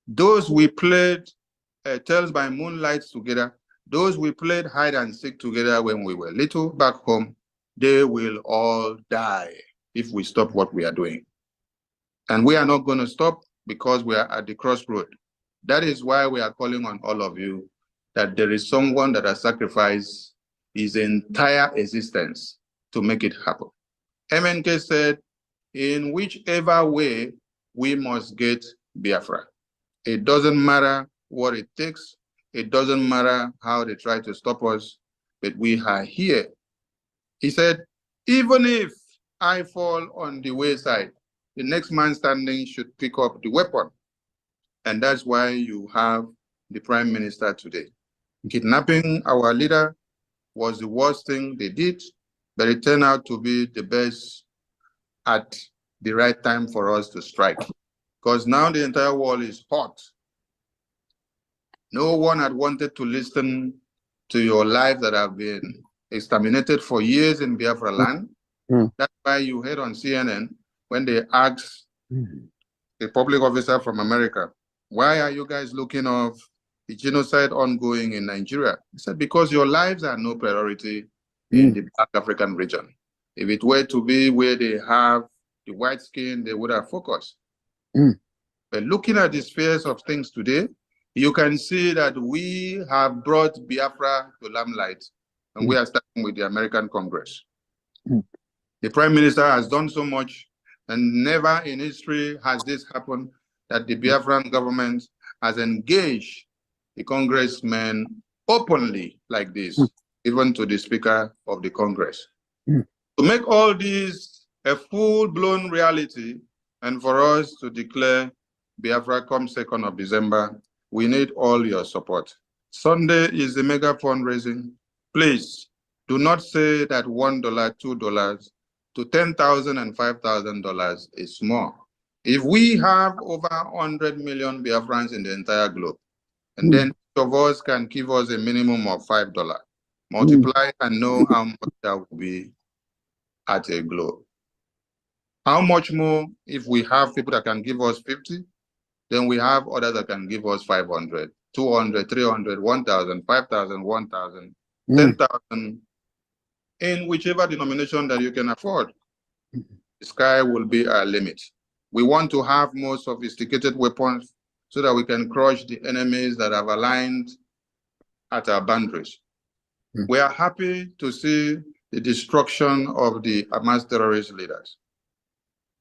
S3: those we played Tales by Moonlight together, those we played hide and seek together when we were little back home, they will all die if we stop what we are doing. And we are not going to stop because we are at the crossroad. That is why we are calling on all of you that there is someone that has sacrificed his entire existence to make it happen. MNK said, in whichever way, we must get Biafra. It doesn't matter what it takes. It doesn't matter how they try to stop us, but we are here. He said, even if I fall on the wayside, the next man standing should pick up the weapon. And that's why you have the Prime Minister today. Kidnapping our leader was the worst thing they did, but it turned out to be the best at the right time for us to strike. Because now the entire world is hot. No one had wanted to listen to your lives that have been exterminated for years in Biafra land. That's why you heard on CNN when they asked a public officer from America, why are you guys looking of the genocide ongoing in Nigeria? He said, because your lives are no priority in the Black African region. If it were to be where they have the white skin, they would have focused. But looking at the spheres of things today, you can see that we have brought Biafra to limelight, and we are starting with the American Congress. The Prime Minister has done so much, and never in history has this happened, that the Biafran government has engaged the congressmen openly like this, even to the Speaker of the Congress. To make all this a full-blown reality, and for us to declare Biafra come 2nd of December, we need all your support. Sunday is the mega fundraising. Please do not say that $1, $2 to $10,000 and $5,000 is small. If we have over 100 million Biafrans in the entire globe, and then each of us can give us a minimum of $5, multiply and know how much that will be at a globe. How much more if we have people that can give us 50, then we have others that can give us 500, 200, 300, 1,000, 5,000, 1,000, 10,000, in whichever denomination that you can afford. The sky will be our limit. We want to have more sophisticated weapons so that we can crush the enemies that have aligned at our boundaries. We are happy to see the destruction of the Hamas terrorist leaders.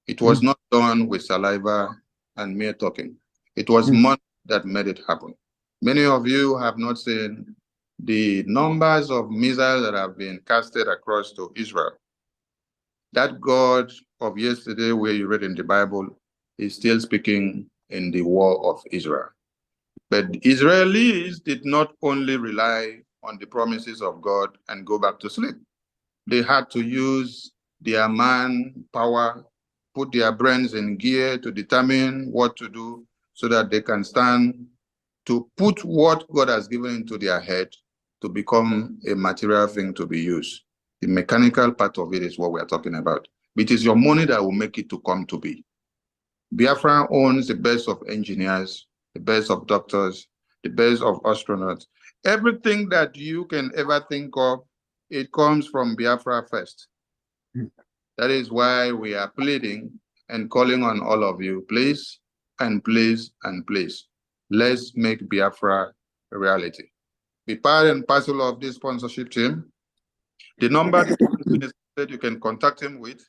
S3: It was not done with saliva and mere talking. It was money that made it happen. Many of you have not seen the numbers of missiles that have been casted across to Israel. That God of yesterday, where you read in the Bible, is still speaking in the war of Israel. But Israelis did not only rely on the promises of God and go back to sleep. They had to use their manpower, put their brains in gear to determine what to do so that they can stand to put what God has given into their head to become a material thing to be used. The mechanical part of it is what we are talking about. It is your money that will make it to come to be. Biafra owns the best of engineers, the best of doctors, the best of astronauts. Everything that you can ever think of, it comes from Biafra first. That is why we are pleading and calling on all of you, please, and please, and please, let's make Biafra a reality. Be part and parcel of this sponsorship team. The number that you can contact him with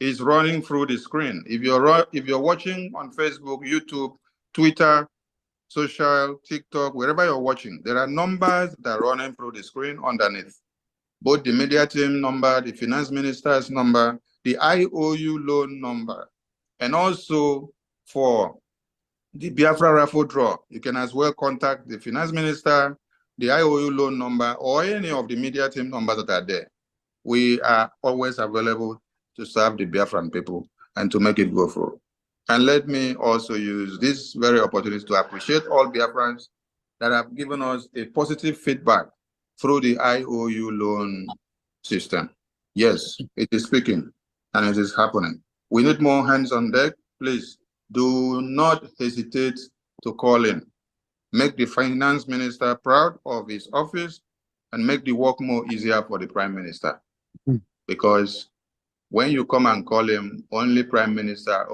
S3: is running through the screen. If you're watching on Facebook, YouTube, Twitter, social, TikTok, wherever you're watching, there are numbers that are running through the screen underneath. Both the media team number, the finance minister's number, the IOU loan number, and also for the Biafra raffle draw, you can as well contact the finance minister, the IOU loan number, or any of the media team numbers that are there. We are always available to serve the Biafran people and to make it go through. And let me also use this very opportunity to appreciate all Biafrans that have given us a positive feedback through the IOU loan system. Yes, it is speaking and it is happening. We need more hands on deck. Please do not hesitate to call in. Make the finance minister proud of his office and make the work more easier for the prime minister. Because when you come and call him only prime minister,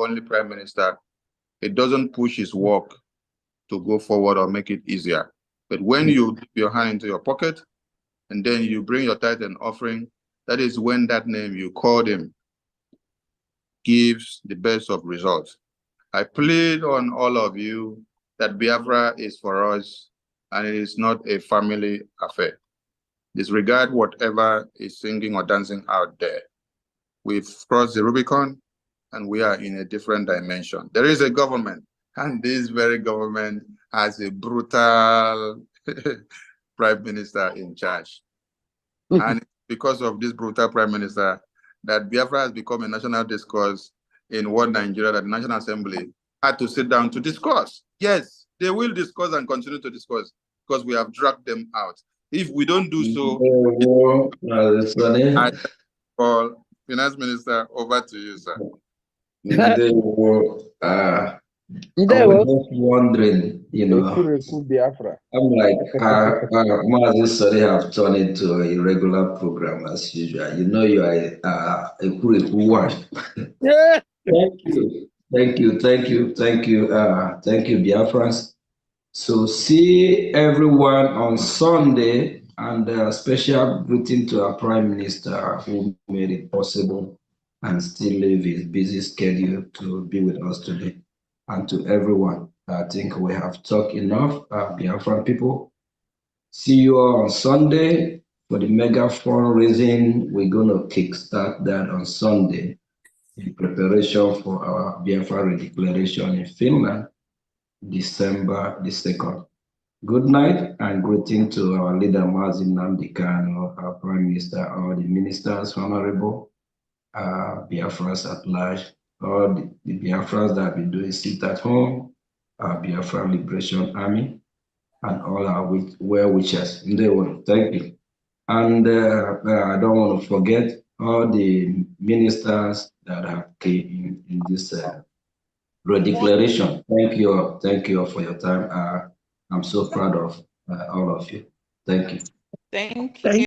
S3: it doesn't push his work to go forward or make it easier. But when you dip your hand into your pocket and then you bring your tithe and offering, that is when that name you called him gives the best of results. I plead on all of you that Biafra is for us and it is not a family affair. Disregard whatever is singing or dancing out there. We've crossed the Rubicon and we are in a different dimension. There is a government, and this very government has a brutal prime minister in charge. And because of this brutal prime minister, that Biafra has become a national discourse in what Nigeria, that the National Assembly had to sit down to discuss. Yes, they will discuss and continue to discuss because we have dragged them out. If we don't do so, I call Finance Minister, over to you, sir.
S22: I was just wondering, you know, I'm like, Moses sorry have turned into a regular program as usual. You know, you are a cool one.
S14: Yeah.
S22: Thank you, Biafrans. So see everyone on Sunday, and a special greeting to our Prime Minister who made it possible and still leave his busy schedule to be with us today. And to everyone, I think we have talked enough, Biafran people. See you all on Sunday for the mega fundraising. We're going to kickstart that on Sunday in preparation for our Biafra Redeclaration in Finland, December the 2nd. Good night and greeting to our leader, Mazin Namdekano, our Prime Minister, all the ministers, Honorable, Biafrans at large, all the Biafrans that have been doing sit at home, our Biafra Liberation Army, and all our well wishers. Thank you. And I don't want to forget all the ministers that have came in this Redeclaration. Thank you all for your time. I'm so proud of all of you. Thank you.
S2: Thank you.